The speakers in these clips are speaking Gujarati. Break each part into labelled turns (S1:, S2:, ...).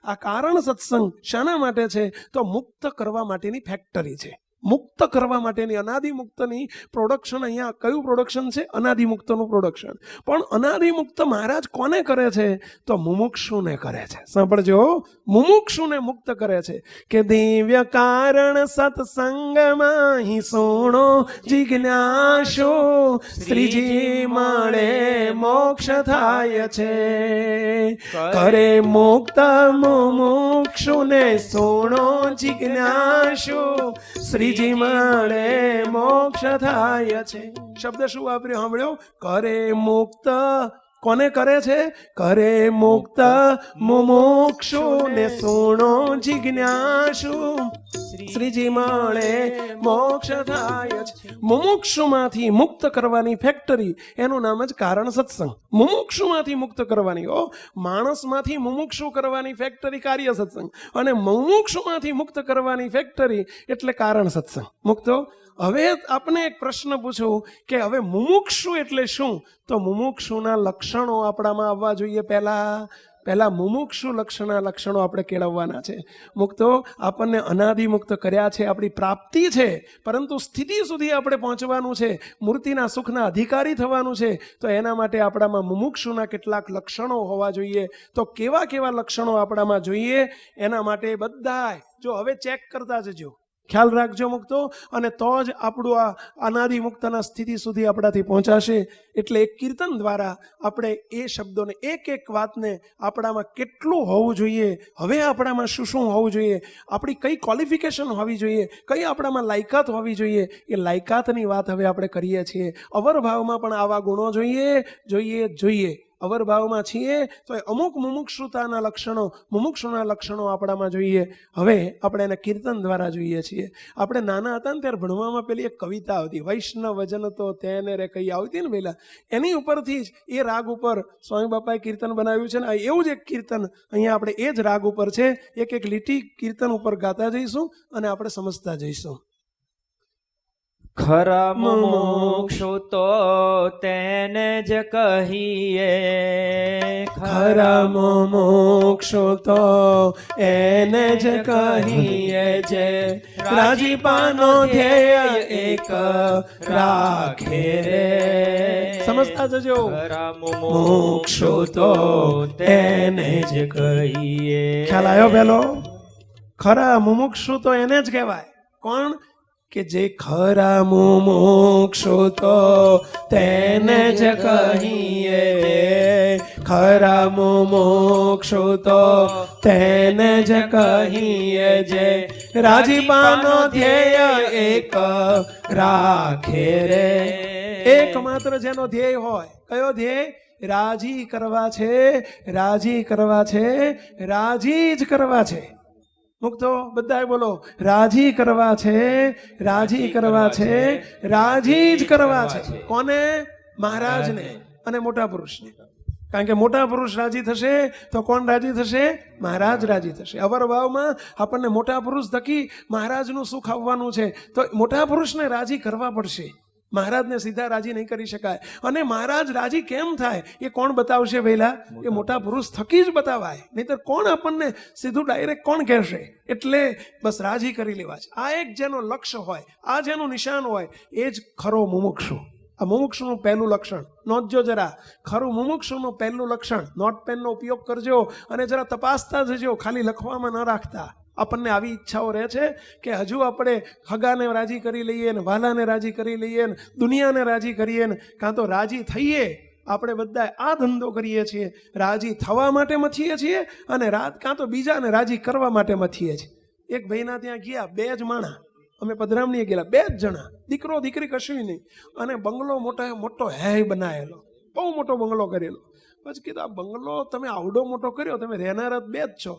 S1: આ કારણ સત્સંગ શાના માટે છે? તો મુક્ત કરવા માટેની ફેક્ટરી છે. મુક્ત કરવા માટેની અનાદિમુક્તની પ્રોડક્શન. અહીંયા કયું પ્રોડક્શન છે? અનાદિમુક્તનું પ્રોડક્શન. પણ અનાદિમુક્ત મહારાજ કોને કરે છે? તો મુમુક્ષુને કરે છે. સાંભળજો, મુમુક્ષુને મુક્ત કરે છે કે દિવ્ય કારણ સત્સંગમાં હિ સોણો જિજ્ઞાસો શ્રીજી મળે મોક્ષ થાય છે. કરે મુક્ત મુમુક્ષુને સોણો જિજ્ઞાસો શ્રીજી મળે મોક્ષ થાય છે. શબ્દ શું વાપર્યો સાંભળ્યો? કરે મુક્ત. કોને કરે છે? કરે મુક્ત મુમુક્ષુ ને સોણો જિજ્ઞાસુ શ્રીજી મળે મોક્ષ થાય છે. મુમુક્ષુમાંથી મુક્ત કરવાની ફેક્ટરી, એનું નામ જ કારણ સત્સંગ. મુમુક્ષુમાંથી મુક્ત કરવાની, માણસમાંથી મુમુક્ષુ કરવાની ફેક્ટરી કાર્ય સત્સંગ, અને મુમુક્ષુમાંથી મુક્ત કરવાની ફેક્ટરી એટલે કારણ સત્સંગ. મુક્તો. હવે આપને એક પ્રશ્ન પૂછું કે હવે મુમુક્ષુ એટલે શું? તો મુમુક્ષુના લક્ષણો આપણામાં આવવા જોઈએ. પહેલા મુમુક્ષુ લક્ષણો આપણે કેળવવાના છે. મુક્તો, આપણને અનાદિમુક્ત કર્યા છે, આપણી પ્રાપ્તિ છે, પરંતુ સ્થિતિ સુધી આપણે પહોંચવાનું છે, મૂર્તિના સુખના અધિકારી થવાનું છે. તો એના માટે આપણામાં મુમુક્ષુના કેટલાક લક્ષણો હોવા જોઈએ. તો કેવા કેવા લક્ષણો આપણામાં જોઈએ? એના માટે બધા જો હવે ચેક કરતા જજો, ખ્યાલ રાખજો મુક્તો, અને તો જ આપણું આ અનાદિમુક્તના સ્થિતિ સુધી આપણાથી પહોંચાશે. એટલે એક કીર્તન દ્વારા આપણે એ શબ્દોને, એક એક વાતને આપણામાં કેટલું હોવું જોઈએ, હવે આપણામાં શું શું હોવું જોઈએ, આપણી કઈ ક્વોલિફિકેશન હોવી જોઈએ, કઈ આપણામાં લાયકાત હોવી જોઈએ, એ લાયકાતની વાત હવે આપણે કરીએ છીએ. અવરભાવમાં પણ આવા ગુણો જોઈએ. અવરભાવમાં છીએ તો અમુક મુમુક્ષુતાના લક્ષણો, મુમુક્ષુના લક્ષણો આપણામાં જોઈએ. હવે આપણે એને કીર્તન દ્વારા જોઈએ છીએ. આપણે નાના હતા ને ત્યારે ભણવામાં પેલી એક કવિતા આવતી, વૈષ્ણવ વજન તો તેને રે કઈ આવતી ને પહેલા, એની ઉપરથી જ એ રાગ ઉપર સ્વામી બાપાએ કીર્તન બનાવ્યું છે ને. એવું જ એક કીર્તન અહીંયા આપણે એ જ રાગ ઉપર છે. એક એક લીટી કીર્તન ઉપર ગાતા જઈશું અને આપણે સમજતા જઈશું.
S2: ખરા મુમુક્ષુ તો તેને જ કહીએ,
S1: ખરા મુમુક્ષુ તો એને જ કહીએ, જે રાજીપાનો ધ્યેય એક રાખે રે. સમજતા જજો.
S2: ખરા મુમુક્ષુ તો તેને જ કહીએ.
S1: ખ્યાલ આવ્યો પેલો? ખરા મુમુક્ષુ તો એને જ કહેવાય. કોણ? કે જે ખરા મુમુક્ષુ તો તેને જ કહીએ, ખરા મુમુક્ષુ તો તેને જ કહીએ, જે રાજીપાનો ધ્યેય એક રાખે રે. એકમાત્ર જેનો ધ્યેય હોય, કયો ધ્યેય? રાજી કરવા છે, રાજી કરવા છે, રાજી જ કરવા છે. મુક્તો બધાય બોલો, રાજી કરવા છે, રાજી કરવા છે, રાજી જ કરવા છે. કોને? મહારાજને અને મોટા પુરુષને. કારણ કે મોટા પુરુષ રાજી થશે તો કોણ રાજી થશે? મહારાજ રાજી થશે. અવરભાવમાં આપણને મોટા પુરુષ થકી મહારાજનું સુખ આવવાનું છે, તો મોટા પુરુષને રાજી કરવા પડશે. મહારાજને સીધા રાજી નહીં કરી શકાય. અને મહારાજ રાજી કેમ થાય એ કોણ બતાવશે? પહેલા એ મોટા પુરુષ થકી જ બતાવાય, નહીતર કોણ આપણને સીધું ડાયરેક્ટ કોણ કહેશે? એટલે બસ રાજી કરી લેવા છે. આ એક જેનો લક્ષ્ય હોય, આ જેનું નિશાન હોય, એ જ ખરો મુમુક્ષુ. આ મુમુક્ષુનું પહેલું લક્ષણ નોંધજો જરા. ખરું મુમુક્ષુનું પહેલું લક્ષણ. નોટપેનનો ઉપયોગ કરજો અને જરા તપાસતા જજો, ખાલી લખવામાં ન રાખતા. આપણને આવી ઈચ્છાઓ રહે છે કે હજુ આપણે હગાને રાજી કરી લઈએ ને, વાલાને રાજી કરી લઈએ ને, દુનિયાને રાજી કરીએ ને, કાં તો રાજી થઈએ. આપણે બધા આ ધંધો કરીએ છીએ, રાજી થવા માટે મથીએ છીએ અને કાં તો બીજાને રાજી કરવા માટે મથીએ છીએ. એક ભાઈના ત્યાં ગયા, 2 જ માણા, અમે પધરામણીએ ગયેલા, 2 જ જણા, દીકરો દીકરી કશું નહીં, અને બંગલો મોટો હે બનાવેલો, બહુ મોટો બંગલો કરેલો. પછી કીધું આ બંગલો તમે આવડો મોટો કર્યો, તમે રહેનારા 2 જ છો,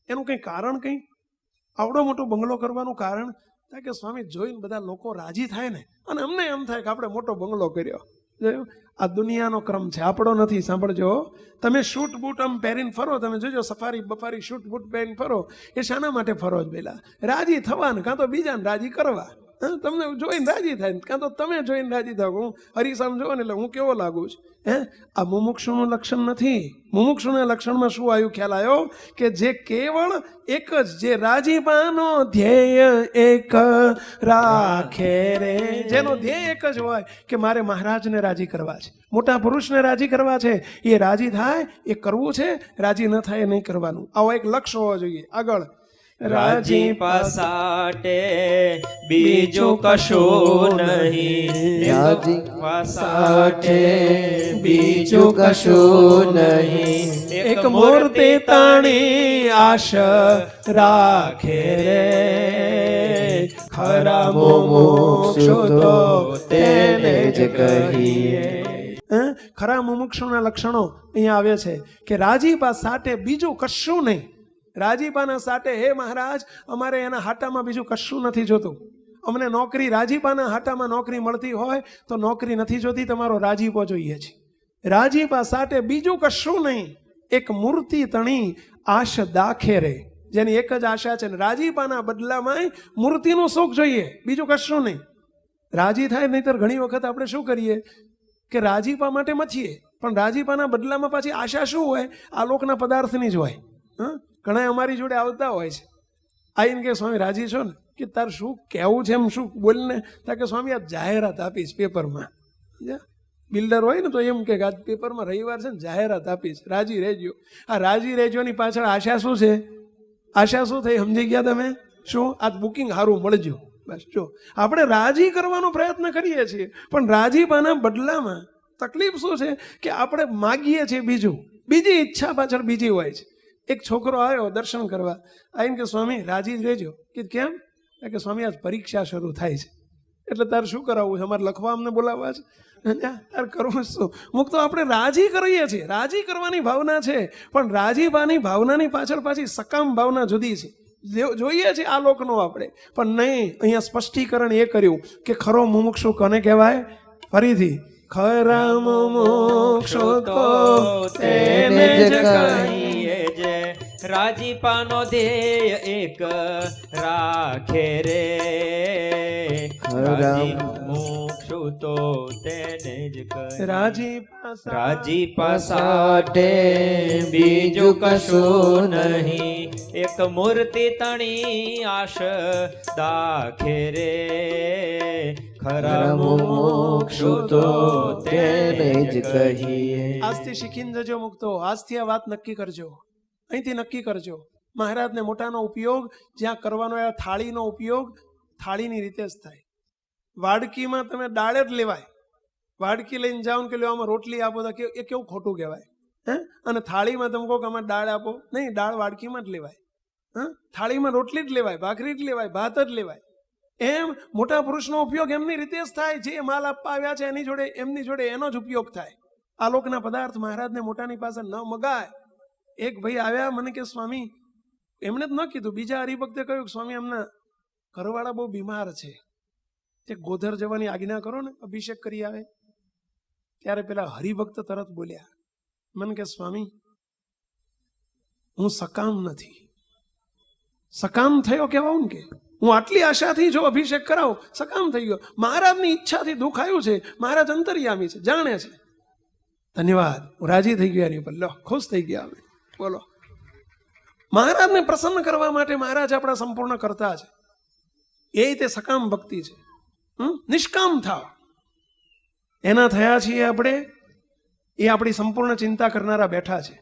S1: એનું કંઈ કારણ કંઈ? આવડો મોટો બંગલો કરવાનું કારણ? કે સ્વામી જોઈને બધા લોકો રાજી થાય ને, અને અમને એમ થાય કે આપણે મોટો બંગલો કર્યો. જોયું? આ દુનિયાનો ક્રમ છે, આપણો નથી. સાંભળજો, તમે શૂટ બૂટ આમ પહેરીને ફરો, તમે જોજો સફારી બફારી શૂટ બૂટ પહેરીને ફરો, એ શાના માટે ફરો જ? પહેલા રાજી થવા ને કાં તો બીજાને રાજી કરવા. હા, તમને જોઈને રાજી થાય, કાં તો તમે જોઈને રાજી થાવ. હું હરીસામ જોવો ને એટલે હું કેવો લાગુ છું. આ મુમુક્ષુનું લક્ષણ નથી. મુમુક્ષુના લક્ષણમાં શું આવ્યું? ખ્યાલ આવ્યો કે જે કેવળ એક જ, જે રાજીપાનો ધ્યેય એક રાખે રે, જેનો ધ્યેય એક જ હોય કે મારે મહારાજને રાજી કરવા છે, મોટા પુરુષને રાજી કરવા છે, એ રાજી થાય એ કરવું છે, રાજી ન થાય એ નહીં કરવાનું. આવો એક લક્ષ્ય હોવો જોઈએ. આગળ,
S2: રાજી પાસાટે બીજું કશું નહીં,
S3: રાજી પાસાટે બીજું કશું નહીં,
S1: એક મૂર્તિ તાણી આશ રાખે રે, ખરા મુમુક્ષુ તો તેને જ કહીએ. ખરા મુમુક્ષુના લક્ષણો અહીંયા આવે છે કે રાજીપા સાટે બીજું કશું નહીં. રાજીપાના સાટે, હે મહારાજ, અમારે એના હાટામાં બીજું કશું નથી જોતું. અમને નોકરી, રાજીપાના હાટામાં નોકરી મળતી હોય તો નોકરી નથી જોતી, તમારો રાજીપો જોઈએ છે. રાજીપા સાટે બીજું કશું નહીં, એક મૂર્તિ તણી આશ દાખે રે, જેની એક જ આશા છે. રાજીપાના બદલામાં મૂર્તિનું સુખ જોઈએ, બીજું કશું નહીં. રાજી થાય, નહીતર ઘણી વખત આપણે શું કરીએ કે રાજીપા માટે મથીએ, પણ રાજીપાના બદલામાં પાછી આશા શું હોય? આ લોકના પદાર્થની જ હોય. ઘણા અમારી જોડે આવતા હોય છે, આવીને કે સ્વામી રાજી છો ને? કે તાર શું કહેવું છે, એમ શું બોલને? તા કે સ્વામી આ જાહેરાત આપીશ પેપરમાં. બિલ્ડર હોય ને તો એમ કે આજ પેપરમાં રવિવાર છે ને, જાહેરાત આપીશ, રાજી રહેજો. આ રાજી રહેજોની પાછળ આશા શું છે? આશા શું થઈ? સમજી ગયા તમે? શું? આજ બુકિંગ સારું મળજો. બસ જો આપણે રાજી કરવાનો પ્રયત્ન કરીએ છીએ, પણ રાજીપાના બદલામાં તકલીફ શું છે કે આપણે માગીએ છીએ બીજું, બીજી ઈચ્છા પાછળ બીજી હોય છે. એક છોકરો આવ્યો દર્શન કરવા, આવીને કે સ્વામી રાજી જ રહેજો. કે કેમ? કે સ્વામી આજ પરીક્ષા શરૂ થાય છે, એટલે તારે શું કરાવવું છે? અમારે લખવા અમને બોલાવવા છે? તારે કરવું શું? મુક તો આપણે રાજી કરીએ છીએ, રાજી કરવાની ભાવના છે, પણ રાજીપાની ભાવનાની પાછળ પાછી સકામ ભાવના જુદી છે. જોઈએ છે આ લોકનો આપણે, પણ નહીં. અહીંયા સ્પષ્ટીકરણ એ કર્યું કે ખરો મુમુક્ષુ કોને કહેવાય? ફરીથી, ખરા મુમુક્ષુ તો તેને જ કહીએ,
S2: જે રાજીપાનો ધ્યેય એક રાખે રે, રાજી મુમુક્ષુ તો તેને જ કહીએ. રાજી પાસાટે બીજું કશું નહીં, એક મૂર્તિ તણી આશ દાખે રે, ખરા મુમુક્ષુ તો તેને જ કહીએ.
S1: આજથી શીખીને જજો મુક્તો. આજથી આ વાત નક્કી કરજો, અહીંથી નક્કી કરજો. મહારાજને મોટાનો ઉપયોગ જ્યાં કરવાનો, એ થાળીનો ઉપયોગ થાળીની રીતે જ થાય. વાડકીમાં તમે દાળ જ લેવાય. વાડકી લઈને જાઓ કે લો આમાં રોટલી આપો તો એ કેવું ખોટું કહેવાય. અને થાળીમાં તમે કહો કે આમાં દાળ આપો, નહીં, દાળ વાડકીમાં જ લેવાય. થાળીમાં રોટલી જ લેવાય, ભાખરી જ લેવાય, ભાત જ લેવાય. એમ મોટા પુરુષનો ઉપયોગ એમની રીતે જ થાય. જે માલ આપવા આવ્યા છે એની જોડે, એમની જોડે એનો જ ઉપયોગ થાય. આ લોકના પદાર્થ મહારાજને મોટાની પાસે ન મગાય. એક ભાઈ આવ્યા, મને કે સ્વામી, એમણે જ ન કીધું, બીજા હરિભક્તે કહ્યું કે સ્વામી એમના ઘરવાળા બહુ બીમાર છે, તે ગોધર જવાની આજ્ઞા કરો ને, અભિષેક કરી આવે. ત્યારે પેલા હરિભક્ત તરત બોલ્યા, મને કે સ્વામી હું સકામ નથી. સકામ થયો કહેવાવું ને, કે હું આટલી આશાથી જો અભિષેક કરાવું, સકામ થઈ ગયો. મહારાજની ઈચ્છાથી દુખાયું છે, મહારાજ અંતર્યામી છે, જાણે છે. ધન્યવાદ, હું રાજી થઈ ગયા એની ઉપર. લો, ખુશ થઈ ગયા અમે. બોલો, મહારાજને પ્રસન્ન કરવા માટે મહારાજ આપણા સંપૂર્ણ કરતા છે. એ રીતે સકામ ભક્તિ છે. નિષ્કામ થાવ, એના થયા છીએ આપણે. એ આપણી સંપૂર્ણ ચિંતા કરનારા બેઠા છે.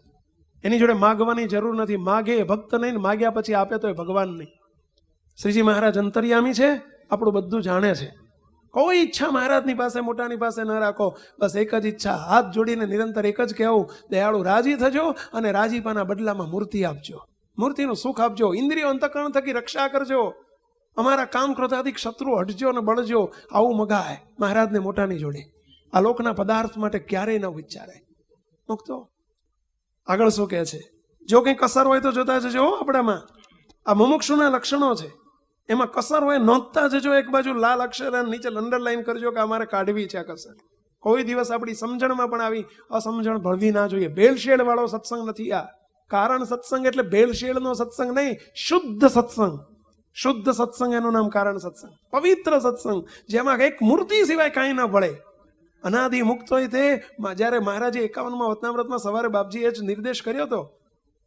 S1: એની જોડે માગવાની જરૂર નથી. માગે એ ભક્ત નહીં, માગ્યા પછી આપે તો એ ભગવાન નહીં. શ્રીજી મહારાજ અંતર્યામી છે, આપણું બધું જાણે છે. કોઈ ઈચ્છા મહારાજની પાસે, મોટાની પાસે ન રાખો. બસ એક જ ઈચ્છા, હાથ જોડીને નિરંતર એક જ કહેવું, દયાળુ રાજી થજો અને રાજીપાના બદલામાં મૂર્તિ આપજો, મૂર્તિનું સુખ આપજો. ઇન્દ્રિયો અંતઃકરણ થકી રક્ષા કરજો. અમારા કામ ક્રોધાધિક શત્રુ હટજો અને બળજો. આવું મગાય મહારાજને મોટાની જોડે. આ લોકના પદાર્થ માટે ક્યારેય ન વિચારે. મુક્તો આગળ શું કહે છે? જો કંઈ કસર હોય તો જોતા જજો. આપણામાં આ મુમુક્ષુના લક્ષણો છે, એમાં કસર હોય નોંધતા જજો. એક બાજુ લાલ અક્ષર અને નીચે અંડરલાઈન કરજો કે અમારે કાઢવી છે આ કસર. કોઈ દિવસ આપણી સમજણમાં પણ આવી અસમજણ ભળવી ના જોઈએ. ભેળસેળ વાળો સત્સંગ નથી આ. કારણ સત્સંગ એટલે ભેળસેળનો સત્સંગ નહીં, શુદ્ધ સત્સંગ. શુદ્ધ સત્સંગ એનું નામ કારણ સત્સંગ, પવિત્ર સત્સંગ, જેમાં એક મૂર્તિ સિવાય કાંઈ ન ભળે. અનાદિ મુક્ત હોય તે જ્યારે મહારાજે 51માં વતનામૃતમાં સવારે બાપજીએ જ નિર્દેશ કર્યો હતો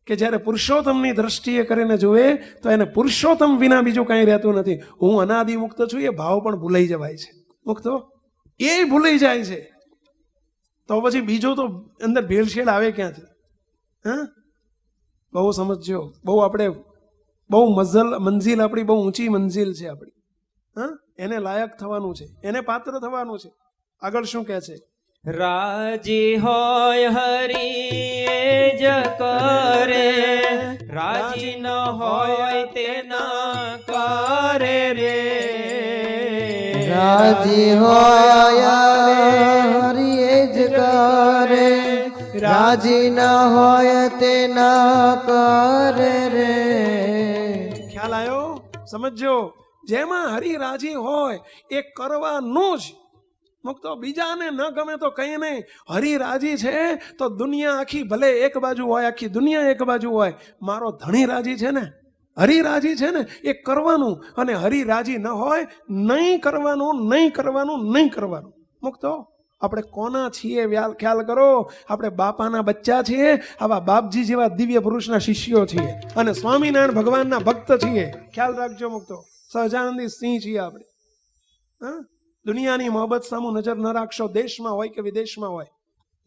S1: કે જ્યારે પુરુષોત્તમની દ્રષ્ટિએ કરીને જુએ તો એને પુરુષોત્તમ વિના બીજું કાંઈ રહેતું નથી. હું અનાદિ મુક્ત છું એ ભાવ પણ ભૂલાઈ જવાય છે. મુક્તો એ ભૂલાઈ જાય છે તો પછી બીજું તો અંદર ભેળસેળ આવે ક્યાંથી? હા, બહુ સમજજો. બહુ મંજિલ આપણી બહુ ઊંચી મંજિલ છે આપણી. હા, એને લાયક થવાનું છે, એને પાત્ર થવાનું છે. આગળ શું કહે છે?
S2: રાજી હોય હરી એ જ કરે, રાજી ન હોય તે ના કરે રે.
S3: રાજી હોય હરી એ જ કરે, રાજી ન હોય તે ના કરે રે.
S1: ખ્યાલ આવ્યો? સમજો, જેમાં હરિ રાજી હોય એ કરવાનું જ. મુક્તો બીજાને ન ગમે તો કઈ નહીં, હરિ રાજી છે તો દુનિયા આખી ભલે એક બાજુ હોય, આખી દુનિયા એક બાજુ હોય, મારો ધણી રાજી છે ને, હરિ રાજી છે ને, એ કરવાનું. અને હરિ રાજી ન હોય નહીં કરવાનું, નહીં કરવાનું, નહીં કરવાનું. મુક્તો આપણે કોના છીએ ખ્યાલ કરો? આપણે બાપાના બચ્ચા છીએ, આવા બાપજી જેવા દિવ્ય પુરુષના શિષ્યો છીએ અને સ્વામિનારાયણ ભગવાનના ભક્ત છીએ. ખ્યાલ રાખજો મુક્તો, સહજાનંદી સિંહ છીએ આપણે. હા, દુનિયાની મોહબ્બત સામુ નજર ન રાખશો, દેશમાં હોય કે વિદેશમાં હોય.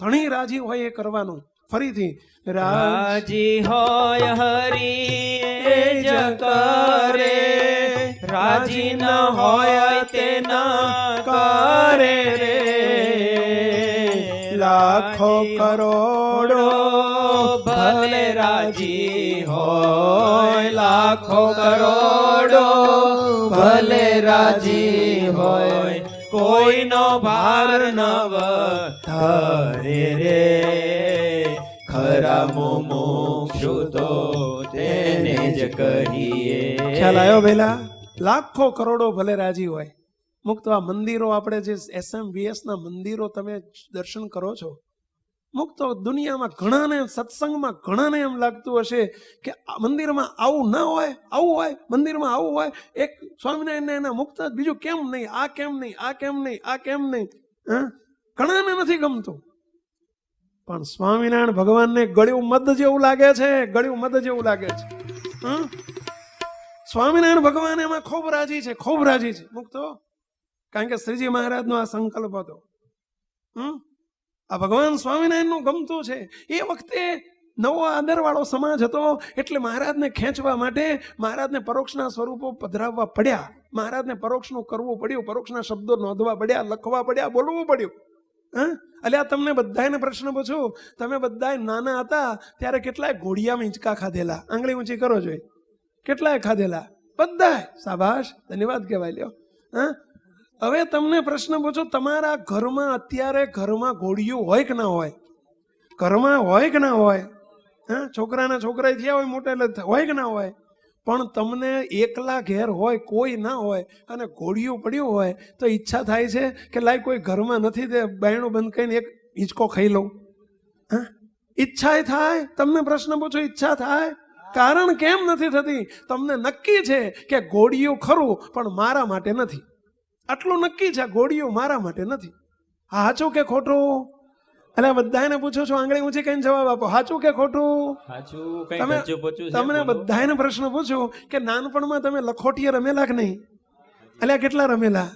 S1: ધણી રાજી હોય એ કરવાનું. ફરીથી,
S2: રાજી હોય હરી એ જ કરે, રાજી ન હોય તે ના કરે રે.
S1: લાખો કરોડો
S2: ભલે રાજી હોય, લાખો કરોડો ભલે રાજી હોય, કોઈનો ભાર ન વધરે રે. ખરા મુમુક્ષુ તો તેને જ કહીએ.
S1: ખ્યાલ આવ્યો પેલા? લાખો કરોડો ભલે રાજી હોય. મુક્ત આ મંદિરો આપણે જે SMVS ના મંદિરો તમે દર્શન કરો છો, મુક્ત દુનિયામાં ઘણાને, સત્સંગમાં ઘણાને એમ લાગતું હશે કે મંદિરમાં આવું ના હોય, આવું હોય, મંદિરમાં આવું હોય. એક સ્વામિનારાયણ એના મુક્ત, બીજું કેમ નહીં, આ કેમ નહીં, આ કેમ નહીં, આ કેમ નહીં. હા, ઘણાને નથી ગમતું. પણ સ્વામિનારાયણ ભગવાનને ગળ્યું મધ જેવું લાગે છે, ગળ્યું મધ જેવું લાગે છે. હા, સ્વામિનારાયણ ભગવાન એમાં ખૂબ રાજી છે, ખૂબ રાજી છે. મુક્તો કારણ કે શ્રીજી મહારાજનો આ સંકલ્પ હતો. આ ભગવાન સ્વામિનારાયણનું ગમતું છે. એ વખતે નવો આદરવાળો સમાજ હતો એટલે મહારાજને ખેંચવા માટે મહારાજને પરોક્ષના સ્વરૂપો પધરાવવા પડ્યા, મહારાજને પરોક્ષનું કરવું પડ્યું, પરોક્ષના શબ્દો નોંધવા પડ્યા, લખવા પડ્યા, બોલવું પડ્યું. હા, અલ્યા તમને બધાને પ્રશ્ન પૂછું, તમે બધા નાના હતા ત્યારે કેટલાય ઘોડિયામાં હિંચકા ખાધેલા? આંગળી ઊંચી કરો જોઈએ. કેટલાય ખાધેલા? બધાય. શાબાશ, ધન્યવાદ કહેવાય લ્યો. હા, હવે તમને પ્રશ્ન પૂછો, તમારા ઘરમાં અત્યારે ઘરમાં ઘોડિયું હોય કે ના હોય? ઘરમાં હોય કે ના હોય? હા, છોકરાના છોકરા થયા હોય મોટા એટલે હોય કે ના હોય? પણ તમને એકલા ઘેર હોય, કોઈ ના હોય અને ઘોડિયું પડ્યું હોય તો ઈચ્છા થાય છે કે લાય કોઈ ઘરમાં નથી તે બાયણું બંધ કરીને એક હિંચકો ખાઈ લઉં? હા, ઈચ્છા થાય? તમને પ્રશ્ન પૂછો, ઈચ્છા થાય? કારણ કેમ નથી થતી? તમને નક્કી છે કે ઘોડિયું ખરું પણ મારા માટે નથી. આટલું નક્કી છે, ઘોડિયું મારા માટે નથી. સાચું કે ખોટું? એટલે બધાને પૂછો છો, આંગળી ઊંચી કઈ જવાબ આપો. સાચું કે ખોટું? તમને બધાને પ્રશ્ન પૂછું કે નાનપણમાં તમે લખોટીએ રમેલા કે નહીં? એટલે કેટલા રમેલા?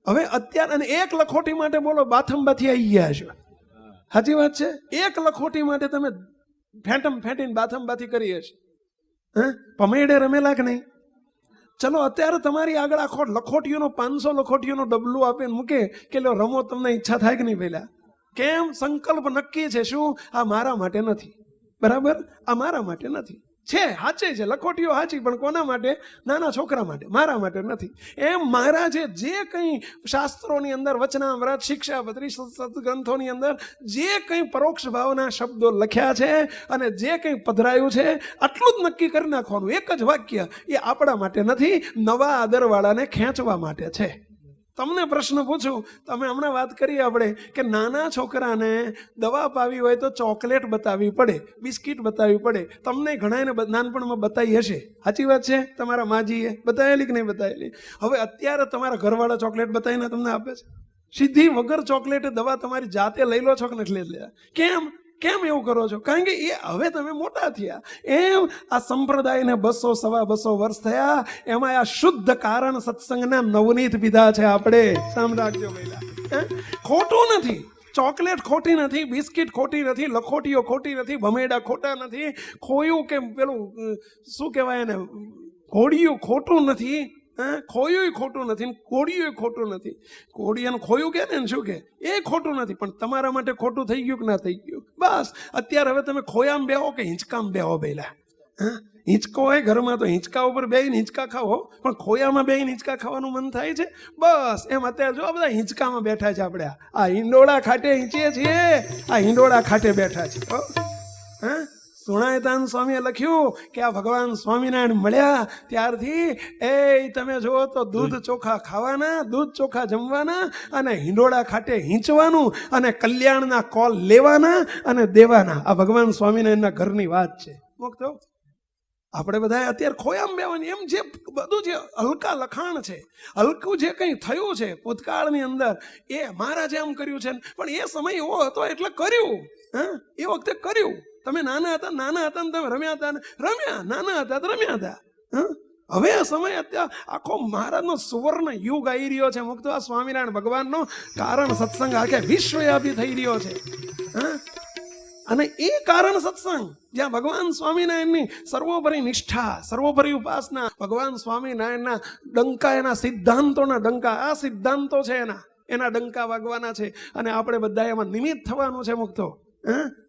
S1: હવે અત્યારે અને એક લખોટી માટે બોલો બાથમબાથી આવી ગયા છો. સાચી વાત છે? એક લખોટી માટે તમે ફેંટીને બાથમબાથી કરી હશે. હા, પમેડે રમેલા કે નહીં? ચલો અત્યારે તમારી આગળ આખો લખોટીઓનો 500 લખોટીઓનો ડબલું આપીને મૂકે કે લો રમો, તમને ઈચ્છા થાય કે નહીં? પહેલા કેમ? સંકલ્પ નક્કી છે. શું? આ મારા માટે નથી. બરાબર, આ મારા માટે નથી. છે, સાચે છે, લખોટીઓ સાચી, પણ કોના માટે? નાના છોકરા માટે, મારા માટે નથી. એમ મહારાજે જે કંઈ શાસ્ત્રોની અંદર, વચનામૃત, શિક્ષાપત્રી, સત્ગ્રંથોની અંદર જે કંઈ પરોક્ષ ભાવના શબ્દો લખ્યા છે અને જે કંઈ પધરાયું છે, આટલું જ નક્કી કરી નાખવાનું. એક જ વાક્ય, એ આપણા માટે નથી, નવા આદરવાળાને ખેંચવા માટે છે. તમને પ્રશ્ન પૂછું, તમે હમણાં વાત કરી આપણે કે નાના છોકરાને દવા પાવી હોય તો ચોકલેટ બતાવવી પડે, બિસ્કિટ બતાવવી પડે. તમને ઘણાને નાનપણમાં બતાવી હશે, સાચી વાત છે? તમારા માજીએ બતાવેલી કે નહીં બતાવેલી? હવે અત્યારે તમારા ઘરવાળા ચોકલેટ બતાવીને તમને આપે છે? સીધી વગર ચોકલેટે દવા તમારી જાતે લઈ લો છો કે નથી લઈ લે? કેમ એવું કરો છો? કારણ કે એ હવે તમે મોટા થયા. એમ આ સંપ્રદાયને 200 સવા 200 વર્ષ થયા, એમાં આ શુદ્ધ કારણ સત્સંગના નવનીત પીધા છે આપણે. સાંભળજો મહિલા, ખોટું નથી. ચોકલેટ ખોટી નથી, બિસ્કિટ ખોટી નથી, લખોટીઓ ખોટી નથી, ભમેડા ખોટા નથી, ખોયું કે પેલું શું કહેવાય એને, ઘોડિયું ખોટું નથી, ખોયું ખોટું નથી, કોડિયું ખોટું નથી. કોડિયાનું ખોયું કે ને શું કે એ ખોટું નથી, પણ તમારા માટે ખોટું થઈ ગયું કે ના થઈ ગયું? બસ અત્યારે હવે તમે ખોયામાં બેહો કે હિંચકામાં બેહો? પહેલા હિંચકો હોય ઘરમાં તો હિંચકા ઉપર બેહીને હિંચકા ખાઓ, પણ ખોયામાં બેહીને હિંચકા ખાવાનું મન થાય છે? બસ એમ અત્યારે જો બધા હિંચકામાં બેઠા છે. આપણે આ હિંડોળા ખાટે હિંચીએ છીએ, આ હિંડોળા ખાટે બેઠા છે. સુણાયતાન સ્વામીએ લખ્યું કે આ ભગવાન સ્વામિનારાયણ મળ્યા ત્યારથી તમે જુઓ તો દૂધ ચોખા ખાવાના, દૂધ ચોખા જમવાના, અને હિંડોળા ખાટે હિંચવાનું, અને કલ્યાણના કોલ લેવાના અને દેવાના. આ ભગવાન સ્વામિનારાયણના ઘરની વાત છે. મુક્તો આપણે બધા અત્યારે ખોયામાં બેવાની, એમ જે બધું જે હલકા લખાણ છે, હલકું જે કંઈ થયું છે ભૂતકાળની અંદર, એ મહારાજે આમ કર્યું છે, પણ એ સમય એવો હતો એટલે કર્યું. એ વખતે કર્યું. તમે નાના હતા ને તમે રમ્યા હતા ને રમ્યા, નાના હતા તો રમ્યા હતા. હવે આ સમય અત્યારે આખો મહારાજનો સુવર્ણ યુગ આવી રહ્યો છે. મુક્તો આ સ્વામિનારાયણ ભગવાનનો કારણ સત્સંગ આખે વિશ્વવ્યાપી થઈ રહ્યો છે. અને એ કારણ સત્સંગ જ્યાં ભગવાન સ્વામિનારાયણની સર્વોપરી નિષ્ઠા, સર્વોપરી ઉપાસના, ભગવાન સ્વામિનારાયણના ડંકા, એના સિદ્ધાંતોના ડંકા, આ સિદ્ધાંતો છે એના ડંકા વાગવાના છે, અને આપણે બધા એમાં નિમિત્ત થવાનું છે. મુક્તો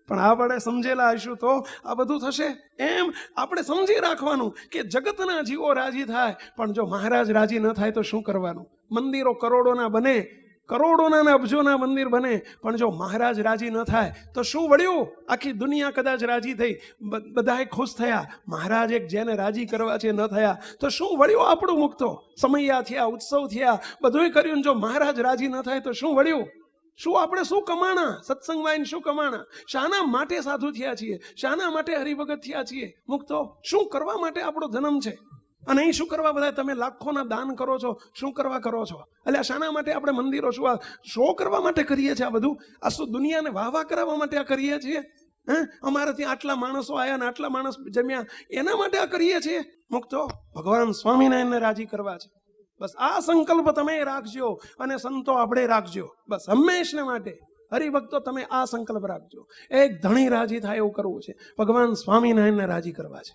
S1: પણ આપણે સમજેલા હશું તો આ બધું થશે. એમ આપણે સમજી રાખવાનું કે જગતના જીવો રાજી થાય, પણ જો મહારાજ રાજી ન થાય તો શું કરવાનું? મંદિરો કરોડોના બને, કરોડોના ને અબજોના મંદિર બને, પણ જો મહારાજ રાજી ન થાય તો શું વળ્યું? આખી દુનિયા કદાચ રાજી થઈ, બધાએ ખુશ થયા, મહારાજ એક જેને રાજી કરવા છે ન થયા તો શું વળ્યું આપણું? મુક્તો સમયા થયા, ઉત્સવ થયા, બધુંય કર્યું, જો મહારાજ રાજી ન થાય તો શું વળ્યું? શું આપણે શું કમાણા? સત્સંગમાં શું કમાણા? શાના માટે સાધુ થયા છીએ? શાના માટે હરિભગત થયા છીએ? મુક્તો શું કરવા માટે આપણો જન્મ છે? અને અહીં શું કરવા બધા તમે લાખોના દાન કરો છો? શું કરવા કરો છો? એટલે શાના માટે આપણે મંદિરો, શું આ શો કરવા માટે કરીએ છીએ? આ બધું આ શું દુનિયાને વાહવા કરાવવા માટે આ કરીએ છીએ? અમારે ત્યાં આટલા માણસો આવ્યા ને આટલા માણસ જમ્યા, એના માટે આ કરીએ છીએ? મુક્તો ભગવાન સ્વામિનારાયણને રાજી કરવા છે. બસ આ સંકલ્પ તમે રાખજો, અને સંતો આપણે રાખજો. બસ હંમેશને માટે હરિભક્તો તમે આ સંકલ્પ રાખજો, એક ધણી રાજી થાય એવું કરવું છે, ભગવાન સ્વામિનારાયણને રાજી કરવા છે,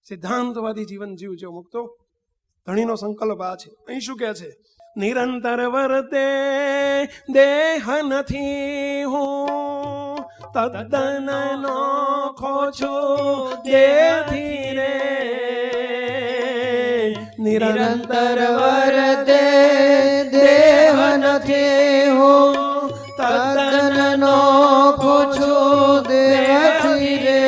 S1: સિદ્ધાંતવાદી જીવન જીવજો. મુક્તો ધણીનો સંકલ્પ આ છે. અહીં શું કહે છે? નિરંતર વર્તે દેહ નથી હું, તદ્દન નોખો છું દેહથી રે.
S3: નિરંતર વર્તે દેહ નથી હું, તદ્દન નોખો છું દેહથી રે.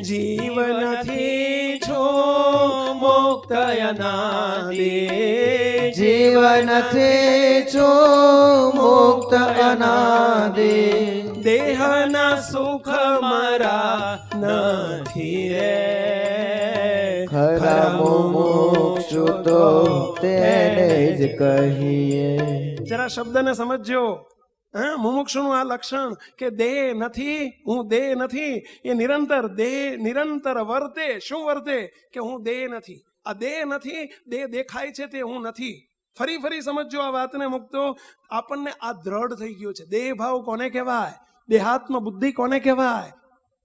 S2: જીવનથી છું મુક્ત અનાદિ,
S3: જીવનથી છું મુક્ત અનાદિ.
S2: દેહના સુખ મારા નથી રે.
S3: ખરા મુમુક્ષુ તો તેને જ કહીએ.
S1: જરા શબ્દને સમજજો. મુમુક્ષુનું આ લક્ષણ કે દેહ નથી, હું દેહ નથી, એ નિરંતર દેહ નિરંતર વર્તે. શું વર્તે? કે હું દેહ નથી. આ દેહ નથી, દેહ દેખાય છે તે હું નથી. ફરી સમજજો આ વાતને. મુક્તો આપણને આ દ્રઢ થઈ ગયો છે. દેહ ભાવ કોને કહેવાય? દેહાત્મ બુદ્ધિ કોને કહેવાય?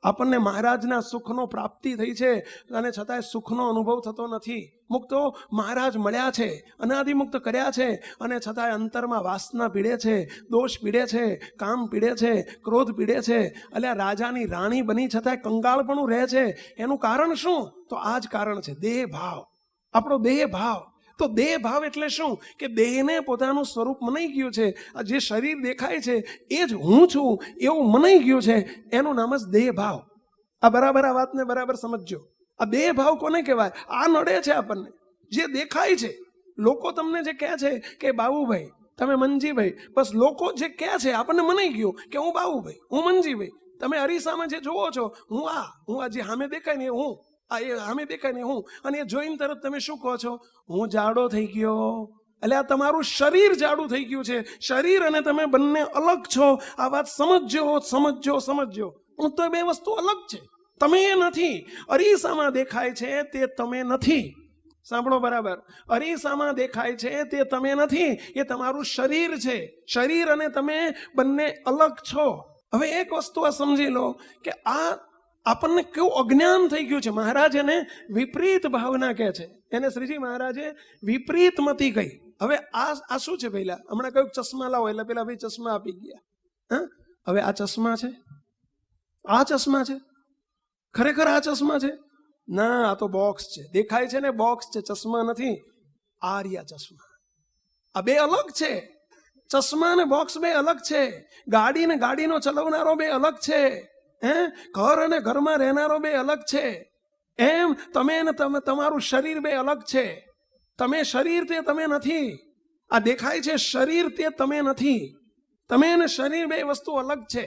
S1: આપણને મહારાજના સુખનો પ્રાપ્તિ થઈ છે, અને છતાંય સુખનો અનુભવ થતો નથી. મુક્તો મહારાજ મળ્યા છે, અનાદિમુક્ત કર્યા છે, અને છતાંય અંતરમાં વાસના પીડે છે, દોષ પીડે છે, કામ પીડે છે, ક્રોધ પીડે છે. અલ્યા રાજાની રાણી બની છતાંય કંગાળપણું રહે છે. એનું કારણ શું? તો આ જ કારણ છે, દેહ ભાવ. આપણો દેહ ભાવ. તો દેહ ભાવ એટલે શું? કે દેહને પોતાનું સ્વરૂપ મનાઈ ગયું છે. આ જે શરીર દેખાય છે એ જ હું છું એવું મનાઈ ગયું છે, એનું નામ જ દેહ ભાવ. આ બરાબર, આ વાતને બરાબર સમજજો. આ દેહ ભાવ કોને કહેવાય? આ નડે છે આપણને. જે દેખાય છે લોકો તમને જે કહે છે કે બાબુભાઈ, તમે મંજીભાઈ, બસ લોકો જે કહે છે આપણને મનાઈ ગયું કે હું બાબુભાઈ, હું મંજીભાઈ. તમે અરીસામાં જે જોવો છો, હું આ જે સામે દેખાય ને હું, આ એ સામે દેખાય ને હું, અને એ જોઈને તરત તમે શું કહો છો? હું જાડો થઈ ગયો. એટલે આ તમારું શરીર જાડું થઈ ગયું છે. શરીર અને તમે બંને અલગ છો. આ વાત સમજજો. હું તો બે વસ્તુ અલગ છે. તમે એ નથી. અરીસામાં દેખાય છે તે તમે નથી. સાંભળો બરાબર. અરીસામાં દેખાય છે તે તમે નથી. એ તમારું શરીર છે. શરીર અને તમે બંને અલગ છો. હવે એક વસ્તુ આ સમજી લો કે આ આપણને કેવું અજ્ઞાન થઈ ગયું છે. મહારાજ એને વિપરીત ભાવના કહે છે. એને શ્રીજી મહારાજે વિપરીત મતી કહી. હવે આ શું છે? પહેલા હમણાં કયું ચશ્મા લાવો એટલે પેલા ભાઈ ચશ્મા આપી ગયા. હા, હવે આ ચશ્મા છે, આ ચશ્મા છે, ખરેખર આ ચશ્મા છે? ના, આ તો બોક્સ છે. દેખાય છે ને બોક્સ છે, ચશ્મા નથી. આ રહ્યા ચશ્મા. આ બે અલગ છે. ચશ્મા અને બોક્સ બે અલગ છે. ગાડી ને ગાડીનો ચલાવનારો બે અલગ છે. ઘર અને ઘરમાં રહેનારો બે અલગ છે. એમ તમે ને તમારું શરીર બે અલગ છે. તમે શરીર તે તમે નથી. આ દેખાય છે શરીર તે તમે નથી. તમે અને શરીર બે વસ્તુ અલગ છે.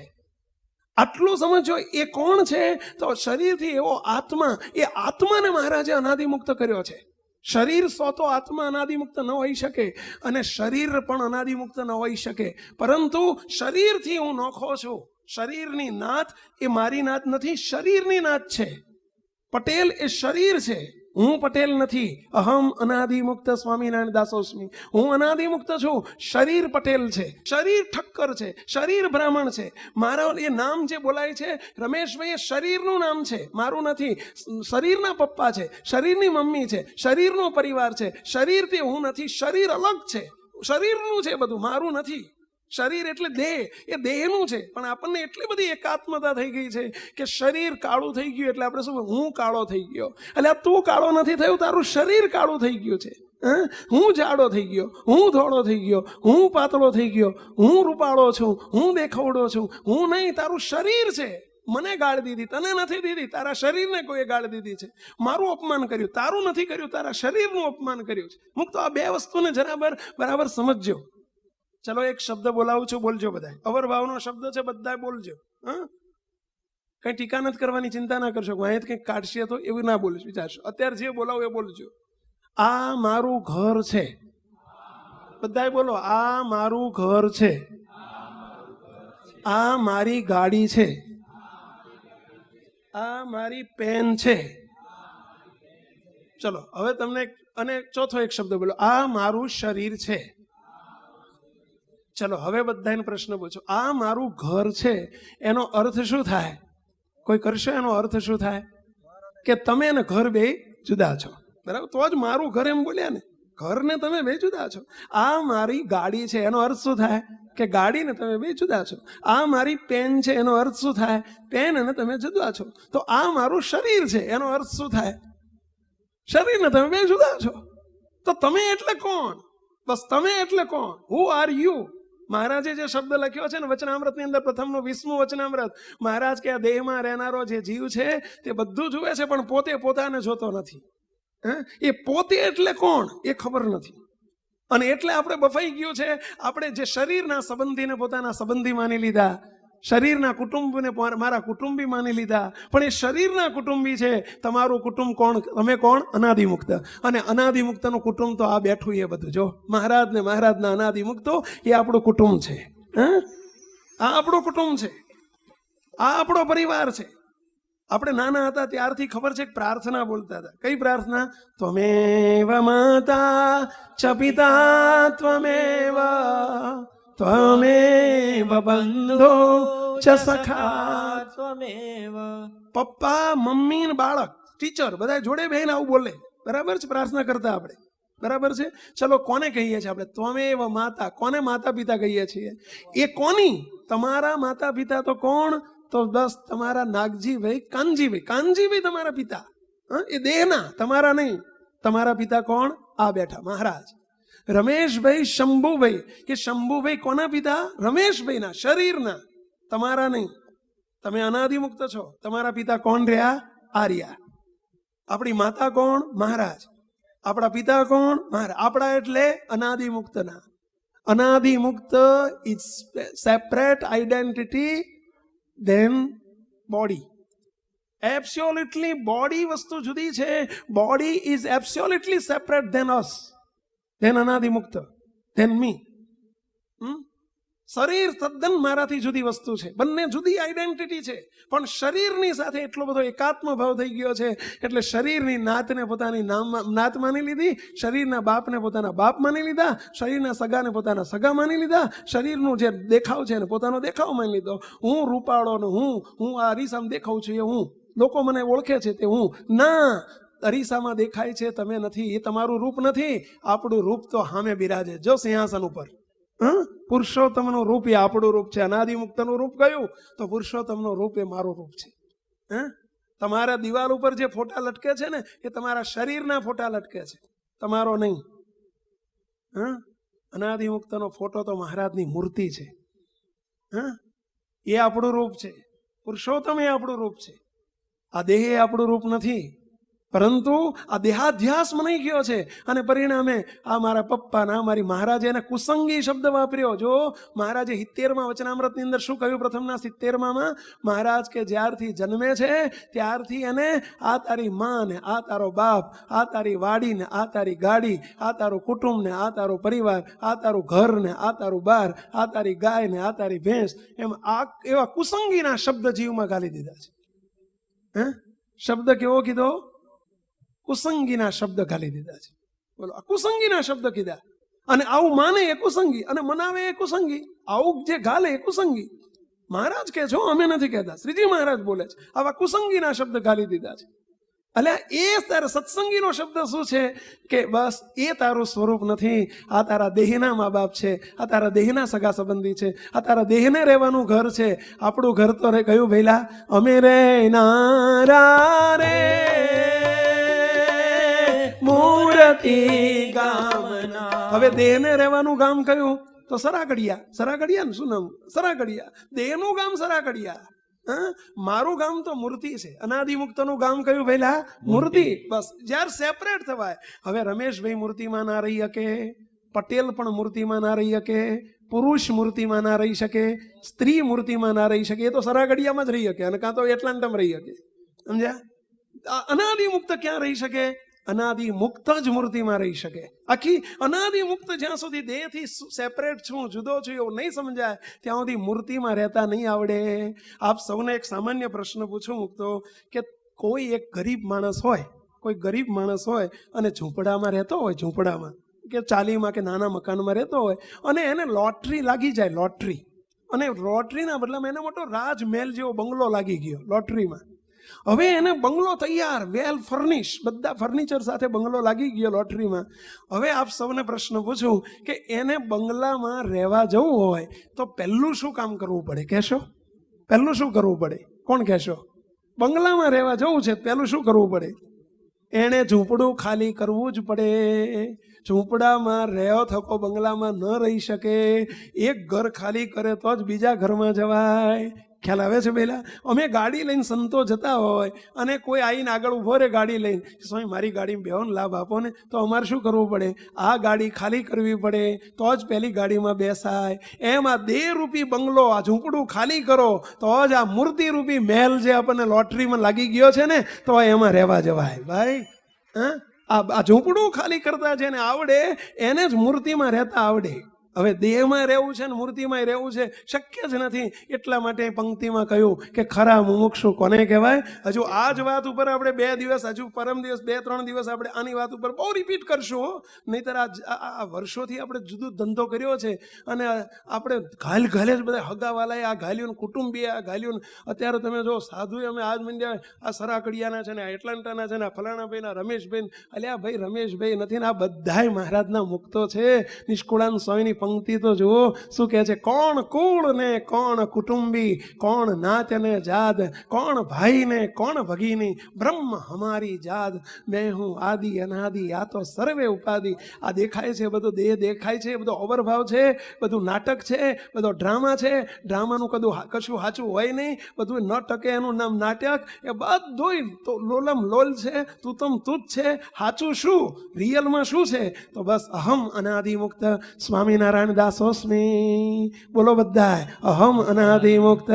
S1: આટલું સમજો. એ કોણ છે? તો શરીરથી એવો આત્મા. એ આત્માને મહારાજે અનાદિમુક્ત કર્યો છે. શરીર તો આત્મા અનાદિમુક્ત ન હોઈ શકે, અને શરીર પણ અનાદિમુક્ત ન હોઈ શકે. પરંતુ શરીરથી હું નોખો છું. શરીરની નાત એ મારી નાત નથી, શરીરની નાત છે. પટેલ એ શરીર છે, હું પટેલ નથી. અહમ અનાદિમુક્ત સ્વામિનારાયણ દાસોસ્મી. હું અનાદિમુક્ત છું. શરીર પટેલ છે, શરીર ઠક્કર છે, શરીર બ્રાહ્મણ છે. મારા એ નામ જે બોલાય છે રમેશભાઈ, એ શરીરનું નામ છે, મારું નથી. શરીરના પપ્પા છે, શરીરની મમ્મી છે, શરીરનો પરિવાર છે. શરીર તે હું નથી. શરીર અલગ છે, શરીરનું છે બધું, મારું નથી. શરીર એટલે દેહ, એ દેહનું છે. પણ આપણને એટલી બધી એકાત્મતા થઈ ગઈ છે કે શરીર કાળું થઈ ગયું એટલે આપણે શું, હું કાળો થઈ ગયો. એટલે તું કાળો નથી થયું, તારું શરીર કાળું થઈ ગયું છે. હું જાડો થઈ ગયો, હું ધોળો થઈ ગયો, હું પાતળો થઈ ગયો, હું રૂપાળો છું, હું દેખાવડો છું. હું નહીં, તારું શરીર છે. મને ગાળ દીધી, તને નથી દીધી. તારા શરીરને કોઈએ ગાળ દીધી છે. મારું અપમાન કર્યું, તારું નથી કર્યું. તારા શરીરનું અપમાન કર્યું છે. મુક્ત આ બે વસ્તુને બરાબર સમજજો. ચલો એક શબ્દ બોલાવું છું, બોલજો બધા. અવરભાવનો શબ્દ છે, બધા બોલજો. કઈ ટીકા નથી કરવાની, ચિંતા ના કરશો. અહીં કંઈક કાઢશે તો એવું ના બોલીશ, વિચારશો. અત્યારે જે બોલાવું એ બોલજો. આ મારું ઘર છે. બધા બોલો, આ મારું ઘર છે. આ મારી ગાડી છે. આ મારી પેન છે. ચલો હવે તમને, અને ચોથો એક શબ્દ બોલો, આ મારું શરીર છે. ચલો હવે બધાને પ્રશ્ન પૂછો. આ મારું ઘર છે, એનો અર્થ શું થાય? કોઈ કરશો? એનો અર્થ શું થાય? કે તમે ને ઘર બે જુદા છો. બરાબર? તો જ મારું ઘર એમ બોલ્યા ને. ઘર ને તમે બે જુદા છો. આ મારી ગાડી છે, એનો અર્થ શું થાય? કે ગાડી ને તમે બે જુદા છો. આ મારી પેન છે, એનો અર્થ શું થાય? પેન અને તમે જુદા છો. તો આ મારું શરીર છે, એનો અર્થ શું થાય? શરીર ને તમે બે જુદા છો. તો તમે એટલે કોણ? બસ તમે એટલે કોણ? Who are you? મહારાજે જે શબ્દ લખ્યો છે ને વચનામૃતની અંદર, પ્રથમનું 20મું વચનામૃત, મહારાજ કે આ દેહમાં રહેનારો જે જીવ છે તે બધું જુએ છે, પણ પોતે પોતાને જોતો નથી. એ પોતે એટલે કોણ એ ખબર નથી. અને એટલે આપણે બફાઈ ગયું છે. આપણે જે શરીરના સંબંધીને પોતાના સંબંધી માની લીધા, શરીરના કુટુંબને મારા કુટુંબી માની લીધા. પણ એ શરીરના કુટુંબી છે. તમારું કુટુંબ કોણ? તમે કોણ? અનાદિમુક્ત. અને અનાદિમુક્તનું કુટુંબ તો આ બેઠું એ બધું. જો મહારાજ ને મહારાજના અનાદિમુક્તો એ આપણું કુટુંબ છે. આ આપણું કુટુંબ છે. આ આપણો પરિવાર છે. આપણે નાના હતા ત્યારથી ખબર છે કે પ્રાર્થના બોલતા હતા. કઈ પ્રાર્થના? ત્વમેવ માતા ચ પિતા ત્વમેવ ત્વમેવ બંધો ચ સખા
S2: ત્વમેવ.
S1: પપ્પા, મમ્મી ને બાળક, ટીચર બધા જોડે બેન આવું બોલે. બરાબર છે? પ્રાર્થના કરતા આપણે. બરાબર છે? ચલો કોને કહીએ છીએ આપણે? ત્વમેવ માતા. કોને માતા પિતા કહીએ છીએ? એ કોની? તમારા માતા પિતા તો કોણ? તો બસ તમારા નાગજીભાઈ, કાનજીભાઈ. કાનજીભાઈ તમારા પિતા. એ દેહના, તમારા નહીં. તમારા પિતા કોણ? આ બેઠા મહારાજ. રમેશભાઈ, શંભુભાઈ. કે શંભુભાઈ કોના પિતા? રમેશભાઈના, શરીરના, તમારા નહીં. તમે અનાદિમુક્ત છો. તમારા પિતા કોણ રહ્યા? આર્યા. આપણી માતા કોણ? મહારાજ. આપણા પિતા કોણ? મારા. આપણા એટલે અનાદિ મુક્તના. અનાદિ મુક્ત is separate identity than body. Absolutely body વસ્તુ જુદી છે. Body is absolutely separate than us, than અનાદિ મુક્ત, ધેન મી. શરીર તદ્દન મારાથી જુદી વસ્તુ છે. બંને જુદી આઈડેન્ટિટી છે. પણ શરીરની સાથે એટલો બધો એકાત્મ ભાવ થઈ ગયો છે એટલે શરીરની નાતને પોતાની નાત માની લીધી, શરીરના બાપને પોતાના બાપ માની લીધા, શરીરના સગાને પોતાના સગા માની લીધા, શરીરનું જે દેખાવ છે એને પોતાનો દેખાવ માની લીધો. હું રૂપાળો ને હું આ અરીસામાં દેખાઉં છું એ હું, લોકો મને ઓળખે છે તે હું. ના, અરીસામાં દેખાય છે તમે નથી, એ તમારું રૂપ નથી. આપણું રૂપ તો સામે બિરાજે જો સિંહાસન ઉપર. પુરુષોત્તમનું રૂપ એ આપણું રૂપ છે. અનાદિ મુક્તનું રૂપ કયું? તો પુરુષોત્તમનું રૂપ એ મારું રૂપ છે. તમારા દિવાલ ઉપર જે ફોટા લટકે છે ને એ તમારા શરીરના ફોટા લટકે છે, તમારો નહીં. અનાદિ મુક્તનો ફોટો તો મહારાજની મૂર્તિ છે. એ આપણું રૂપ છે. પુરુષોત્તમ એ આપણું રૂપ છે. આ દેહ એ આપણું રૂપ નથી, પરંતુ આ દેહાધ્યાસ મનાઈ ગયો છે અને પરિણામે આ મારા પપ્પા ના મારી મહારાજે એને કુસંગી શબ્દ વાપર્યો. જો મહારાજે 70માં વચનામૃતની અંદર શું કહ્યું? પ્રથમના 70માં મહારાજ કે જ્યારથી જન્મે છે ત્યારથી એને આ તારી માં ને આ તારો બાપ, આ તારી વાડી ને આ તારી ગાડી, આ તારું કુટુંબ ને આ તારો પરિવાર, આ તારું ઘર ને આ તારું બાર, આ તારી ગાય ને આ તારી ભેંસ, એમ આ એવા કુસંગીના શબ્દ જીવમાં ગાલી દીધા છે. શબ્દ કેવો કીધો? કુસંગીના શબ્દ ગાલી દીધા છે. બોલો, કુસંગીના શબ્દ કીધા. અને આવું માને એ કુસંગી અને મનાવે એ કુસંગી. આવું જે ગાલે એ કુસંગી. મહારાજ કે છો, અમે નથી કહેતા, શ્રીજી મહારાજ બોલે છે. આવા કુસંગીના શબ્દ ગાલી દીધા છે. એટલે એ તારા સત્સંગીનો શબ્દ શું છે કે બસ એ તારું સ્વરૂપ નથી. આ તારા દેહના મા બાપ છે, આ તારા દેહના સગા સંબંધી છે, આ તારા દેહને રહેવાનું ઘર છે. આપણું ઘર તો રે કયું ભઈલા? અમે રે નારા રે મૂર્તિ ગામના. હવે દેહને રહેવાનું ગામ કયું? તો સરાકડિયા. સરાકડિયા ને શું નામ? સરાકડિયા. દેહનું ગામ સરાકડિયા. મારું ગામ તો મૂર્તિ છે. અનાદિ મુક્તનું ગામ કયું ભઈલા? મૂર્તિ. બસ જ્યારે સેપરેટ થવાય. હવે રમેશભાઈ મૂર્તિમાં ના રહી શકે, પટેલ પણ મૂર્તિમાં ના રહી શકે, પુરુષ મૂર્તિમાં ના રહી શકે, સ્ત્રી મૂર્તિમાં ના રહી શકે. એ તો સરાગડિયામાં જ રહી શકે અને કાં તો એટલાન્ટામાં રહી શકે. સમજ્યા? અનાદિ મુક્ત ક્યાં રહી શકે? અનાદિ મુક્ત જ મૂર્તિમાં રહી શકે. આખી અનાદિ મુક્ત જ્યાં સુધી દેહથી સેપરેટ છું, જુદો છું એવું નહીં સમજાય ત્યાં સુધી મૂર્તિમાં રહેતા નહીં આવડે. આપ સૌને એક સામાન્ય પ્રશ્ન પૂછું મુક્તો કે કોઈ એક ગરીબ માણસ હોય, કોઈ ગરીબ માણસ હોય અને ઝૂંપડામાં રહેતો હોય, ઝૂંપડામાં કે ચાલીમાં કે નાના મકાનમાં રહેતો હોય અને એને લોટરી લાગી જાય, લોટરી, અને લોટરીના બદલામાં એને મોટો રાજમહેલ જેવો બંગલો લાગી ગયો લોટરીમાં. હવે એને બંગલો તૈયાર, વેલ ફર્નિશ, બધા ફર્નિચર સાથે બંગલો લાગી ગયો લોટરીમાં. હવે આપ સૌને પ્રશ્ન પૂછું કે એને બંગલામાં રહેવા જવું હોય તો પહેલું શું કામ કરવું પડે? કહેશો? પહેલું શું કરવું પડે? કોણ કહેશો? બંગલામાં રહેવા જવું છે પહેલું શું કરવું પડે? એણે ઝૂંપડું ખાલી કરવું જ પડે. ઝૂંપડામાં રહ્યો થકો બંગલામાં ન રહી શકે. એક ઘર ખાલી કરે તો જ બીજા ઘરમાં જવાય. ખ્યાલ આવે છે પહેલા? અમે ગાડી લઈને સંતો જતા હોય અને કોઈ આવીને આગળ ઊભો રહે ગાડી લઈને, સ્વામી મારી ગાડીમાં બેહોને લાભ આપો ને, તો અમારે શું કરવું પડે? આ ગાડી ખાલી કરવી પડે તો જ પહેલી ગાડીમાં બેસાય. એમ આ દેહરૂપી બંગલો, આ ઝૂંપડું ખાલી કરો તો જ આ મૂર્તિરૂપી મહેલ જે આપણને લોટરીમાં લાગી ગયો છે ને તો એમાં રહેવા જવાય. ભાઈ આ ઝૂંપડું ખાલી કરતા જેને આવડે એને જ મૂર્તિમાં રહેતા આવડે. હવે દેહમાં રહેવું છે ને મૂર્તિમાં રહેવું છે શક્ય જ નથી. એટલા માટે પંક્તિમાં કહ્યું કે ખરા મુમુક્ષુ કોને કહેવાય? હજુ આ જ વાત ઉપર આપણે 2 દિવસ, હજુ પરમ દિવસ 2-3 દિવસ આપણે આની વાત ઉપર બહુ રિપીટ કરશું. નહીંતર આ વર્ષોથી આપણે જુદો ધંધો કર્યો છે અને આપણે ઘાલે જ બધા હગાવાલાએ આ ઘાલ્યું, કુટુંબીએ આ ઘાલ્યું. અત્યારે તમે જો સાધુ અમે આજ મંડ્યા આ સરાકડિયાના છે ને, આ એટલાન્ટાના છે ને, આ ફલાણાભાઈના રમેશભાઈ, અલ્યા ભાઈ રમેશભાઈ નથી ને, આ બધાય મહારાજના મુક્તો છે. નિષ્કુળાન સ્વામીની પંક્તિ તો જુઓ શું કહે છે, કોણ કુળ ને કોણ કુટુંબી, કોણ નાત ને જાત, કોણ ભાઈ ને કોણ ભગીની, બ્રહ્મ હમારી જાત, મેં હું આદિ અનાદિ આ તો સર્વે ઉપાધિ. આ દેખાય છે બધું, દેહ દેખાય છે બધો અવરભાવ છે, બધું નાટક છે, બધો ડ્રામા છે. ડ્રામાનું કશું સાચું હોય નહીં, બધું ન ટકે એનું નામ નાટક. એ બધું તો લોલમ લોલ છે, તુતમ તુત છે. સાચું શું, રિયલમાં શું છે? તો બસ અહમ અનાદિ મુક્ત સ્વામિનારાયણ દાસોસ્મી. બોલો બધા, અહમ અનાદિ મુક્ત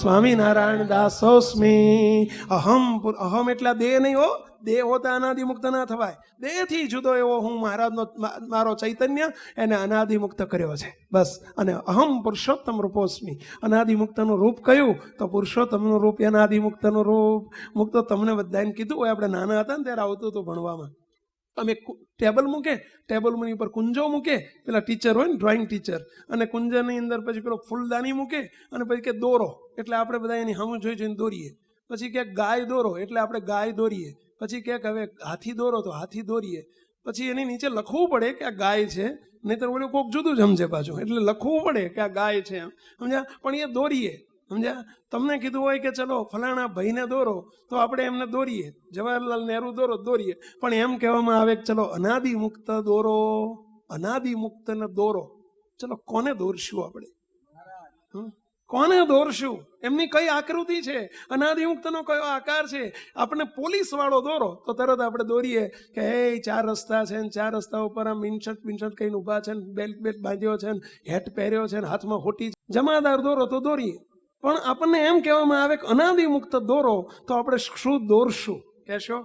S1: સ્વામિનારાયણ દાસોસ્મી. અહમ એટલે દેહ નહીં હો, દેહ હોતા અનાદિ મુક્ત ના થવાય. દેહથી જુદો એવો હું મહારાજનો મારો ચૈતન્ય એને અનાદિ મુક્ત કર્યો છે બસ. અને અહમ પુરુષોત્તમ રૂપોસ્મી. અનાદિ મુક્તનું રૂપ કયું? તો પુરુષોત્તમનું રૂપ, અનાદિ મુક્તનું રૂપ. મુક્ત તમને બધાને કીધું હોય, આપણે નાના હતા ને ત્યારે આવતું હતું ભણવામાં. અમે ટેબલ મૂકે, ટેબલની ઉપર કુંજો મૂકે, પેલા ટીચર હોય ને ડ્રોઈંગ ટીચર, અને કુંજાની અંદર પછી પેલો ફૂલદાની મૂકે, અને પછી કે દોરો, એટલે આપણે બધા એની સામું જોઈ જોઈને દોરીએ. પછી ક્યાંક ગાય દોરો, એટલે આપણે ગાય દોરીએ. પછી ક્યાંક હવે હાથી દોરો તો હાથી દોરીએ. પછી એની નીચે લખવું પડે કે આ ગાય છે, નહીંતર ઓલું કોઈક જુદું જ સમજે પાછું, એટલે લખવું પડે કે આ ગાય છે એમ, સમજ્યા? પણ એ દોરીએ, સમજ્યા? તમને કીધું હોય કે ચલો ફલાણા ભાઈને દોરો, તો આપણે એમને દોરીએ. જવાહરલાલ નહેરુ દોરીએ. પણ એમ કહેવામાં આવે કે ચલો અનાદિ મુક્ત દોરો, અનાદિ મુક્તને દોરો. ચલો કોને દોરશું આપણે? કોને દોરશું? એમની કઈ આકૃતિ છે? અનાદિ મુક્તનો કયો આકાર છે? આપણે પોલીસ વાળો દોરો તો તરત આપણે દોરીએ કે હે 4 રસ્તા છે ને 4 રસ્તા ઉપર આમ ઇન્શર્ટ કઈને ઊભા છે ને, બેલ્ટ બાંધ્યો છે ને, હેટ પહેર્યો છે ને, હાથમાં હોટી. જમાદાર દોરો તો દોરીએ. પણ આપણને એમ કહેવામાં આવે કે અનાદિ મુક્ત દોરો, તો આપણે શું દોરશું કહેશો?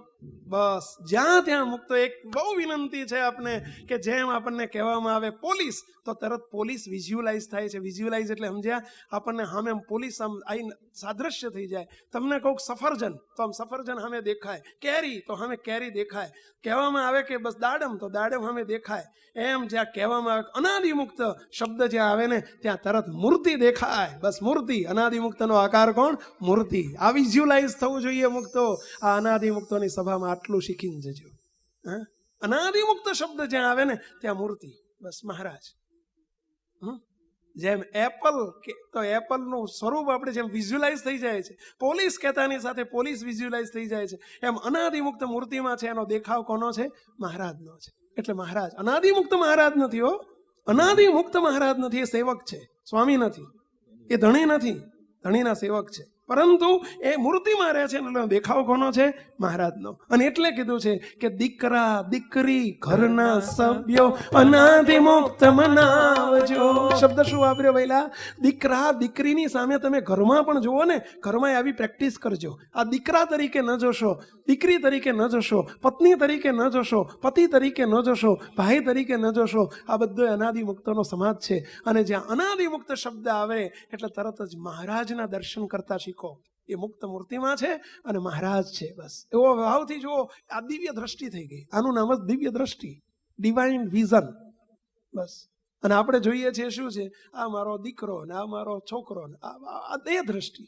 S1: બસ જ્યાં ત્યાં મુક્ત. એક બહુ વિનંતી છે આપને કે જેમ આપણને કહેવામાં આવે પોલીસ, તો તરત પોલીસ વિઝ્યુલાઇઝ થાય છે. વિઝ્યુલાઇઝ એટલે સમજ્યા? આપણને સામે પોલીસ આમ આઈ સાદ્રશ્ય થઈ જાય. તમને કહું સફરજન, તો આમ સફરજન સામે દેખાય. કેરી, તો સામે કેરી દેખાય. કહેવામાં આવે કે બસ દાડમ, તો દાડમ સામે દેખાય. એમ જ્યાં કહેવામાં આવે અનાદિ મુક્ત શબ્દ જ્યાં આવે ને, ત્યાં તરત મૂર્તિ દેખાય. બસ મૂર્તિ. અનાદિ મુક્તનો આકાર કોણ? મૂર્તિ. આ વિઝ્યુલાઇઝ થવું જોઈએ મુક્તો. આ અનાદિ મુક્તોની સભામાં આટલું શીખીને જજો. હા, અનાદિ મુક્ત શબ્દ જ્યાં આવે ને ત્યાં મૂર્તિ. બસ મહારાજ. જેમ એપલ કે તો એપલનું સ્વરૂપ આપણે જેમ વિઝ્યુલાઇઝ થઈ જાય છે, પોલીસ કહેતાની સાથે પોલીસ વિઝ્યુલાઇઝ થઈ જાય છે, એમ અનાદિ મુક્ત મૂર્તિમાં છે. એનો દેખાવ કોનો છે? મહારાજનો છે. એટલે મહારાજ અનાદિ મુક્ત મહારાજ નથી હો. અનાદિ મુક્ત મહારાજ નથી, એ સેવક છે, સ્વામી નથી, એ ધણી નથી, ધણીના સેવક છે. પરંતુ એ મૂર્તિમાં રહે છે, એટલે દેખાવ કોનો છે? મહારાજનો. અને એટલે કીધું છે કે દીકરા દીકરી ઘરના સભ્યો અનાદિ મુક્ત મનાવજો. શબ્દ શું વાપર્યો પહેલા? દીકરા દીકરીની સામે તમે ઘરમાં પણ જુઓ ને, ઘરમાં આવી પ્રેક્ટિસ કરજો. આ દીકરા તરીકે ન જોશો, દીકરી તરીકે ન જોશો, પત્ની તરીકે ન જોશો, પતિ તરીકે ન જોશો, ભાઈ તરીકે ન જોશો. આ બધો અનાદિ મુક્તનો સમાજ છે. અને જ્યાં અનાદિ મુક્ત શબ્દ આવે એટલે તરત જ મહારાજના દર્શન કરતા શીખો. એ મુક્ત મૂર્તિમાં છે અને મહારાજ છે. બસ એવો ભાવથી જુઓ. આ દિવ્ય દ્રષ્ટિ થઈ ગઈ. આનું નામ જ દિવ્ય દ્રષ્ટિ, ડિવાઇન વિઝન. બસ. અને આપણે જોઈએ છીએ શું છે? આ મારો દીકરો ને આ મારો છોકરો ને આ દેહ દ્રષ્ટિ.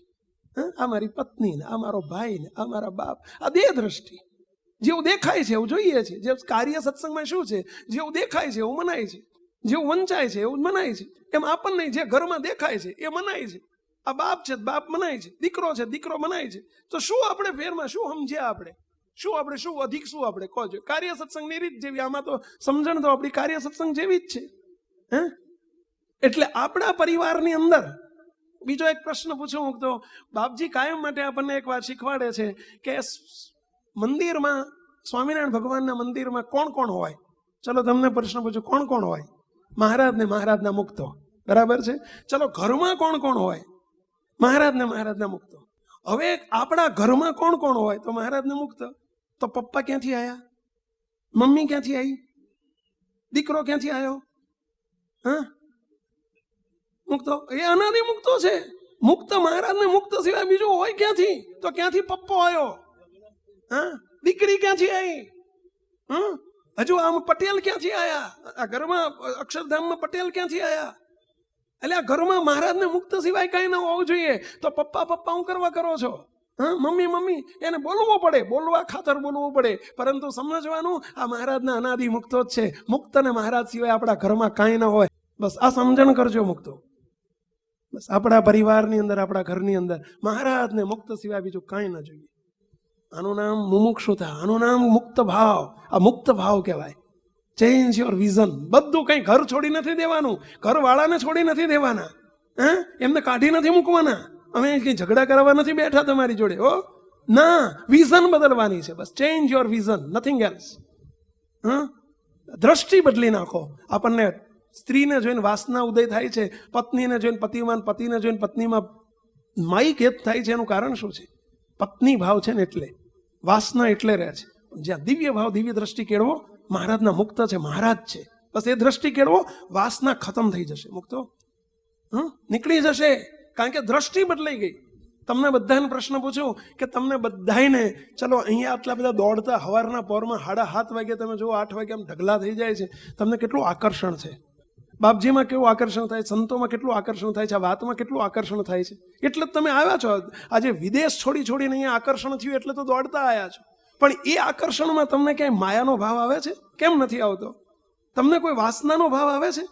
S1: આ મારી પત્ની ને આ મારો ભાઈ ને આ મારા બાપ. આ દેહ દ્રષ્ટિ. જેવું દેખાય છે એવું જોઈએ છે. જે કાર્ય સત્સંગમાં શું છે? જેવું દેખાય છે એવું મનાય છે, જેવું વંચાય છે એવું મનાય છે. એમ આપણને જે ઘરમાં દેખાય છે એ મનાય છે. આ બાપ છે, બાપ મનાય છે. દીકરો છે, દીકરો મનાય છે. તો શું આપણે ફેરમાં શું સમજ્યા? આપણે શું અધિક શું આપણે કહો છો? કાર્ય સત્સંગની રીત જેવી. આમાં તો સમજણ તો આપણી કાર્ય સત્સંગ જેવી જ છે. એટલે આપણા પરિવારની અંદર બીજો એક પ્રશ્ન પૂછું તો બાપજી કાયમ માટે આપણને એક વાત શીખવાડે છે કે મંદિરમાં, સ્વામિનારાયણ ભગવાનના મંદિરમાં કોણ કોણ હોય? ચલો તમને પ્રશ્ન પૂછું, કોણ કોણ હોય? મહારાજ ને મહારાજના મુક્તો. બરાબર છે. ચલો ઘરમાં કોણ કોણ હોય? મહારાજ ને મહારાજના મુક્તો. હવે આપણા ઘરમાં કોણ કોણ હોય? તો મહારાજ ને મુક્ત. તો પપ્પા ક્યાંથી આવ્યા? મમ્મી ક્યાંથી આવી? દીકરો ક્યાંથી આવ્યો? હા, મુક્તો. એ અનાદિ મુક્તો છે. મુક્ત મહારાજ ને મુક્ત સિવાય બીજું હોય ક્યાંથી? તો ક્યાંથી પપ્પો આવ્યો? હા, દીકરી ક્યાંથી આવી? હજુ આમ પટેલ ક્યાંથી આવ્યા? આ ઘરમાં અક્ષરધામમાં પટેલ ક્યાંથી આવ્યા? એટલે આ ઘરમાં મહારાજને મુક્ત સિવાય કઈ ન હોવું જોઈએ. તો પપ્પા પપ્પા હું કરવા કરો છો? હા, મમ્મી મમ્મી એને બોલવો પડે, બોલવા ખાતર બોલવું પડે. પરંતુ સમજવાનું આ મહારાજના અનાદિ મુક્તો જ છે. મુક્ત અને મહારાજ સિવાય આપણા ઘરમાં કાંઈ ન હોય. બસ આ સમજણ કરજો મુક્તો. બસ આપણા પરિવારની અંદર, આપણા ઘરની અંદર મહારાજને મુક્ત સિવાય બીજું કાંઈ ન જોઈએ. આનું નામ મુમુક્ષુતા, આનું નામ મુક્ત ભાવ. આ મુક્ત ભાવ કહેવાય. Change your vision. બધું કંઈ ઘર છોડી નથી દેવાનું, ઘરવાળાને છોડી નથી દેવાના, એમને કાઢી નથી મૂકવાના. અમે કંઈ ઝઘડા કરવા નથી બેઠા તમારી જોડે. ઓ ના, વિઝન બદલવાની છે. બસ change your vision, nothing else. દ્રષ્ટિ બદલી નાખો. આપણને સ્ત્રીને જોઈને વાસના ઉદય થાય છે, પત્નીને જોઈને પતિમાં, પતિને જોઈને પત્નીમાં માઇક હેત થાય છે. એનું કારણ શું છે? પત્ની ભાવ છે ને એટલે, વાસના એટલે રહે છે. જ્યાં દિવ્ય ભાવ, દિવ્ય દ્રષ્ટિ કેળવો. મહારાજના મુક્ત છે, મહારાજ છે. બસ એ દ્રષ્ટિ કેળવો, વાસના ખતમ થઈ જશે. મુક્તો નીકળી જશે, કારણ કે દ્રષ્ટિ બદલાઈ ગઈ. તમને બધાને પ્રશ્ન પૂછું કે તમને બધાને, ચલો અહીંયા આટલા બધા દોડતા સવારના પોરમાં 7:30 વાગે તમે જુઓ, 8 વાગે આમ ઢગલા થઈ જાય છે. તમને કેટલું આકર્ષણ છે. બાપજીમાં કેવું આકર્ષણ થાય, સંતોમાં કેટલું આકર્ષણ થાય છે, આ વાતમાં કેટલું આકર્ષણ થાય છે. એટલે જ તમે આવ્યા છો. આજે વિદેશ છોડીને અહીંયા આકર્ષણ થયું એટલે તો દોડતા આવ્યા છો. પણ એ આકર્ષણમાં તમને ક્યાંય માયાનો ભાવ આવે છે? કેમ નથી આવતો? તમને કોઈ વાસનાનો ભાવ આવે છે?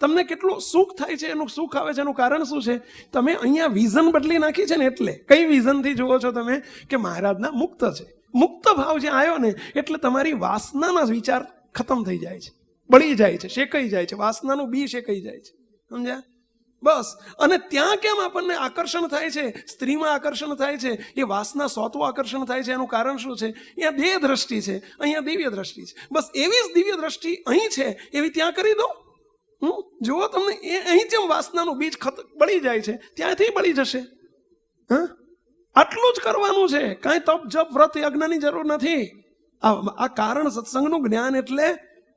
S1: તમને કેટલું સુખ થાય છે? એનું સુખ આવે છે, એનું કારણ શું છે? તમે અહીંયા વિઝન બદલી નાખી છે ને એટલે. કઈ વિઝનથી જુઓ છો તમે? કે મહારાજના મુક્ત છે. મુક્ત ભાવ જે આવ્યો ને એટલે તમારી વાસનાના વિચાર ખતમ થઈ જાય છે, બળી જાય છે, શેકાઈ જાય છે. વાસનાનું બી શેકાઈ જાય છે. સમજ્યા? બસ. અને ત્યાં કેમ આપણને આકર્ષણ થાય છે? સ્ત્રીમાં આકર્ષણ થાય છે, એ વાસના સ્વતું આકર્ષણ થાય છે. એનું કારણ શું છે? અહીંયા દેહ દ્રષ્ટિ છે, અહીંયા દિવ્ય દ્રષ્ટિ છે. બસ એવી જ દિવ્ય દ્રષ્ટિ અહીં છે, એવી ત્યાં કરી દો. જુઓ, તમને એ અહીં જેમ વાસનાનું બીજ બળી જાય છે, ત્યાંથી બળી જશે. આટલું જ કરવાનું છે. કાંઈ તપ જપ વ્રત યજ્ઞની જરૂર નથી. આ કારણ સત્સંગનું જ્ઞાન એટલે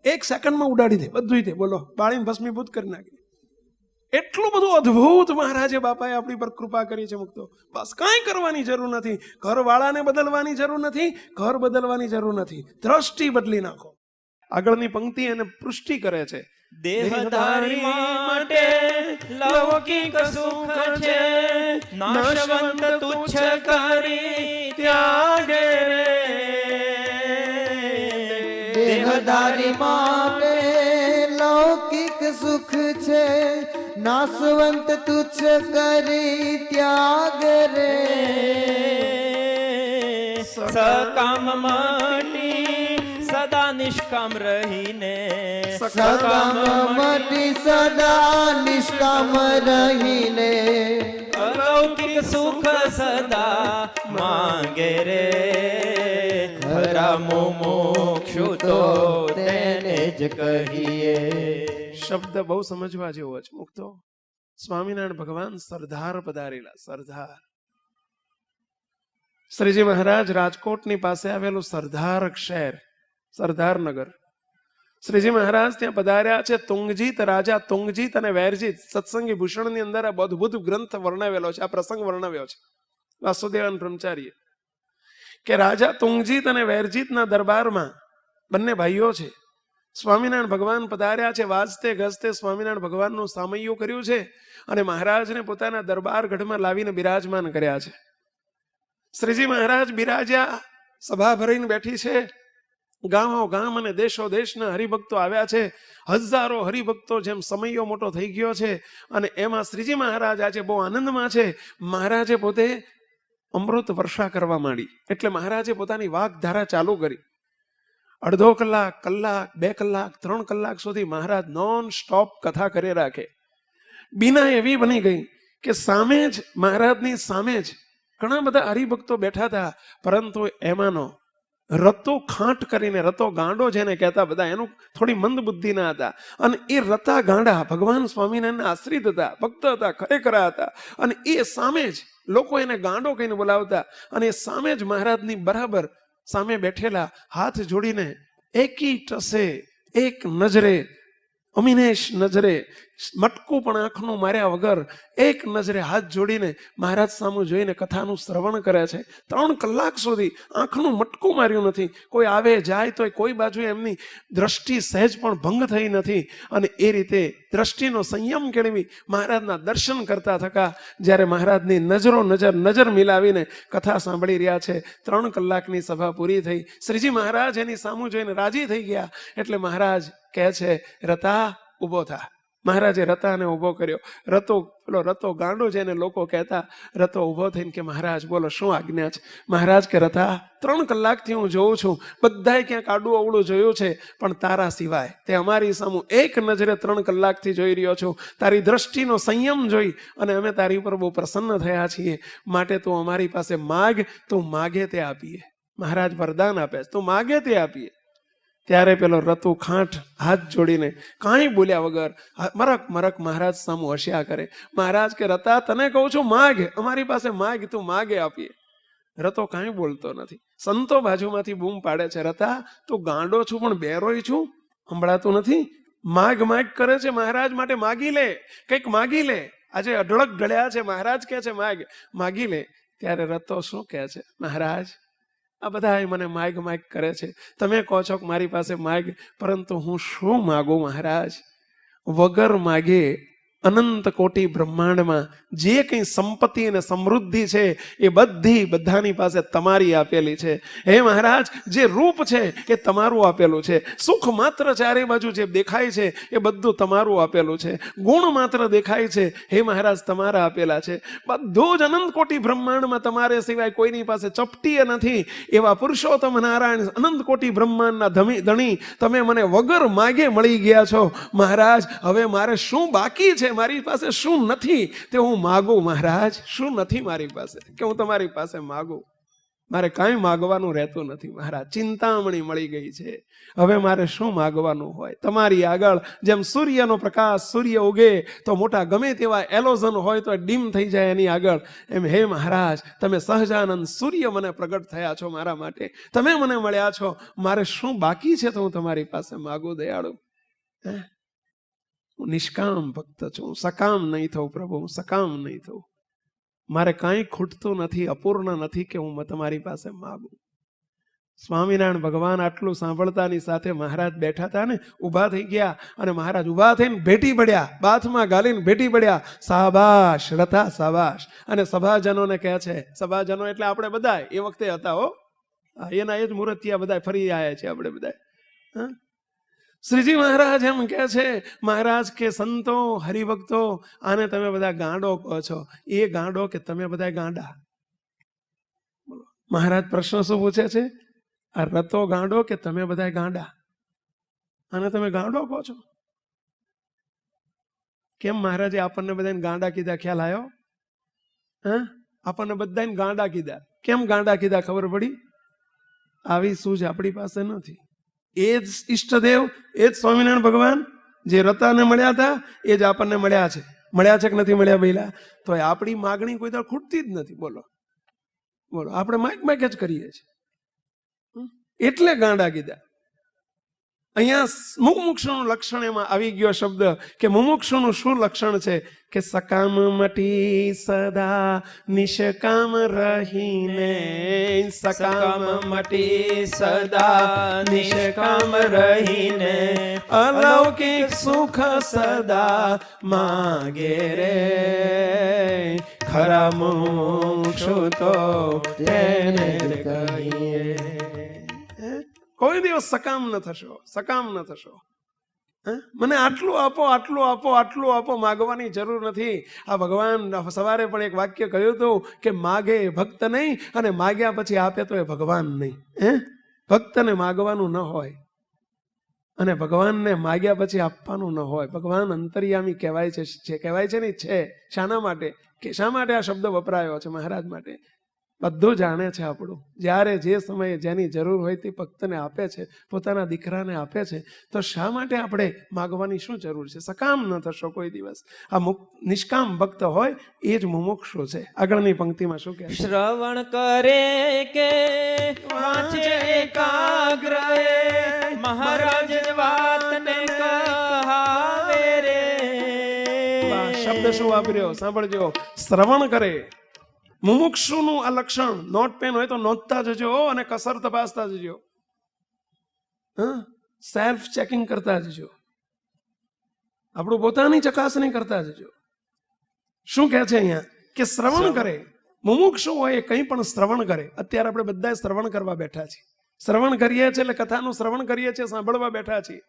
S1: 1 સેકન્ડમાં ઉડાડી દે બધું. તે બોલો, બાળીને ભસ્મીભૂત કરી નાખે. એટલું બધું અદ્ભુત મહારાજે બાપાએ આપણી પર કૃપા કરી છે. મુક્તો બસ કાંઈ કરવાની જરૂર નથી. ઘરવાળાને બદલવાની જરૂર નથી, ઘર બદલવાની જરૂર નથી. દ્રષ્ટિ બદલી નાખો. આગળની પંક્તિ એને પુષ્ટિ કરે છે.
S2: દેહધારી માટે લૌકિક સુખ છે, નાશવંત તુચ્છ કરી ત્યાગે રે.
S3: દેહધારી માટે લૌકિક સુખ છે, નાશવંત તુચ્છ કરી ત્યાગ રે.
S2: સકામ મટી સદા નિષ્કામ રહીને,
S3: સકામ મટી સદા નિષ્કામ રહીને,
S2: અલૌકિક સુખ સદા માંગે રે. ખરા મુમુક્ષુ તો
S3: તેને જ કહીએ.
S1: શબ્દ બહુ સમજવા જેવો છે. મુક્તો સ્વામિનારાયણ ભગવાન સરદાર પધારેલા. સરદાર શ્રીજી મહારાજ રાજકોટની પાસે આવેલું સરદાર શહેર, સરદારનગર. શ્રીજી મહારાજ ત્યાં પધાર્યા છે. તુંગજીત, રાજા તુંગજીત અને વેરજીત સત્સંગી ભૂષણની અંદર આ અદ્ભુત ગ્રંથ વર્ણવેલો છે. આ પ્રસંગ વર્ણવ્યો છે વાસુદેવાન બ્રહ્મચારીએ કે રાજા તુંગજીત અને વેરજીતના દરબારમાં બંને ભાઈઓ છે. સ્વામિનારાયણ ભગવાન પધાર્યા છે. વાજતે ગજતે સ્વામિનારાયણ ભગવાનનું સામૈયું કર્યું છે અને મહારાજને પોતાના દરબાર ગઢમાં લાવીને બિરાજમાન કર્યા છે. શ્રીજી મહારાજ બિરાજ્યા, સભા ભરીને બેઠી છે. ગામો ગામ અને દેશો દેશના હરિભક્તો આવ્યા છે. હજારો હરિભક્તો, જેમ સમયો મોટો થઈ ગયો છે. અને એમાં શ્રીજી મહારાજ આજે બહુ આનંદમાં છે. મહારાજે પોતે અમૃત વર્ષા કરવા માંડી. એટલે મહારાજે પોતાની વાગધારા ચાલુ કરી. અડધો કલાક, કલાક, 2 કલાક, 3 કલાક સુધી મહારાજ નોન સ્ટોપ કથા કરી રાખે. બીના એવી બની ગઈ કે સામે જ, મહારાજની સામે જ ઘણા બધા હરિભક્તો બેઠા હતા, પરંતુ એમાંનો રતો ખાંટ કરીને, રતો ગાંડો જેને કહેતા બધા, એનું થોડી મંદ બુદ્ધિના હતા. અને એ રતા ગાંડા ભગવાન સ્વામિનારાયણના આશ્રિત હતા, ભક્ત હતા, ખરેખરા હતા. અને એ સામે જ લોકો એને ગાંડો કહીને બોલાવતા. અને એ સામે જ મહારાજની બરાબર સામે બેઠેલા હાથ જોડીને એકી ટસે, એક નજરે, અમિનેશ નજરે, મટકું પણ આંખનું માર્યા વગર એક નજરે હાથ જોડીને મહારાજ સામું જોઈને કથાનું શ્રવણ કરે છે. 3 કલાક સુધી આંખનું મટકું માર્યું નથી. કોઈ આવે જાય તો કોઈ બાજુ એમની દ્રષ્ટિ સહેજ પણ ભંગ થઈ નથી. અને એ રીતે દ્રષ્ટિનો સંયમ કેળવી મહારાજના દર્શન કરતા થકા જ્યારે મહારાજની નજર મિલાવીને કથા સાંભળી રહ્યા છે. 3 કલાકની સભા પૂરી થઈ. શ્રીજી મહારાજ એની સામું જોઈને રાજી થઈ ગયા. એટલે મહારાજ કહે છે, રતા ઊભો થા. મહારાજે રતાને ઊભો કર્યો. રતો ગાંડો જેને લોકો કહેતા, રતો ઊભો થઈને કે મહારાજ બોલો શું આજ્ઞા છે? મહારાજ કે રતા 3 કલાકથી હું જોઉં છું, બધાય ક્યાંક આડું અવળું જોયું છે, પણ તારા સિવાય તે અમારી સામું એક નજરે 3 કલાકથી જોઈ રહ્યો છું. તારી દ્રષ્ટિનો સંયમ જોઈ અને અમે તારી ઉપર બહુ પ્રસન્ન થયા છીએ. માટે તું અમારી પાસે માગ, તું માગે તે આપીએ. મહારાજ વરદાન આપે છે, તું માગે તે આપીએ. ત્યારે પેલો રતુ ખાંઠ હાથ જોડીને કાંઈ બોલ્યા વગર મરક મહારાજ સામું હસ્યા કરે. મહારાજ કે રતા તને કહું છું માગ, અમારી પાસે માગ, તું માગે આપીએ. રતો કાંઈ બોલતો નથી. સંતો બાજુમાંથી બૂમ પાડે છે, રતા તું ગાંડો છું પણ બેરોય છું, સંભળાતું નથી? માગ માગ કરે છે, મહારાજ માટે માગી લે, કંઈક માગી લે. આજે અઢળક ઢળ્યા છે, મહારાજ કહે છે માગી લે. ત્યારે રતો શું કહે છે, મહારાજ આ બધા મને માગ માગ કરે છે, તમે કહો છો કે મારી પાસે માગ, પરંતુ હું શું માગું મહારાજ? વગર માગે અનંત કોટી બ્રહ્માંડમાં જે કંઈ સંપત્તિ અને સમૃદ્ધિ છે એ બધાની પાસે તમારી આપેલી છે. હે મહારાજ, જે રૂપ છે એ તમારું આપેલું છે, સુખ માત્ર ચારે બાજુ જે દેખાય છે એ બધું તમારું આપેલું છે, ગુણ માત્ર દેખાય છે હે મહારાજ તમારા આપેલા છે. બધું જ અનંત કોટી બ્રહ્માંડમાં તમારે સિવાય કોઈની પાસે ચપટીએ નથી. એવા પુરુષોત્તમ નારાયણ અનંત કોટી બ્રહ્માંડના ધણી તમે મને વગર માગે મળી ગયા છો. મહારાજ હવે મારે શું બાકી છે? મારી પાસે શું નથી તે હું માગું? મહારાજ શું નથી મારી પાસે કે હું તમારી પાસે માગું? મારે કાંઈ માગવાનું રહેતું નથી મહારાજ, ચિંતામણી મળી ગઈ છે. હવે મારે શું માગવાનું હોય? તમારી આગળ જેમ સૂર્યનો પ્રકાશ, સૂર્ય ઉગે તો મોટા ગમે તેવા એલોઝન હોય તો ડીમ થઈ જાય એની આગળ, એમ હે મહારાજ તમે સહજાનંદ સૂર્ય મને પ્રગટ થયા છો મારા માટે, તમે મને મળ્યા છો. મારે શું બાકી છે તો હું તમારી પાસે માગું દયાળુ? હું નિષ્કામ ભક્ત છું, સકામ નહીં થવું પ્રભુ, હું સકામ નહીં થવું. મારે કાંઈ ખૂટતું નથી, અપૂર્ણ નથી કે હું તમારી પાસે માગું. સ્વામિનારાયણ ભગવાન આટલું સાંભળતાની સાથે મહારાજ બેઠા હતા ને, ઊભા થઈ ગયા અને મહારાજ ઊભા થઈને ભેટી પડ્યા, બાથમાં ગાલીને ભેટી પડ્યા, સાબાશ રથા સાબાશ. અને સભાજનોને કહે છે, સભાજનો એટલે આપણે બધા એ વખતે હતા હો, એના એ જ મૂર્તિયા બધા ફરી આવ્યા છે આપણે બધા. શ્રીજી મહારાજ એમ કહે છે, મહારાજ કે સંતો હરિભક્તો આને તમે બધા ગાંડો કહો છો, એ ગાંડો કે તમે બધા ગાંડા? મહારાજ પ્રશ્ન શું પૂછે છે? આ રતો ગાંડો કે તમે બધા ગાંડા? આને તમે ગાંડો કહો છો? કેમ મહારાજે આપણને બધાને ગાંડા કીધા? ખ્યાલ આવ્યો? આપણને બધાને ગાંડા કીધા. કેમ ગાંડા કીધા ખબર પડી? આવી સૂઝ આપણી પાસે નથી. એ જ ઈષ્ટદેવ, એ જ સ્વામિનારાયણ ભગવાન જે રતાને મળ્યા હતા એ જ આપણને મળ્યા છે. મળ્યા છે કે નથી મળ્યા ભઈલા? તો આપણી માગણી કોઈ તો ખૂટતી જ નથી. બોલો બોલો, આપણે માગ જ કરીએ છીએ, એટલે ગાંડા કીધા. અહીંયા મુમુક્ષુનું લક્ષણ એમાં આવી ગયો શબ્દ કે મુમુક્ષુનું શું લક્ષણ છે કે સકામ મટી સદા નિષ્કામ રહીને,
S2: સકામ મટી સદા નિષ્કામ રહીને,
S1: અલૌકિક સુખ સદા માગે રે,
S2: ખરા મુમુક્ષુ તો તેને જ કહીએ.
S1: કોઈ દિવસ સકામ ન થશો, સકામ ન થશો. મને આટલું આપો, આટલું આપો, આટલું આપો, માગવાની જરૂર નથી. આ ભગવાન સવારે પણ એક વાક્ય કહ્યું હતું કે માગે ભક્ત નહીં અને માગ્યા પછી આપે તો એ ભગવાન નહીં. ભક્તને માગવાનું ન હોય અને ભગવાનને માગ્યા પછી આપવાનું ન હોય. ભગવાન અંતર્યામી કહેવાય છે, કહેવાય છે ને છે. શાના માટે? કે શા માટે આ શબ્દ વપરાયો છે? મહારાજ માટે. બધું જાણે છે આપણું. જ્યારે જે સમયે જેની જરૂર હોય તે ભક્તને આપે છે, પોતાના દીકરાને આપે છે. તો શા માટે આપણે માગવાની શું જરૂર છે? સકામ ન થશો કોઈ દિવસ. આ નિષ્કામ ભક્ત હોય એ જ મુમુક્ષુ છે. આગળની પંક્તિમાં શું કહે?
S2: શ્રવણ કરે કે વાંચે એકાગ્ર, મહારાજ વાતને કહાવે રે.
S1: શબ્દ શું વાપર્યો સાંભળજો. શ્રવણ કરે. મુમુક્ષુનું આ લક્ષણ. નોટ પેન હોય તો નોંધતા જજો અને કસર તપાસતા જજો. સેલ્ફ ચેકિંગ કરતા જજો, આપણું પોતાની ચકાસણી કરતા જજો. શું કહે છે અહીંયા કે શ્રવણ કરે. મુમુક્ષુ હોય કંઈ પણ શ્રવણ કરે. અત્યારે આપણે બધા શ્રવણ કરવા બેઠા છીએ. શ્રવણ કરીએ છીએ એટલે કથાનું શ્રવણ કરીએ છીએ, સાંભળવા બેઠા છીએ.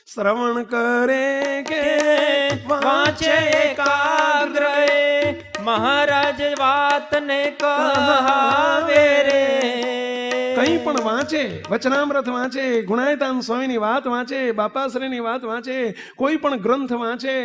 S1: શ્રવણ કરે કે
S2: વાંચે એકાગ્ર મહારાજ વાતને કહાવે રે.
S1: કંઈ પણ વાંચે, વચનામૃત વાંચે, ગુણાયતાન સ્વામીની વાત વાંચે, બાપાશ્રીની વાત વાંચે, કોઈ પણ ગ્રંથ વાંચે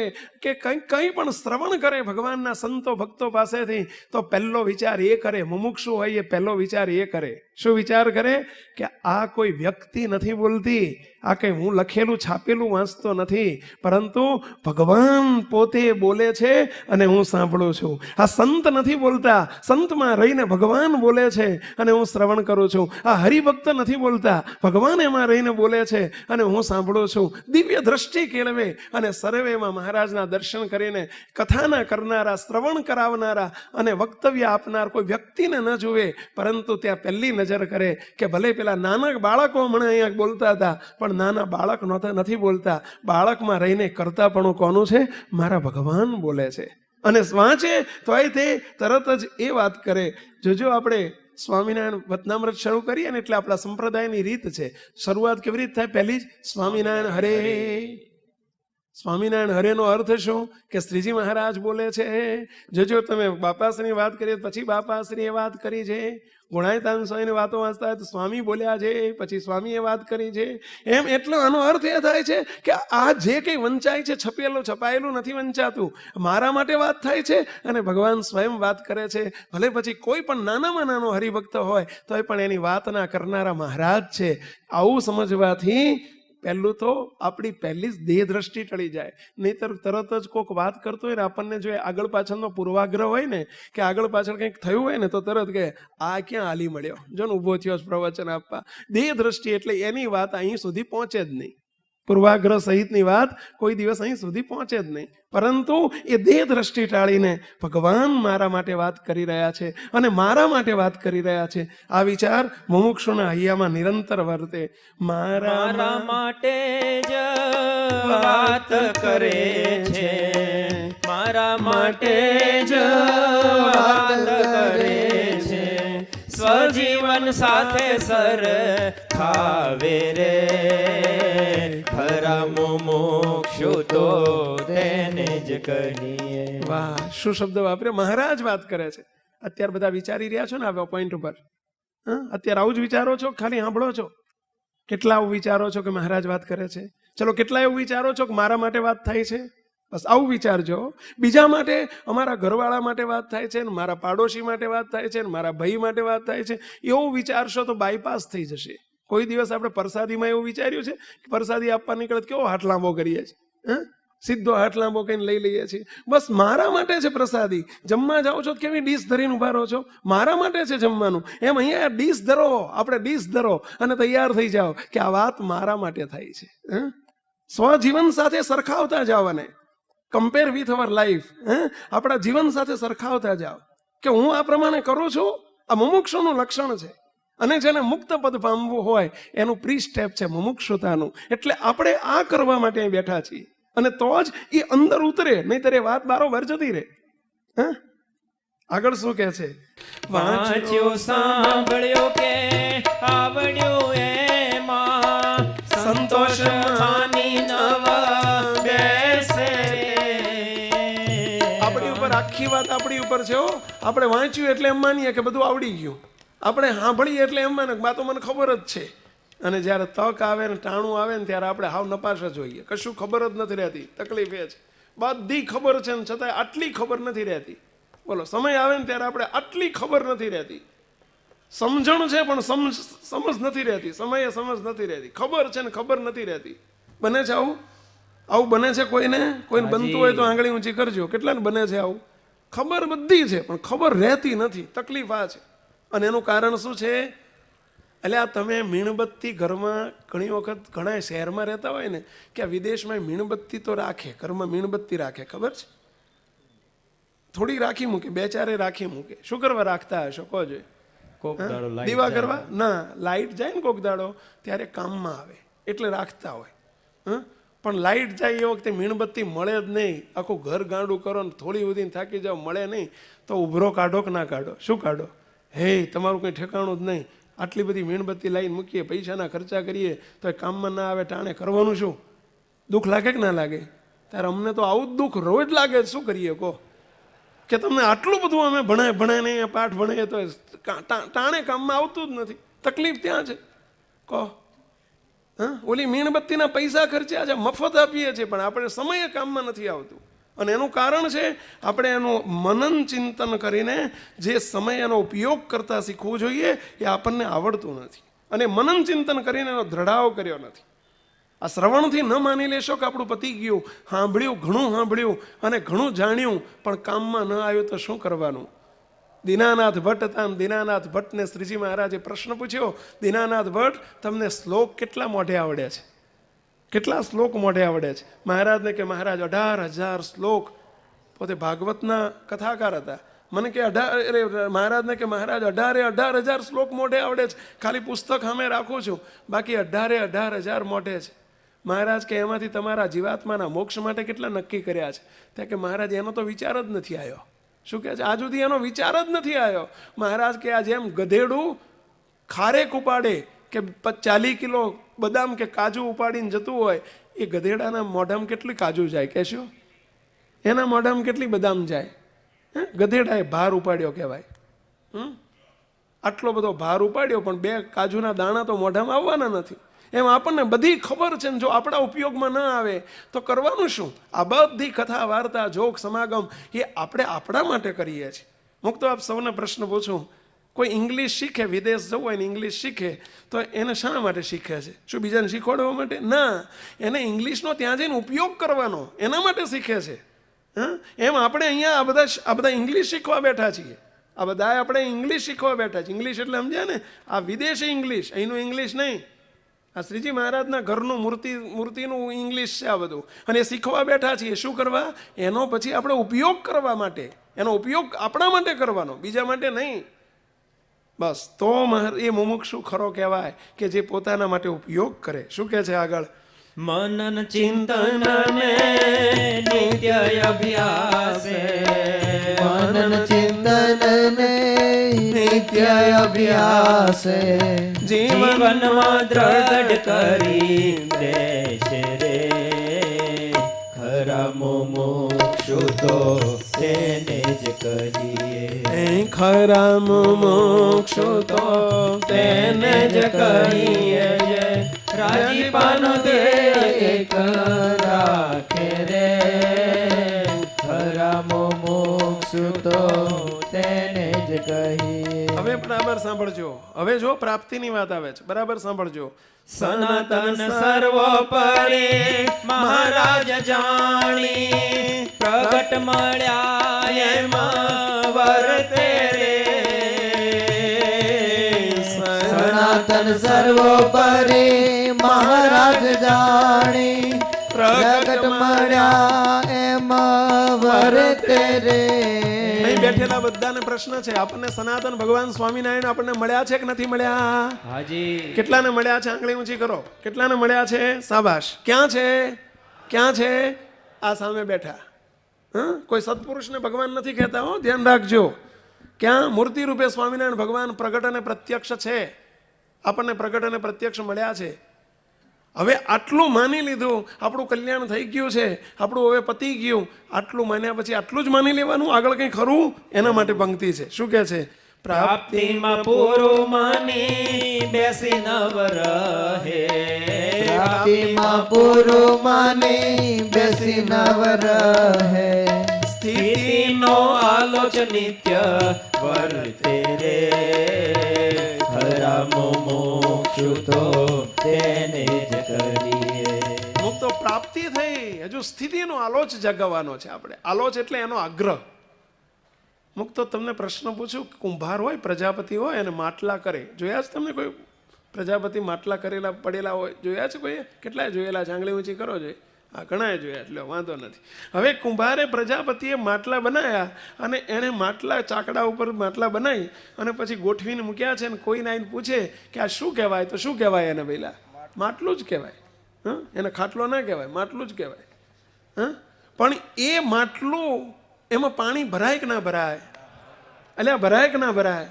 S1: કે કંઈ પણ શ્રવણ કરે ભગવાનના સંતો ભક્તો પાસેથી, તો પહેલો વિચાર એ કરે, મુમુક્ષુ હોય એ પહેલો વિચાર એ કરે. શું વિચાર કરે? કે આ કોઈ વ્યક્તિ નથી બોલતી, આ કંઈ હું લખેલું છાપેલું વાંચતો નથી, પરંતુ ભગવાન પોતે બોલે છે અને હું સાંભળું છું. આ સંત નથી બોલતા, સંતમાં રહીને ભગવાન બોલે છે અને હું શ્રવણ કરું છું. આ હરિભક્ત નથી બોલતા, ભગવાન એમાં રહીને બોલે છે અને હું સાંભળું છું. દિવ્ય દ્રષ્ટિ કેળવે અને સર્વેમાં મહારાજના દર્શન કરીને કથાના કરનારા, શ્રવણ કરાવનારા અને વક્તવ્ય આપનાર કોઈ વ્યક્તિને ન જુએ, પરંતુ ત્યાં પહેલી નજર કરે કે ભલે પેલા નાના બાળકો મને અહીંયા બોલતા હતા, પણ નાના બાળક નથી બોલતા. બાળકમાં રહીને કરતાપણું કોનું છે? મારા ભગવાન બોલે છે. અને વાંચે તોય તે તરત જ એ વાત કરે. જોજો આપણે સ્વામિનારાયણ વચનામૃત શરૂ કરીએ ને એટલે આપણા સંપ્રદાયની રીત છે. શરૂઆત કેવી રીતે થાય? પહેલી જ સ્વામિનારાયણ હરે. સ્વામિનારાયણ હરેનો અર્થ શું? કે શ્રીજી મહારાજ બોલે છે. જોજો તમે બાપાશ્રીની વાત કરીએ પછી બાપાશ્રીએ વાત કરી છે. ગુણાયતાન સ્વામીની વાતો વાંચતા હોય તો સ્વામી બોલ્યા છે, પછી સ્વામીએ વાત કરી છે. એમ એટલો આનો અર્થ એ થાય છે કે આ જે કંઈ વંચાય છે, છપેલું છપાયેલું નથી વંચાતું, મારા માટે વાત થાય છે અને ભગવાન સ્વયં વાત કરે છે. ભલે પછી કોઈ પણ નાનામાં નાનો હરિભક્ત હોય તોય પણ એની વાતના કરનારા મહારાજ છે. આવું સમજવાથી પહેલું તો આપણી પહેલી જ દેહ દ્રષ્ટિ ટળી જાય. નહીતર તરત જ કોઈક વાત કરતો હોય ને આપણને જો આગળ પાછળનો પૂર્વાગ્રહ હોય ને કે આગળ પાછળ કંઈક થયું હોય ને તો તરત કે આ ક્યાં હાલી મળ્યો, જો ને ઊભો થયો પ્રવચન આપવા. દેહ દ્રષ્ટિ એટલે એની વાત અહીં સુધી પહોંચે જ નહીં. પૂર્વાગ્રહ સહિતની વાત કોઈ દિવસ અહીં સુધી પહોંચે જ નહીં. પરંતુ એ દેહ દ્રષ્ટિ ટાળીને ભગવાન મારા માટે વાત કરી રહ્યા છે અને મારા માટે વાત કરી રહ્યા છે, આ વિચાર મુમુક્ષુના હૈયામાં નિરંતર વર્તે.
S2: મારા માટે જ વાત કરે છે, મારા માટે જ વાત કરે છે, સ્વજીવન સાથે સર ખાવે રે. ખરા મુમુક્ષુ તો તેને જ કહીએ.
S1: વાહ, શું શબ્દ વાપર્યો! મહારાજ વાત કરે છે. અત્યારે બધા વિચારી રહ્યા છો ને આ પોઈન્ટ ઉપર? અત્યારે આવું જ વિચારો છો? ખાલી સાંભળો છો? કેટલા આવું વિચારો છો કે મહારાજ વાત કરે છે? ચલો, કેટલા એવું વિચારો છો કે મારા માટે વાત થાય છે? બસ આવું વિચારજો. બીજા માટે, અમારા ઘરવાળા માટે વાત થાય છે, ને મારા પાડોશી માટે વાત થાય છે, ને મારા ભાઈ માટે વાત થાય છે, એવું વિચારશો તો બાયપાસ થઈ જશે. કોઈ દિવસ આપણે પ્રસાદીમાં એવું વિચાર્યું છે કે પ્રસાદી આપવા નીકળે કેવો હાથ લાંબો કરીએ છીએ? સીધો હાથ લાંબો કહીને લઈ લઈએ છીએ. બસ મારા માટે છે પ્રસાદી. જમવા જાઓ છો કેવી ડીશ ધરીને ઉભા રહો છો? મારા માટે છે જમવાનું. એમ અહીંયા ડીશ ધરો, આપણે ડીશ ધરો અને તૈયાર થઈ જાઓ કે આ વાત મારા માટે થાય છે. સ્વજીવન સાથે સરખાવતા જાઓ અને કમ્પેર વિથ અવર લાઈફ. આપણા જીવન સાથે સરખાવતા જાઓ કે હું આ પ્રમાણે કરું છું. આ મુમુક્ષુનું લક્ષણ છે. અને જેને મુક્ત પદ પામવું હોય એનું પ્રી સ્ટેપ છે મુમુક્ષુતાનું. એટલે આપણે આ કરવા માટે બેઠા છીએ અને તો જ એ અંદર ઉતરે, નહીતર એ વાત બારોબાર જતી રહે. આગળ શું કહે છે?
S2: વાંચ્યું સાંભળ્યું કે આવડ્યું એમાં સંતોષ માની નવ બેસે.
S1: આપણી ઉપર આખી વાત આપણી ઉપર છે. આપણે વાંચ્યું એટલે એમ માનીએ કે બધું આવડી ગયું. આપણે સાંભળીએ એટલે એમ માને વાતો મને ખબર જ છે. અને જ્યારે તક આવે ને ટાણું આવે ને ત્યારે આપણે હાવ નપાસ જ હોઈએ. કશું ખબર જ નથી રહેતી. તકલીફ એ છે બધી ખબર છે ને છતાંય આટલી ખબર નથી રહેતી. બોલો, સમય આવે ને ત્યારે આપણે આટલી ખબર નથી રહેતી. સમજણ છે પણ સમજ નથી રહેતી. સમયે સમજ નથી રહેતી. ખબર છે ને ખબર નથી રહેતી. બને છે આવું? આવું બને છે કોઈને? કોઈને બનતું હોય તો આંગળી ઊંચી કરજો. કેટલાને બને છે આવું? ખબર બધી છે પણ ખબર રહેતી નથી. તકલીફ આ છે. અને એનું કારણ શું છે? એટલે આ તમે મીણબત્તી ઘરમાં ઘણી વખત ઘણા શહેરમાં રહેતા હોય ને કે આ વિદેશમાં મીણબત્તી તો રાખે, ઘરમાં મીણબત્તી રાખે, ખબર છે? થોડી રાખી મૂકે, બે ચારે રાખી મૂકે. શું કરવા રાખતા હશો કહો જોઈએ? દીવા કરવા? ના, લાઈટ જાય ને કોક દાડો ત્યારે કામમાં આવે એટલે રાખતા હોય. પણ લાઈટ જાય એ વખતે મીણબત્તી મળે જ નહીં. આખું ઘર ગાંડું કરો ને થોડી સુધી થાકી જાઓ, મળે નહીં તો ઉભરો કાઢો કે ના કાઢો? શું કાઢો? હે, તમારું કંઈ ઠેકાણું જ નહીં. આટલી બધી મીણબત્તી લાવીને મૂકીએ, પૈસાના ખર્ચા કરીએ, તો એ કામમાં ના આવે ટાણે કરવાનું શું? દુઃખ લાગે કે ના લાગે? ત્યારે અમને તો આવું જ દુઃખ રોજ લાગે. શું કરીએ કહો? કે તમને આટલું બધું અમે ભણાય નહીં, પાઠ ભણાઈએ તો ટાણે કામમાં આવતું જ નથી. તકલીફ ત્યાં છે કહો. હા, ઓલી મીણબત્તીના પૈસા ખર્ચ્યા છે, મફત આપીએ છીએ, પણ આપણે સમયે કામમાં નથી આવતું. અને એનું કારણ છે આપણે એનું મનન ચિંતન કરીને જે સમય એનો ઉપયોગ કરતા શીખવું જોઈએ એ આપણને આવડતું નથી. અને મનન ચિંતન કરીને એનો દ્રઢાવ કર્યો નથી. આ શ્રવણથી ન માની લેશો કે આપણું પતી ગયું, સાંભળ્યું, ઘણું સાંભળ્યું અને ઘણું જાણ્યું, પણ કામમાં ન આવ્યું તો શું કરવાનું? દીનાનાથ ભટ્ટ હતા. દીનાનાથ ભટ્ટને શ્રીજી મહારાજે પ્રશ્ન પૂછ્યો, દીનાનાથ ભટ્ટ, તમને શ્લોક કેટલા મોઢે આવડે છે? કેટલા શ્લોક મોઢે આવડે છે? મહારાજને કે મહારાજ 18,000 શ્લોક. પોતે ભાગવતના કથાકાર હતા. મને કે મહારાજને કે મહારાજ 18,000 શ્લોક મોઢે આવડે છે. ખાલી પુસ્તક સામે રાખું છું, બાકી 18,000 મોઢે છે. મહારાજ કે એમાંથી તમારા જીવાત્માના મોક્ષ માટે કેટલા નક્કી કર્યા છે? ત્યાં કે મહારાજ એનો તો વિચાર જ નથી આવ્યો. શું કહે છે? આજ સુધી એનો વિચાર જ નથી આવ્યો. મહારાજ કે આ જેમ ગધેડું ખારેક ઉપાડે કે 40 કિલો બદામ કે કાજુ ઉપાડીને જતું હોય, એ ગધેડાના મોઢામાં કેટલી કાજુ જાય કહેશો? એના મોઢામાં કેટલી બદામ જાય? ગધેડાએ ભાર ઉપાડ્યો કહેવાય. આટલો બધો ભાર ઉપાડ્યો, પણ 2 કાજુના દાણા તો મોઢામાં આવવાના નથી. એમ આપણને બધી ખબર છે ને જો આપણા ઉપયોગમાં ન આવે તો કરવાનું શું? આ બધી કથા વાર્તા જોક સમાગમ એ આપણે આપણા માટે કરીએ છીએ. મુક્ત આપ સૌને પ્રશ્ન પૂછું, કોઈ ઇંગ્લિશ શીખે, વિદેશ જવું હોય ને ઇંગ્લિશ શીખે તો એને શા માટે શીખે છે? શું બીજાને શીખવાડવા માટે? ના, એને ઇંગ્લિશનો ત્યાં જઈને ઉપયોગ કરવાનો, એના માટે શીખે છે. હા, એમ આપણે અહીંયા આ બધા ઇંગ્લિશ શીખવા બેઠા છીએ. આ બધા આપણે ઇંગ્લિશ શીખવા બેઠા છીએ. ઇંગ્લિશ એટલે સમજ્યા ને, આ વિદેશી ઇંગ્લિશ, અહીંનું ઇંગ્લિશ નહીં. આ શ્રીજી મહારાજના ઘરનું મૂર્તિનું ઇંગ્લિશ છે આ બધું. અને એ શીખવા બેઠા છીએ. શું કરવા? એનો પછી આપણે ઉપયોગ કરવા માટે, એનો ઉપયોગ આપણા માટે કરવાનો, બીજા માટે નહીં. બસ તો એ મુમુક્ષુ ખરો કહેવાય કે જે પોતાના માટે ઉપયોગ કરે. શું કહે છે આગળ?
S2: મનન ચિંતન ને નિત્ય અભ્યાસે,
S3: મનન ચિંતન ને નિત્ય અભ્યાસે,
S2: જીવનમાં દ્રઢ કરી દેશે રે. ખરા મુમુક્ષુ તો તેને જ કહીએ,
S1: ખરા મુમુક્ષુ તો
S2: તેને જ કહીએ. રાજીપાનો દે એક રાખે રે.
S3: ખરા મુમુક્ષુ તો તેને જ કહીએ.
S1: હવે બરાબર સાંભળજો. હવે જો પ્રાપ્તિની વાત આવે છે, બરાબર સાંભળજો.
S2: સનાતન સર્વોપરી મહારાજ જાણી, પ્રગટ મળ્યા એમાં વર્તે રે.
S3: સનાતન સર્વોપરી મહારાજ જાણી, પ્રગટ મળ્યા એમ વર્તે રે.
S1: અહીં બેઠેલા બધાને પ્રશ્ન છે, આપણને સનાતન ભગવાન સ્વામિનારાયણ આપણને મળ્યા છે કે નથી મળ્યા?
S2: હાજી.
S1: કેટલાને મળ્યા છે? આંગળી ઊંચી કરો. કેટલાને મળ્યા છે? શાબાશ. ક્યાં છે? ક્યાં છે? આ સામે બેઠા. હા, કોઈ સત્પુરુષને ભગવાન નથી કહેતા હો, ધ્યાન રાખજો. ક્યાં? મૂર્તિ રૂપે સ્વામિનારાયણ ભગવાન પ્રગટ અને પ્રત્યક્ષ છે. આપણને પ્રગટ અને પ્રત્યક્ષ મળ્યા છે. હવે આટલું માની લીધું, આપણું કલ્યાણ થઈ ગયું છે, આપણું હવે પતી ગયું. આટલું માન્યા પછી આટલું જ માની લેવાનું? આગળ કંઈ ખરું? એના માટે પંક્તિ છે. શું કહે છે?
S2: પ્રાપ્તિમાં પૂરું માની બેસી નવ રહે.
S3: પ્રાપ્તિમાં પૂરું માની બેસી નવ રહે.
S2: સ્થિતિનો આલોચ નિત્ય વર્તે રે. ખરા મુમુક્ષુ તો તેને જ કહીએ.
S1: મુક્ત પ્રાપ્તિ થઈ, હજુ સ્થિતિનો આલોચ જગાવવાનો છે આપણે. આલોચ એટલે એનો આગ્રહ. મુક્ત તમને પ્રશ્ન પૂછું, કુંભાર હોય, પ્રજાપતિ હોય અને માટલા કરે, જોયા છે તમને કોઈ પ્રજાપતિ માટલા કરેલા પડેલા હોય? જોયા છે કોઈ? કેટલાય જોયેલા છે? આંગળી ઊંચી કરો જોઈએ. હા, ઘણાએ જોયા, એટલે વાંધો નથી. હવે કુંભારે પ્રજાપતિએ માટલા બનાવ્યા અને એણે માટલા ચાકડા ઉપર માટલા બનાવી અને પછી ગોઠવીને મૂક્યા છે. અને કોઈને આવીને પૂછે કે આ શું કહેવાય, તો શું કહેવાય એને? પહેલાં માટલું જ કહેવાય. હા, એને ખાટલો ના કહેવાય, માટલું જ કહેવાય. હા, પણ એ માટલું, એમાં પાણી ભરાય કે ના ભરાય? અલ્યા ભરાય કે ના ભરાય?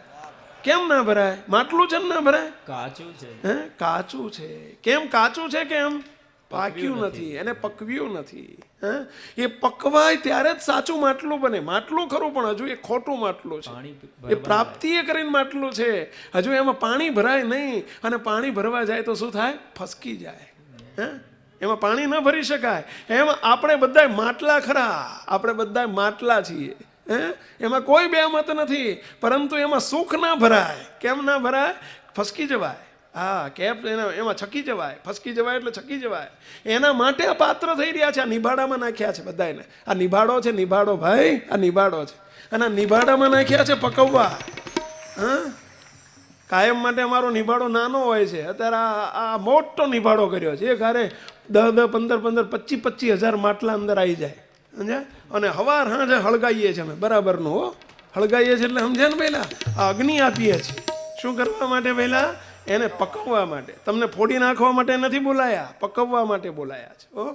S1: કેમ ના ભરાય? માટલું છે ને ના ભરાય?
S2: કાચું છે.
S1: હે, કાચું છે. કેમ કાચું છે? કેમ પાક્યું નથી, એને પકવ્યું નથી. હે, એ પકવાય ત્યારે જ સાચું માટલું બને. માટલું ખરું પણ હજુ એ ખોટું માટલું છે.
S2: પાણી
S1: એ પ્રાપ્તિ એ કરીને માટલું છે. હજુ એમાં પાણી ભરાય નહીં, અને પાણી ભરવા જાય તો શું થાય? ફસકી જાય. હે, એમાં પાણી ન ભરી શકાય. એમાં આપણે બધા માટલા ખરા, આપણે બધા માટલા છીએ. હે, એમાં કોઈ બે મત નથી, પરંતુ એમાં સુખ ના ભરાય. કેમ ના ભરાય? ફસકી જવાય. હા, કેપ એમાં છકી જવાય. ફસકી જવાય એટલે છકી જવાય. એના માટે આ પાત્ર થઈ રહ્યા છે. આ નિભાડામાં નાખ્યા છે બધાને. આ નિભાડો છે, નિભાડો ભાઈ, આ નિભાડો છે. અને આ નિભાડામાં નાખ્યા છે પકવવા. હા, કાયમ માટે અમારો નિભાડો નાનો હોય છે. અત્યારે આ મોટો નિભાડો કર્યો છે. એ ઘરે 10, 15, 25,000 માટલા અંદર આવી જાય. સમજ્યા? અને હવાર હાજે હળગાઈએ છીએ અમે બરાબરનું. હો, હળગાઈએ છીએ એટલે સમજ્યા ને પહેલા આ અગ્નિ આપીએ છીએ. શું કરવા માટે? પહેલા એને પકવવા માટે. તમને ફોડી નાખવા માટે નથી બોલાયા, પકવવા માટે બોલાયા છે. હો,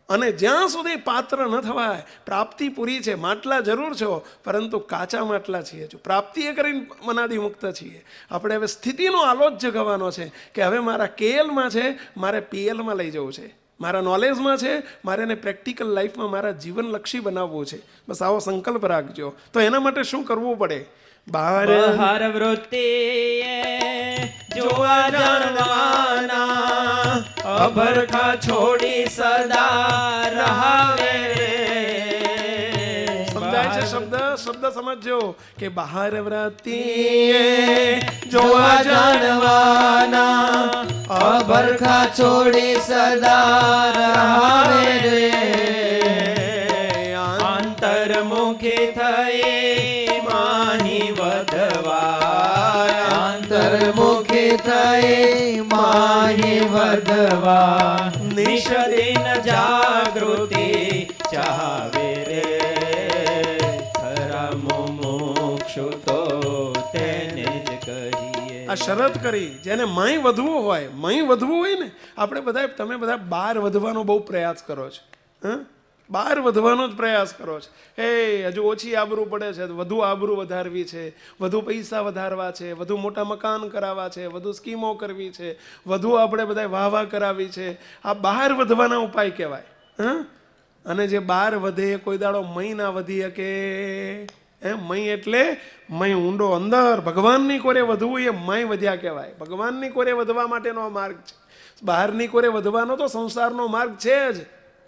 S1: અને જ્યાં સુધી પાત્ર ન થવાય, પ્રાપ્તિ પૂરી છે. માટલા જરૂર છો, પરંતુ કાચા માટલા છીએ. જો પ્રાપ્તિ એ કરીને અનાદિ મુક્ત છીએ. આપણે હવે સ્થિતિનો આલોચ જગાવવાનો છે કે હવે મારા કેએલમાં છે, મારે પીએલમાં લઈ જવું છે. મારા નોલેજમાં છે, મારે એને પ્રેક્ટિકલ લાઈફમાં મારા જીવનલક્ષી બનાવવું છે. બસ આવો સંકલ્પ રાખજો. તો એના માટે શું કરવું પડે?
S2: બહાર વૃત્તિ જોવા જાણવાના, અભરખા છોડી સદા રહાવે રે.
S1: સમજાય છે શબ્દ? શબ્દ સમજજો કે બહાર વૃત્તિ જોવા જાણવાના,
S3: અભરખા છોડી સદા રહાવે રે.
S2: અંતર્મુખી થઈ માહી વધવા,
S3: અંતર્મુખી થઈ માહી વધવા,
S2: નિષદિન જાગૃતિ ચાહવે રે. ખરા મુમુક્ષુ તો તેને જ કરીએ.
S1: આ શરત કરી. જેને મય વધવું હોય, મય વધવું હોય ને, આપણે બધા, તમે બધા બહાર વધવાનો બહુ પ્રયાસ કરો છો. હા, બહાર વધવાનો જ પ્રયાસ કરો છો. હજુ ઓછી આબરૂ પડે છે, વધુ આબરૂ વધારવી છે, વધુ પૈસા વધારવા છે, વધુ મોટા મકાન કરાવવા છે, વધુ સ્કીમો કરવી છે, વધુ આપણે બધા વાહ કરાવી છે. આ બહાર વધવાના ઉપાય કહેવાય. હા, અને જે બહાર વધે એ કોઈ દાડો મય ના વધી શકે. મય એટલે મય ઊંડો અંદર ભગવાનની કોરે વધવું, એ મય વધ્યા કહેવાય. ભગવાનની કોરે વધવા માટેનો માર્ગ છે. બહારની કોરે વધવાનો તો સંસારનો માર્ગ છે જ.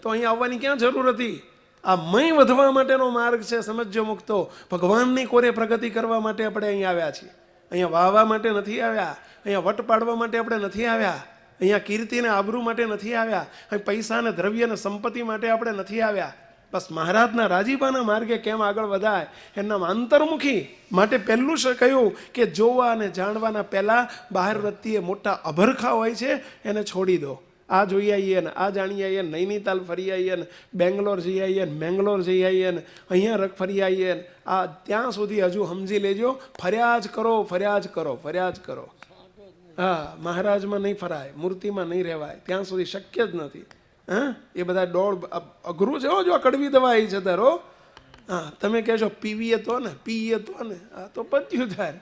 S1: તો અહીં આવવાની ક્યાં જરૂર હતી? આ મય વધવા માટેનો માર્ગ છે. સમજજો મુક્તો, ભગવાનની કોરે પ્રગતિ કરવા માટે આપણે અહીં આવ્યા છીએ. અહીંયા વાહવા માટે નથી આવ્યા, અહીંયા વટ પાડવા માટે આપણે નથી આવ્યા, અહીંયા કીર્તિ અને આબરૂ માટે નથી આવ્યા, અહીં પૈસા અને દ્રવ્ય અને સંપત્તિ માટે આપણે નથી આવ્યા. બસ મહારાજના રાજીપાના માર્ગે કેમ આગળ વધાય એના અંતર્મુખી માટે પહેલું કહ્યું કે જોવા અને જાણવાના પહેલા બહાર વૃત્તિએ મોટા અભરખા હોય છે, એને છોડી દો. આ જોઈ આવીએ ને, આ જાણી આવીએ ને, નૈનીતાલ ફરી આવીએ ને, બેંગ્લોર જઈ આવીએ ને, મેંગ્લોર જઈ આવીએ ને, અહીંયા ફરી આવીએ ને, આ ત્યાં સુધી હજુ સમજી લેજો, ફર્યા જ કરો, ફર્યા જ કરો, ફર્યા જ કરો. હા, મહારાજમાં નહીં ફરાય, મૂર્તિમાં નહીં રહેવાય, ત્યાં સુધી શક્ય જ નથી. હા, એ બધા દોડ અઘરું છે. જો કડવી દવા આવી છે તારો. હા, તમે કહેશો પીવીએ તો ને, પીએ તો ને, આ તો પત્યું થાય.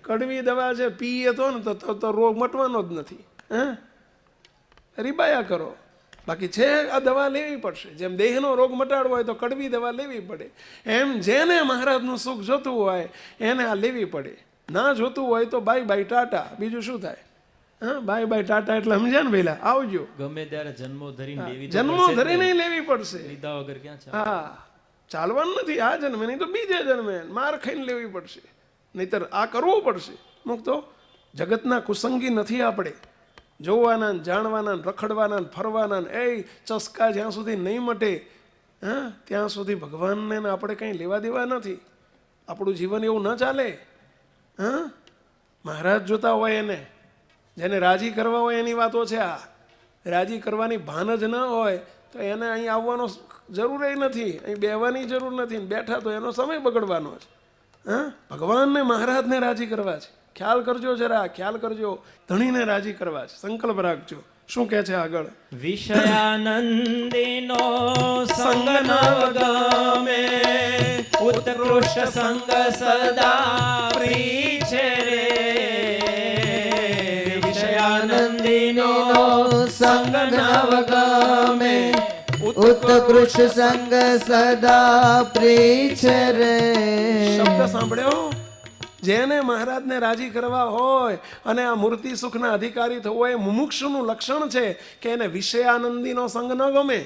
S1: કડવી દવા છે, પીએ તો ને તો રોગ મટવાનો જ નથી. હા, રીબાયા કરો. બાકી છે આ દવા લેવી પડશે. જેમ દેહનો રોગ મટાડવો હોય તો કડવી દવા લેવી પડે, એમ જેને મહારાજનું સુખ જોતું હોય એને આ લેવી પડે. ના જોતું હોય તો બાય બાય ટાટા. બીજું શું થાય? હા, બાય બાય ટાટા એટલે સમજ્યા ને પેલા? આવજો.
S2: ગમે ત્યારે જન્મો ધરીને લેવી,
S1: જન્મો ધરીને લેવી પડશે.
S2: લીધા વગર ક્યાં છે?
S1: હા, ચાલવાનું નથી આ જન્મે, નહીં તો બીજે જન્મે માર ખાઈને લેવી પડશે. નહીતર આ કરવું પડશે. મુક્તો જગતના કુસંગી નથી આપણે. જોવાના, જાણવાના, રખડવાના, ફરવાના, એ ચસ્કા જ્યાં સુધી નહીં મટે, હા, ત્યાં સુધી ભગવાનને આપણે કંઈ લેવા દેવા નથી. આપણું જીવન એવું ન ચાલે. હા, મહારાજ જોતા હોય એને, જેને રાજી કરવા હોય એની વાતો છે આ. રાજી કરવાની ભાન જ ન હોય તો એને અહીં આવવાનો જરૂર નથી, અહીં બેહવાની જરૂર નથી. બેઠા તો એનો સમય બગડવાનો છે. હા, ભગવાનને મહારાજને રાજી કરવા છે. ખ્યાલ કરજો જરા, ખ્યાલ કરજો. ધણીને રાજી કરવા છે. સંકલ્પ રાખજો. શું કહે છે આગળ?
S2: વિષયાનંદીનો સંગ નવ ગમે, ઉત્કૃષ્ટ સંગ સદા પ્રિય છે રે. વિષયાનંદીનો
S3: સંગ નવ ગમે, ઉત્કૃષ્ટ સંગ સદા પ્રિય છે રે.
S1: શબ્દ સાંભળ્યો? જેને મહારાજને રાજી કરવા હોય અને આ મૂર્તિ સુખના અધિકારી થવું હોય, મુમુક્ષુનું લક્ષણ છે કે એને વિષયાનંદીનો સંગ ન ગમે.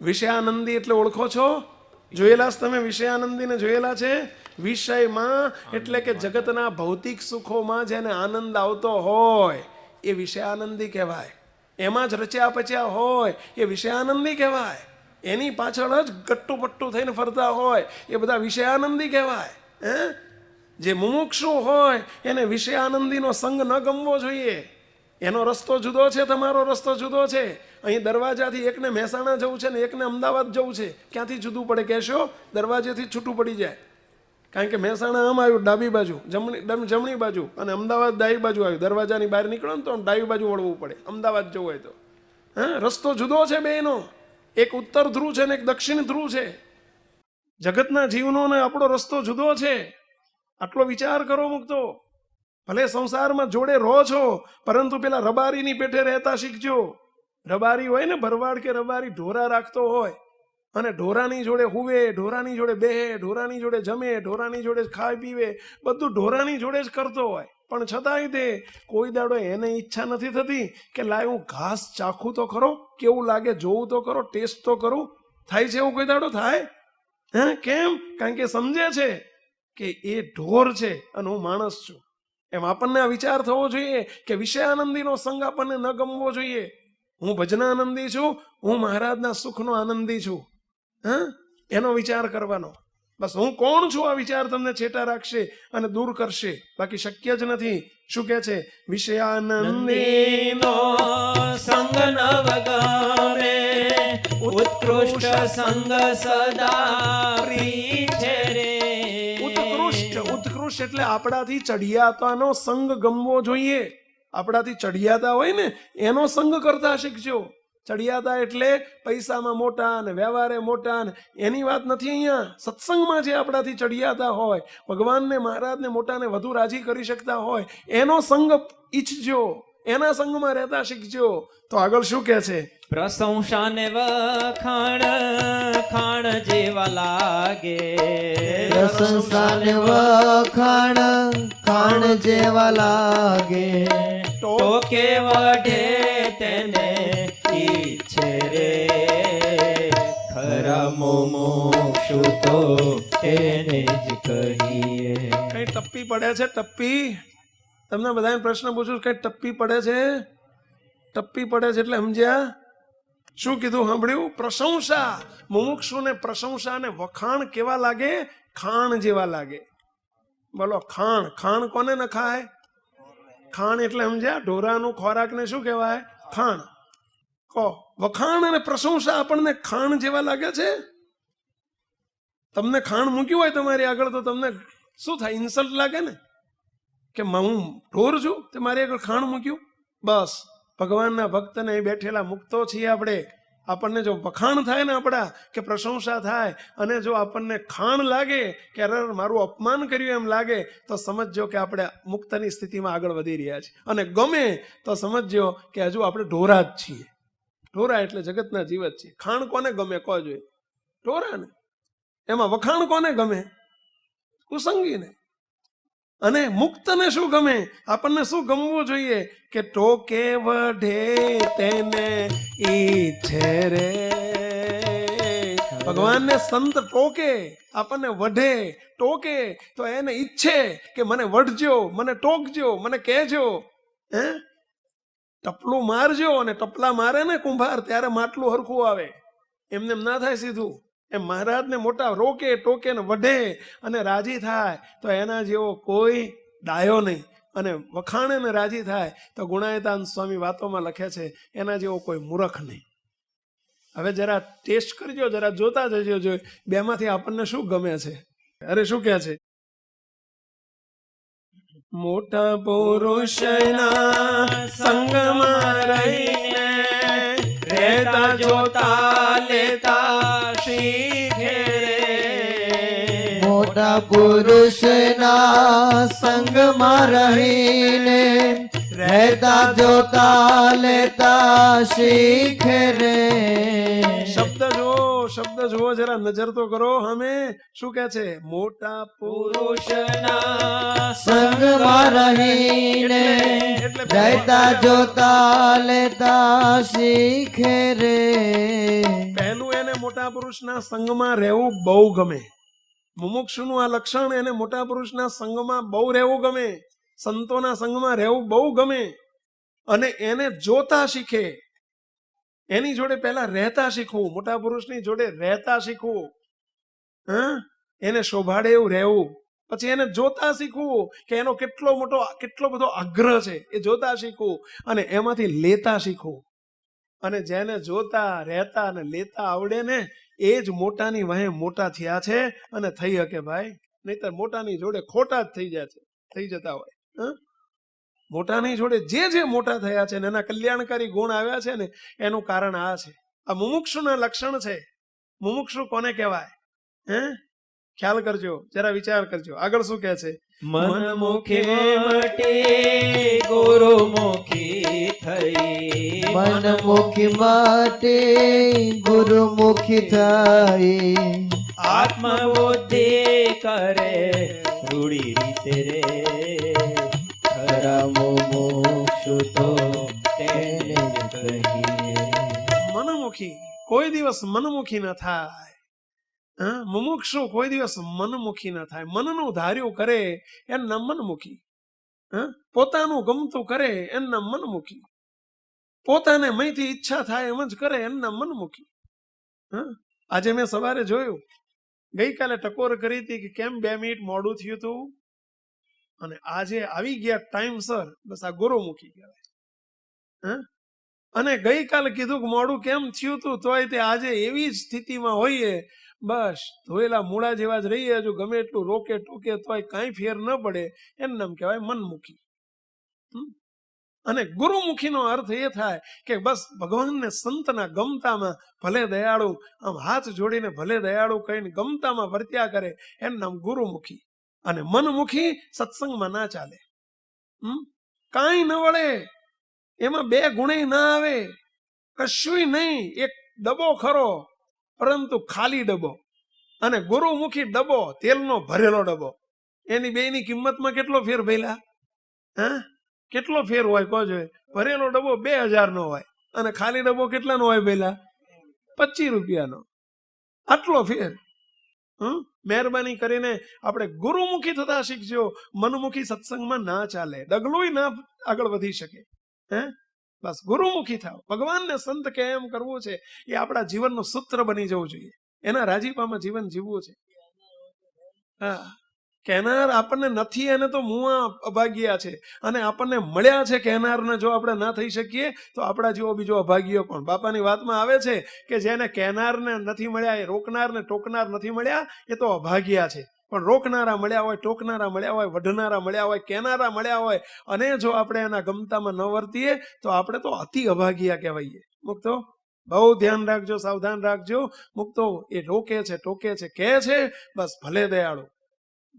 S1: વિષયાનંદી એટલે ઓળખો છો? જોયેલા છે તમે વિષયાનંદીને? જોયેલા છે? વિષયમાં એટલે કે જગતના ભૌતિક સુખોમાં જેને આનંદ આવતો હોય એ વિષયાનંદી કહેવાય. એમાં જ રચ્યા પચ્યા હોય એ વિષયાનંદી કહેવાય. એની પાછળ જ ગટ્ટુ પટ્ટુ થઈને ફરતા હોય એ બધા વિષયાનંદી કહેવાય. જે મુમુક્ષુ હોય એને વિષયાનંદીનો સંગ ન ગમવો જોઈએ. એનો રસ્તો જુદો છે, તમારો રસ્તો જુદો છે. અહીં દરવાજાથી એકને મહેસાણા જવું છે ને એકને અમદાવાદ જવું છે. ક્યાંથી જુદું પડે કહેશો? દરવાજેથી છૂટું પડી જાય. કારણ કે મહેસાણા આમ આવ્યું ડાબી બાજુ, જમણી બાજુ, અને અમદાવાદ ડાબી બાજુ આવ્યું. દરવાજાની બહાર નીકળો ને તો ડાબી બાજુ વળવું પડે અમદાવાદ જવું હોય તો. રસ્તો જુદો છે બેનો. એક ઉત્તર ધ્રુવ છે ને એક દક્ષિણ ધ્રુવ છે. જગતના જીવનો ને આપણો રસ્તો જુદો છે. આટલો વિચાર કરો મુક્તો. ભલે સંસારમાં જોડે રહો છો, પરંતુ પેલા રબારીની પેઠે રહેતા શીખજો. રબારી હોય ને, ભરવાડ કે રબારી ઢોરા રાખતો હોય અને ઢોરાની જોડે હુવે, ઢોરાની જોડે બેહે, ઢોરાની જોડે જમે, ઢોરાની જોડે ખાય પીવે, બધું ઢોરાની જોડે જ કરતો હોય. પણ છતાંય તે કોઈ દાડો એને ઈચ્છા નથી થતી કે લાય હું ઘાસ ચાખું તો ખરો, કેવું લાગે જોવું તો ખરો, ટેસ્ટ તો કરું. થાય છે એવું કોઈ દાડો? થાય? કેમ? કારણ કે સમજે છે કે એ ઢોર છે અને હું માણસ છું. એમ આપણને આ વિચાર થવો જોઈએ કે વિષયાનંદીનો સંગ આપણને ન ગમવો જોઈએ. હું ભજનાનંદી છું, હું મહારાજના સુખનો આનંદી છું. એનો વિચાર કરવાનો. બસ હું કોણ છું આ વિચાર તમને છેટા રાખશે અને દૂર કરશે. બાકી શક્ય જ નથી. શું કે છે? વિષયાનંદીનો
S2: સંગ નવ ગમે, ઉત્કૃષ્ટ સંગ સદા પ્રિય છે રે.
S1: ઉત્કૃષ્ટ એટલે આપણાથી ચડિયાતાનો સંગ ગમવો જોઈએ. આપણાથી ચડિયાતા હોય ને એનો સંગ કરતા શીખજો. ચડિયાતા એટલે પૈસામાં મોટા ને વ્યવહારે મોટા ને એની વાત નથી અહીંયા. સત્સંગમાં જે આપણાથી ચડિયાતા હોય, ભગવાનને મહારાજને મોટાને વધુ રાજી કરી શકતા હોય એનો સંગ ઈચ્છજો, એના સંગમાં રહેતા શીખજો. તો આગળ શું કહે છે?
S2: પ્રશંસા ને વખાણ ખાણ જેવા લાગે,
S3: પ્રશંસા ને વખાણ ખાણ જેવા લાગે.
S2: ટોકે વઢે તેને ઈચ્છે રે. ખરા મોક્ષુ તો તેને જ કહીએ.
S1: કઈ ટપ્પી પડે છે? ટપ્પી? તમને બધાને પ્રશ્ન પૂછું, કઈ ટપ્પી પડે છે? ટપ્પી પડે છે એટલે સમજ્યા? શું કીધું? સાંભળ્યું? પ્રશંસા. મુમુક્ષુને પ્રશંસા ને વખાણ કેવા લાગે? ખાણ જેવા લાગે. બોલો, ખાણ. ખાણ કોને ન ખાય? ખાણ એટલે સમજ્યા? ઢોરાનું ખોરાક ને શું કહેવાય? ખાણ. કહો, વખાણ અને પ્રશંસા આપણને ખાણ જેવા લાગે છે? તમને ખાણ મૂક્યું હોય તમારી આગળ તો તમને શું થાય? ઇન્સલ્ટ લાગે ને કે હું ઢોર છું તે મારી આગળ ખાણ મૂક્યું. બસ ભગવાનના ભક્તને અહીં બેઠેલા મુક્તો છીએ આપણે. આપણને જો વખાણ થાય ને આપણા, કે પ્રશંસા થાય, અને જો આપણને ખાણ લાગે કે અરે મારું અપમાન કર્યું એમ લાગે, તો સમજજો કે આપણે મુક્તની સ્થિતિમાં આગળ વધી રહ્યા છીએ. અને ગમે તો સમજજો કે હજુ આપણે ઢોરા જ છીએ. ઢોરા એટલે જગતના જીવ જ છીએ. ખાણ કોને ગમે કહો જોઈએ? ઢોરાને. એમાં વખાણ કોને ગમે? કુસંગીને. અને મુક્તને શું ગમે? આપણને શું ગમવું જોઈએ? કે ટોકે વઢે તેને ઈચ્છે રે. ભગવાનને સંત ટોકે, આપણને વઢે ટોકે તો એને ઈચ્છે કે મને વઢજો, મને ટોકજો, મને કહેજો. ટપલું મારજો, અને ટપલા મારે ને કુંભાર ત્યારે માટલું હરખું આવે. એમને એમ ના થાય સીધું. એમ મહારાજને મોટા રોકે, ટોકે ને વઢે અને રાજી થાય તો એના જેવો કોઈ ડાયો નહીં. અને વખાણે ને રાજી થાય તો ગુણાયતાન સ્વામી વાતોમાં લખે છે એના જેવો કોઈ મૂર્ખ નહીં. હવે જરા ટેસ્ટ કરજો, જરા જોતા જજો બેમાંથી આપણને શું ગમે છે. અરે શું કહે છે? મોટા પુરુષના સંગમાં રહીને
S3: પુરુષના સંગમાં રહીને રહેતા જોતા લેતા શીખે રે.
S1: શબ્દ જુઓ જરા, નજર તો કરો. હમે શું કે છે? મોટા
S2: પુરુષના
S3: સંગમાં રહીને રહેતા જોતા લેતા શીખે રે.
S1: પહેલું એને મોટા પુરુષના સંગમાં રહેવું બહુ ગમે. મુમુક્ષુનું આ લક્ષણ, એને મોટા પુરુષના સંગમાં બહુ રહેવું ગમે, સંતોના સંગમાં રહેવું બહુ ગમે. અને એને જોતા શીખે, એની જોડે પહેલા રહેતા શીખવું, મોટા પુરુષની જોડે રહેતા શીખવું. એને શોભાડે એવું રહેવું. પછી એને જોતા શીખવું કે એનો કેટલો બધો આગ્રહ છે, એ જોતા શીખવું. અને એમાંથી લેતા શીખવું. અને જેને જોતા રહેતા અને લેતા આવડે ને, એ જ મોટાની વાહે મોટા થયા છે અને થઈ શકે ભાઈ. નહીતર મોટાની જોડે ખોટા જ થઈ જતા હોય. મોટાની જોડે જે મોટા થયા છે ને એના કલ્યાણકારી ગુણ આવ્યા છે ને, એનું કારણ આ છે. આ મુમુક્ષુના લક્ષણ છે. મુમુક્ષુ કોને કહેવાય? ખ્યાલ કરજો, જરા વિચાર કરજો. આગળ શું કહે છે?
S2: મન મુખી મટી ગુરુમુખી થઈ.
S3: મન મુખી માટે ગુરુમુખી થઈ.
S2: આત્મબુદ્ધિ કરે રૂડી રીતે રે.
S3: ખરા મુમુક્ષુ તો તેને જ કહીએ.
S1: મનમુખી કોઈ દિવસ મનમુખી ન થાય. મુમુક્ષુ કોઈ દિવસ મનમુખી ન થાય. મનનું ધાર્યું કરે એનું નામ મનમુખી. પોતાનું ગમતું કરે એનું નામ મનમુખી. પોતાને મયથી ઈચ્છા થાય એમ જ કરે એનું નામ મનમુખી. આજે મેં સવારે જોયું, ગઈકાલે ટકોર કરી હતી કે કેમ 2 મિનિટ મોડું થયું હતું, અને આજે આવી ગયા ટાઈમસર. બસ આ ગુરુમુખી કહેવાય. અને ગઈકાલે કીધું કે મોડું કેમ થયું હતું, તોય તે આજે એવી જ સ્થિતિમાં હોઈએ, બસ ધોયેલા મૂળા જેવા જ રહીએ, હજુ ગમે એટલું રોકે ટોકે તોય કાંઈ ફેર ન પડે. એનું નામ કહેવાય મનમુખી. અને ગુરુમુખીનો અર્થ એ થાય કે બસ ભગવાનને સંતના ગમતામાં ભલે દયાળુ, આમ હાથ જોડીને ભલે દયાળુ કહીને ગમતામાં વર્ત્યા કરે, એનું નામ ગુરુમુખી. અને મનમુખી સત્સંગમાં ના ચાલે. કાંઈ ન વળે, એમાં 2 ગુણે ના આવે, કશુંય નહીં. એક ડબો ખરો, પરંતુ ખાલી ડબો. અને ગુરુમુખી ડબો, તેલનો ભરેલો ડબો. એની બેની કિંમતમાં કેટલો ફેર ભેલા? કેટલો ફેર હોય કહો જોઈએ? ભરેલો ડબો 2000 નો હોય અને ખાલી ડબો કેટલાનો હોય ભેલા? 25 રૂપિયાનો. આટલો ફેર. મહેરબાની કરીને આપણે ગુરુમુખી થતા શીખજો. મનમુખી સત્સંગમાં ના ચાલે, ડગલું ના આગળ વધી શકે. બસ ગુરુમુખી થાવ. ભગવાનને સંત કેમ કરવું છે એ આપણા જીવનનું સૂત્ર બની જવું જોઈએ. એના રાજીપામાં જીવન જીવવું છે. કહેનાર આપણને નથી, એને તો મુઆ અભાગ્યા છે. અને આપણને મળ્યા છે કહેનારને જો આપણે ના થઈ શકીએ તો આપણા જેવો બીજો અભાગ્યો કોણ? બાપાની વાતમાં આવે છે કે જેને કહેનારને નથી મળ્યા, એ રોકનારને ટોકનાર નથી મળ્યા, એ તો અભાગ્યા છે. પણ રોકનારા મળ્યા હોય, ટોકનારા મળ્યા હોય, વઢનારા મળ્યા હોય, કહેનારા મળ્યા હોય, અને જો આપણે એના ગમતામાં ન વર્તીએ તો આપણે તો અતિ અભાગ્યા કહેવાઈએ. મુક્તો બહુ ધ્યાન રાખજો, સાવધાન રાખજો. મુક્તો એ રોકે છે, ટોકે છે, કહે છે, બસ ભલે દયાળુ.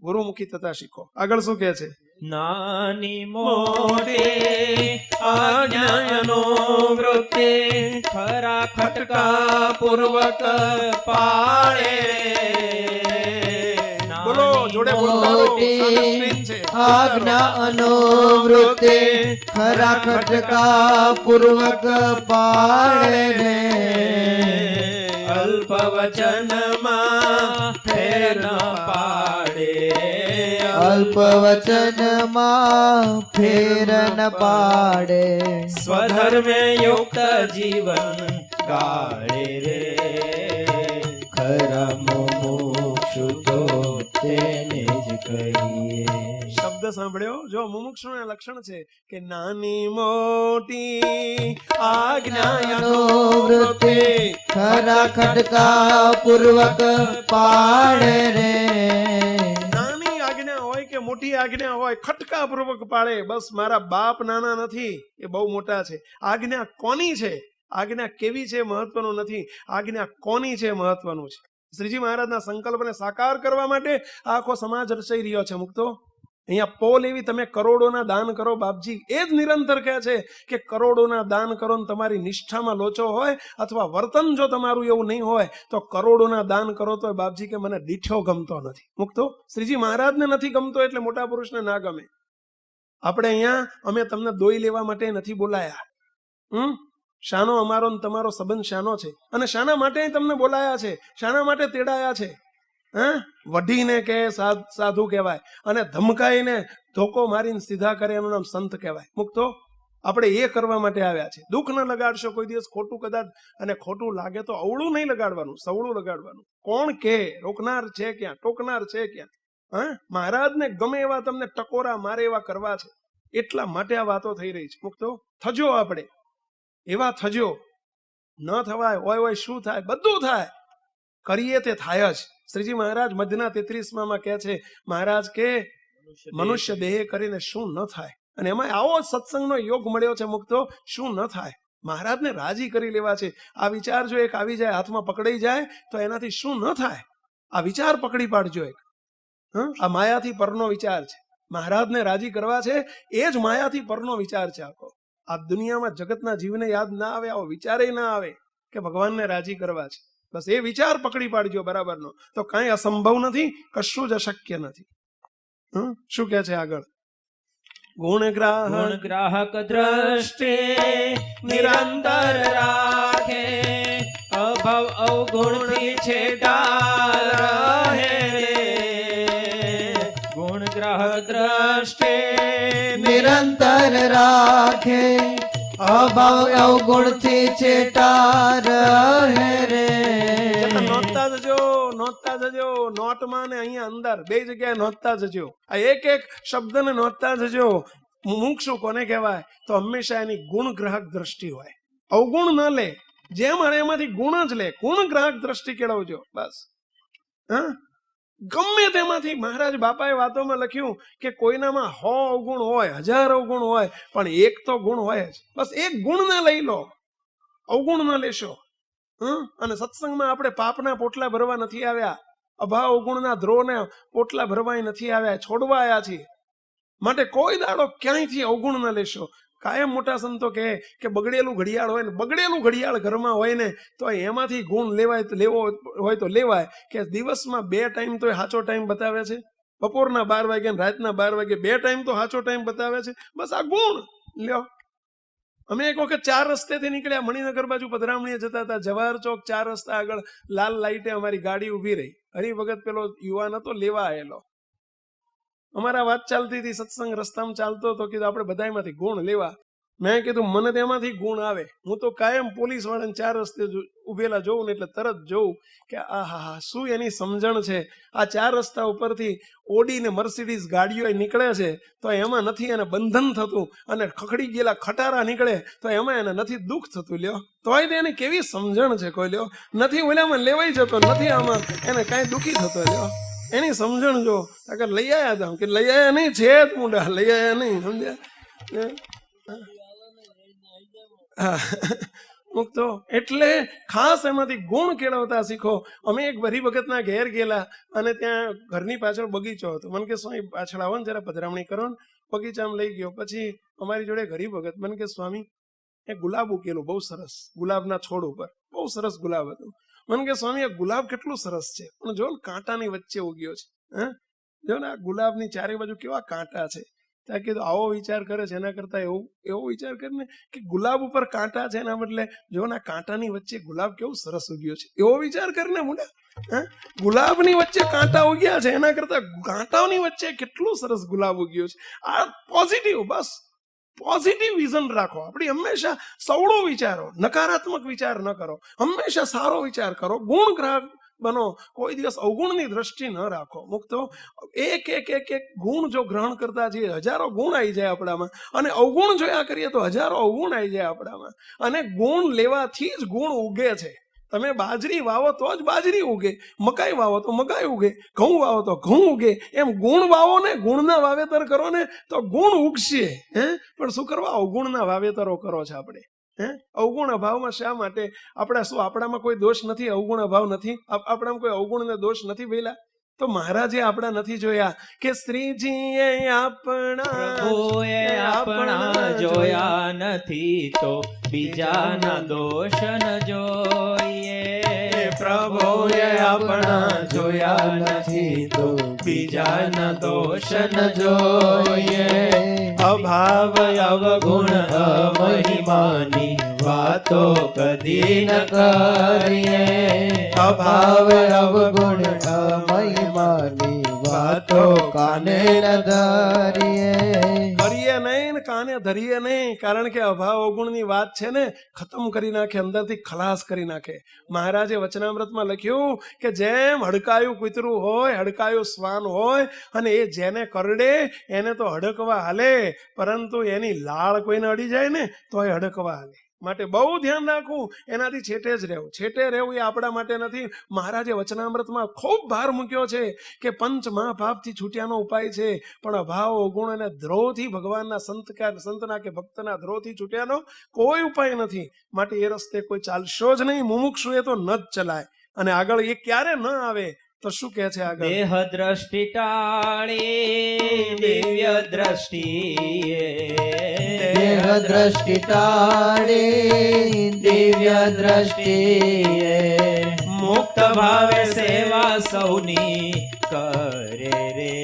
S1: ગુરુમુખી થતા શીખો. આગળ શું કહે છે?
S2: નાની મોટી આજ્ઞાનો વૃત્તિ ખરા ખટકા પૂર્વક પાળે.
S1: બોલો જોડે બોલતા રહો.
S3: આજ્ઞા અનુવૃત્તિ ખરા ખટકા પૂર્વક પાળે રે.
S2: અલ્પ વચનમાં ફેર ન પાડે.
S3: અલ્પ વચનમાં ફેર ન પાડે.
S2: સ્વધર્મે યુક્ત જીવન ગાળે રે.
S3: ખરા મુમુક્ષુ તો તેને જ કહીએ.
S1: શબ્દ સાંભળ્યો? જો મુમુક્ષુના લક્ષણ છે કે નાની મોટી આજ્ઞાનો
S3: વૃત્તિ ખરા ખટકા પૂર્વક પાળે રે.
S1: નાની આજ્ઞા હોય કે મોટી આજ્ઞા હોય, ખટકા પૂર્વક પાળે. બસ મારા બાપ નાના નથી, એ બહુ મોટા છે. આજ્ઞા કોની છે, આજ્ઞા કેવી છે મહત્વનું નથી, આજ્ઞા કોની છે મહત્વનું છે. શ્રીજી મહારાજના સંકલ્પને સાકાર કરવા માટે આખો સમાજ રચાઈ રહ્યો છે મુક્તો. અહીંયા પોલ એવી તમે કરોડોના દાન કરો બાપજી, એ જ નિરંતર કહે છે કે કરોડોના દાન કરો ને તમારી નિષ્ઠામાં લોચો હોય અથવા વર્તન જો તમારું એવું નહીં હોય તો કરોડોના દાન કરો તો બાપજી કે મને દીઠો ગમતો નથી. મુક્તો શ્રીજી મહારાજને નથી ગમતો એટલે મોટા પુરુષને ના ગમે. આપણે અહીંયા અમે તમને દોઈ લેવા માટે નથી બોલાયા. શાનો અમારો ને તમારો સંબંધ શાનો છે અને શાના માટે તમને બોલાયા છે, શાના માટે તેડાયા છે? વઢીને કે સાધુ કહેવાય અને ધમકાઈને ધોકો મારીને સીધા કરે એનું નામ સંત કહેવાય. મુક્તો આપણે એ કરવા માટે આવ્યા છે. દુઃખ ન લગાડશો કોઈ દિવસ ખોટું કદાચ, અને ખોટું લાગે તો અવળું નહીં લગાડવાનું, સવળું લગાડવાનું. કોણ કે રોકનાર છે ક્યાં, ટોકનાર છે ક્યાં? મહારાજને ગમે એવા તમને ટકોરા મારે એવા કરવા છે, એટલા માટે આ વાતો થઈ રહી છે. મુક્તો થજો, આપણે એવા થજો. ન થવાય હોય શું થાય? બધું થાય. કરીએ તે થાય જ. શ્રીજી મહારાજ મધ્યના 33માં કહે છે, મહારાજ કે મનુષ્ય દેહ કરીને શું ન થાય, અને એમાં આવો સત્સંગનો યોગ મળ્યો છે મુક્તો, શું ન થાય? મહારાજને રાજી કરી લેવા છે. આ વિચાર જો એક આવી જાય, હાથમાં પકડાઈ જાય તો એનાથી શું ન થાય? આ વિચાર પકડી પાડજો એક. આ માયાથી પરનો વિચાર છે. મહારાજને રાજી કરવા છે, એ જ માયાથી પરનો વિચાર છે આખો. આ દુનિયામાં જગતના જીવને યાદ ના આવે, આવો વિચારે ના આવે કે ભગવાનને રાજી કરવા છે. બસ એ વિચાર પકડી પાડજો બરાબરનો, તો કાંઈ અસંભવ નથી, કશું જ અશક્ય નથી. શું કે છે આગળ? ગુણ
S2: ગ્રાહક દ્રષ્ટિ નિરંતર રાખે, અભાવ અવગુણથી છેટા રહે રે. ગુણ ગ્રાહક દ્રષ્ટિ
S3: નિરંતર રાખે, અભાવ અવગુણથી છેટા રહે રે.
S1: નોંધતા જજો, નોંધતા જજો. નોટમાં ને અહીંયા અંદર બે જગ્યાએ નોંધતા જજો. આ એક એક શબ્દને નોંધતા જજો. મુમુક્ષુ કોને કહેવાય? તો હંમેશા એની ગુણ ગ્રાહક દ્રષ્ટિ હોય, અવગુણ ન લે. જેમ મળે એમાંથી ગુણ જ લે. ગુણ ગ્રાહક દ્રષ્ટિ કેળવજો બસ. ગમે તેમાંથી મહારાજ બાપાએ વાતોમાં લખ્યું કે કોઈનામાં 100 અવગુણ હોય, 1000 અવગુણ હોય, પણ એક તો ગુણ હોય જ. બસ એક ગુણ ના લઈ લો, અવગુણ ના લેશો. અને સત્સંગમાં આપણે પાપના પોટલા ભરવા નથી આવ્યા, અભાવ અવગુણના દ્રોહને પોટલા ભરવા નથી આવ્યા, છોડવા આવ્યા છીએ. માટે કોઈ દાડો ક્યાંયથી અવગુણ ન લેશો. કાયમ મોટા સંતો કહે કે બગડેલું ઘડિયાળ હોય ને, બગડેલું ઘડિયાળ ઘરમાં હોય ને તો એમાંથી ગુણ લેવાય, તો લેવો હોય તો લેવાય. કે દિવસમાં 2 ટાઈમ તો સાચો ટાઈમ બતાવે છે, બપોરના 12 વાગે ને રાતના 12 વાગે 2 ટાઈમ તો સાચો ટાઈમ બતાવે છે. બસ આ ગુણ લ્યો. અમે એક વખત 4 રસ્તેથી નીકળ્યા, મણિનગર બાજુ પધરામણીએ જતા હતા. જવાહર ચોક 4 રસ્તા આગળ લાલ લાઈટે અમારી ગાડી ઉભી રહી. હરિભગત પેલો યુવાન હતો, લેવા આવેલો. અમારા વાત ચાલતી હતી, સત્સંગ રસ્તામાં ચાલતો હતો. કીધું આપણે બધામાંથી ગુણ લેવા. મેં કીધું મને તેમાંથી ગુણ આવે. હું તો કાયમ પોલીસ વાળાને 4 રસ્તે ઉભેલા જોઉં ને એટલે તરત જોઉં કે આહા શું એની સમજણ છે. આ 4 રસ્તા ઉપરથી ઓડી ને મર્સિડીઝ ગાડીઓ નીકળે છે તો એમાં નથી એને બંધન થતું, અને ખખડી ગયેલા ખટારા નીકળે તો એમાં એને નથી દુઃખ થતું. લ્યો તોય તેની કેવી સમજણ છે. કોઈ લ્યો નથી ઓલામાં લેવાઈ જતો, નથી આમાં એને કાંઈ દુઃખી થતો. લ્યો એની સમજણ જો. આગળ લઈ આવ્યા હતા કે લઈ આવ્યા નહીં, છે જ મુંડા, લઈ આવ્યા નહીં. સમજ્યા? મુક્તો એટલે ખાસ એમાંથી ગુણ કેળવતા શીખો. અમે એક હરિભગતના ઘેર ગયેલા અને ત્યાં ઘરની પાછળ બગીચો હતો. મને કે સ્વામી પાછળ આવો ને જરા પધરામણી કરો ને. બગીચામાં લઈ ગયો. પછી અમારી જોડે હરિભગત મને કે સ્વામી એ ગુલાબ ઉકેલું બહુ સરસ, ગુલાબના છોડ ઉપર બહુ સરસ ગુલાબ હતું. મને કે સ્વામી આ ગુલાબ કેટલું સરસ છે, પણ જો ને કાંટાની વચ્ચે ઉગ્યો છે. જો ને આ ગુલાબની ચારે બાજુ કેવા કાંટા છે. ત્યાં કીધું આવો વિચાર કરે છે એના કરતા એવો વિચાર કરે ને કે ગુલાબ ઉપર કાંટા છે એના બદલે જો ને કાંટાની વચ્ચે ગુલાબ કેવું સરસ ઉગ્યો છે, એવો વિચાર કરીને મુંડા. ગુલાબની વચ્ચે કાંટા ઉગ્યા છે એના કરતા કાંટાઓની વચ્ચે કેટલું સરસ ગુલાબ ઉગ્યો છે. આ પોઝિટિવ, બસ પોઝિટિવ વિઝન રાખો. આપણી હંમેશા સવળો વિચારો, નકારાત્મક વિચાર ન કરો, હંમેશા સારો વિચાર કરો, ગુણ ગ્રાહક બનો. કોઈ દિવસ અવગુણની દ્રષ્ટિ ન રાખો. મુક્તો એક એક એક એક ગુણ જો ગ્રહણ કરતા જઈએ, 1000 ગુણ આવી જાય આપણામાં, અને અવગુણ જોયા કરીએ તો 1000 અવગુણ આવી જાય આપણામાં. અને ગુણ લેવાથી જ ગુણ ઉગે છે. તમે બાજરી વાવો તો જ બાજરી ઉગે, મકાઈ વાવો તો મકાઈ ઉગે, ઘઉં વાવો તો ઘઉં ઉગે. એમ ગુણ વાવો ને, ગુણના વાવેતર કરો ને તો ગુણ ઉગશે. પણ શું કરવા? અવગુણના વાવેતરો કરો છો આપણે. અવગુણ અભાવમાં શા માટે આપણા શું આપણામાં કોઈ દોષ નથી? અવગુણ અભાવ નથી? આપણામાં કોઈ અવગુણ ને દોષ નથી ભઈલા? તો મહારાજે આપણા નથી જોયા કે શ્રીજીએ આપણા
S2: પ્રભુએ આપણા જોયા નથી તો બીજાના દોષ ન જોઈએ.
S3: પ્રભુએ આપણા જોયા નથી તો બીજાના દોષ ન જોઈએ. અભાવ અવગુણ અમહિમાની વાતો કદી ન કરીએ. અભાવ અવગુણ અમહિમાની વાતો કાને ન ધરીએ.
S1: કરીએ નહીં ને કાને ધરીએ નહીં, કારણ કે અભાવ અવગુણની વાત છે ને ખતમ કરી નાખે, અંદરથી ખલાસ કરી નાખે. મહારાજે વચનામૃતમાં લખ્યું કે જેમ હડકાયું કૂતરું હોય, હડકાયું શ્વાન હોય, અને એ જેને કરડે એને તો હડકવા હાલે, પરંતુ એની લાળ કોઈને અડી જાય ને તો એ હડકવા હાલે. માટે બહુ ધ્યાન રાખવું, એનાથી છેટે જ રહેવું. છેટે રહેવું એ આપણા માટે નથી. મહારાજે વચનામૃતમાં ખૂબ ભાર મૂક્યો છે કે પંચ મહાપાપથી છૂટ્યાનો ઉપાય છે, પણ અભાવ અવગુણ અને દ્રોહથી ભગવાનના સંતના કે ભક્તના દ્રોહથી છૂટ્યાનો કોઈ ઉપાય નથી. માટે એ રસ્તે કોઈ ચાલશો જ નહીં. મુમુક્ષુ એ તો ન જ ચલાય, અને આગળ એ ક્યારે ન આવે તો શું કહે છે આગળ?
S2: દેહ દ્રષ્ટિ ટાળી દિવ્ય દ્રષ્ટિએ.
S3: દેહ દ્રષ્ટિ ટાળી દિવ્ય દ્રષ્ટિએ.
S2: મુક્ત ભાવે સેવા સૌની કરે રે.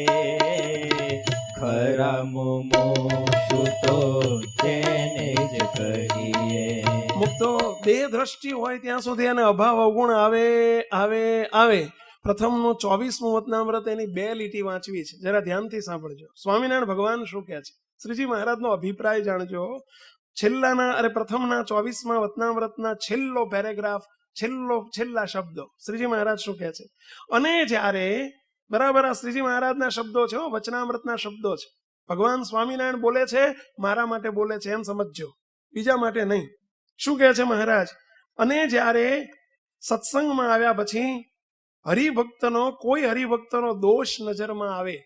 S2: ખરા મુમુક્ષુ તો તેને જ કરીએ.
S1: મુક્તો દેહ દ્રષ્ટિ હોય ત્યાં સુધી એને અભાવ અવગુણ આવે. પ્રથમનું 24મું વચનામૃત એની 2 લીટી વાંચવી છે, જરા ધ્યાનથી સાંભળજો. સ્વામિનારાયણ ભગવાન શું કહે છે, શ્રીજી મહારાજનો અભિપ્રાય જાણજો. પ્રથમના 24મા વચનામૃતના છેલ્લો પેરેગ્રાફ, છેલ્લા શબ્દો શ્રીજી મહારાજ શું કહે છે? અને જ્યારે બરાબર આ શ્રીજી મહારાજના શબ્દો છે, વચનામૃતના શબ્દો છે. ભગવાન સ્વામિનારાયણ બોલે છે, મારા માટે બોલે છે એમ સમજજો, બીજા માટે નહીં. શું કહે છે મહારાજ? અને જ્યારે સત્સંગમાં આવ્યા પછી કોઈ હરિભક્તનો દોષ નજરમાં આવે,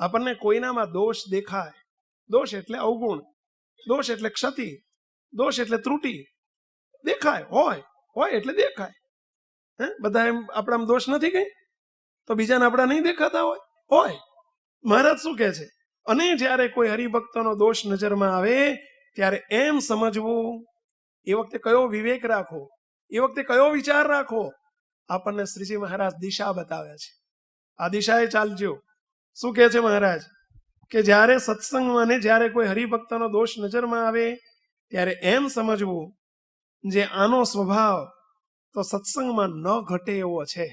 S1: આપણને કોઈનામાં દોષ દેખાય, દોષ એટલે અવગુણ, દોષ એટલે ક્ષતિ, દોષ એટલે ત્રુટિ, દેખાય હોય એટલે દેખાય. બધા એમ આપણામાં દોષ નથી કઈ, તો બીજાને આપણા નહીં દેખાતા હોય. મહારાજ શું કહે છે? અને જ્યારે કોઈ હરિભક્તનો દોષ નજરમાં આવે ત્યારે એમ સમજવું, એ વખતે કયો વિવેક રાખો, એ વખતે કયો વિચાર રાખો, આપણને શ્રીજી મહારાજ દિશા બતાવે છે. આ દિશાએ ચાલજો. શું કહે છે મહારાજ? કે જ્યારે સત્સંગમાં ને જ્યારે કોઈ હરિભક્તનો દોષ નજરમાં આવે ત્યારે એમ સમજવું, જે આનો સ્વભાવ તો સત્સંગમાં ન ઘટે એવો છે.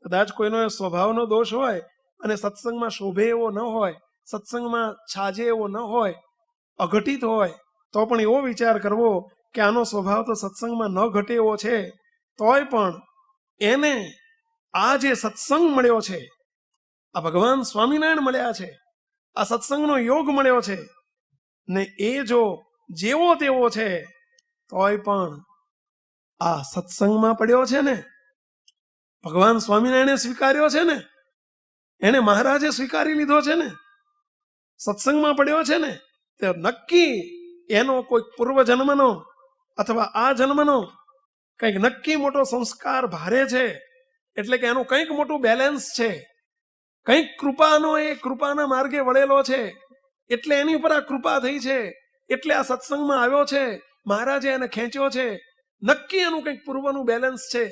S1: કદાચ કોઈનો સ્વભાવનો દોષ હોય અને સત્સંગમાં શોભે એવો ન હોય, સત્સંગમાં છાજે એવો ન હોય, અઘટિત હોય, તો પણ એવો વિચાર કરવો કે આનો સ્વભાવ તો સત્સંગમાં ન ઘટે એવો છે, તોય પણ એને આ જે સત્સંગ મળ્યો છે, આ ભગવાન સ્વામિનારાયણ મળ્યા છે, આ સત્સંગનો યોગ મળ્યો છે ને એ જો જેવો તેવો છે, તોય પણ આ સત્સંગમાં પડ્યો છે ને, ભગવાન સ્વામિનારાયણે સ્વીકાર્યો છે ને, એને મહારાજે સ્વીકારી લીધો છે ને, સત્સંગમાં પડ્યો છે ને, તે નક્કી એનો કોઈ પૂર્વ જન્મનો અથવા આ જન્મનો કંઈક નક્કી મોટો સંસ્કાર ભારે છે. એટલે કે એનું કંઈક મોટું બેલેન્સ છે, કંઈક કૃપાના માર્ગે વળેલો છે, એટલે એની ઉપર આ કૃપા થઈ છે, એટલે આ સત્સંગમાં આવ્યો છે, મહારાજે એને ખેંચ્યો છે. નક્કી એનું કંઈક પૂર્વનું બેલેન્સ છે.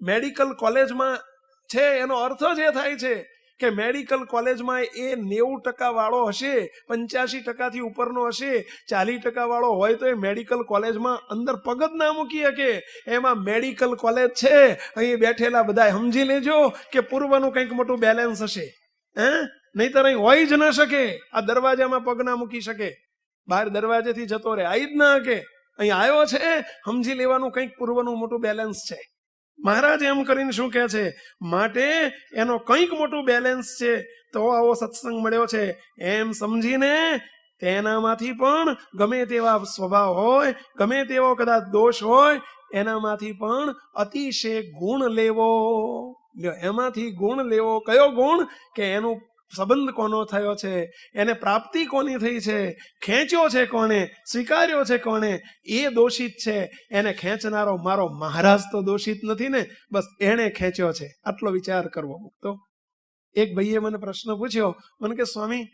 S1: મેડિકલ કોલેજમાં છે, એનો અર્થ જ એ થાય છે કે મેડિકલ કોલેજમાં એ 90% વાળો હશે, 85%થી ઉપરનો હશે, 40% વાળો હોય તો એ મેડિકલ કોલેજમાં અંદર પગ જ ના મૂકી શકે. એમાં મેડિકલ કોલેજ છે, અહીં બેઠેલા બધા સમજી લેજો કે પૂર્વનું કંઈક મોટું બેલેન્સ હશે. નહીતર અહીં હોય જ ન શકે. આ દરવાજામાં પગ ના મૂકી શકે, બહાર દરવાજેથી જતો રહે, આવી જ ના શકે. અહીં આવ્યો છે, સમજી લેવાનું કંઈક પૂર્વનું મોટું બેલેન્સ છે. મહારાજ એમ કરીને શું કહે છે? માટે એનો કંઈક મોટું બેલેન્સ છે, તો આવો સત્સંગ મળ્યો છે એમ સમજીને તેનામાંથી પણ ગમે તેવા સ્વભાવ હોય, ગમે તેવો કદાચ દોષ હોય, એનામાંથી પણ અતિશય ગુણ લેવો. એમાંથી ગુણ લેવો. કયો ગુણ? કે એનું સંબંધ કોનો થયો છે, એને પ્રાપ્તિ કોની થઈ છે, ખેંચ્યો છે કોને, સ્વીકાર્યો છે કોને, એ દોષિત છે. એને ખેંચનારો મારો મહારાજ તો દોષિત નથી ને, બસ એને ખેંચ્યો છે, આટલો વિચાર કરવો મુક્તો. એક ભાઈએ મને પ્રશ્ન પૂછ્યો, મને કે સ્વામી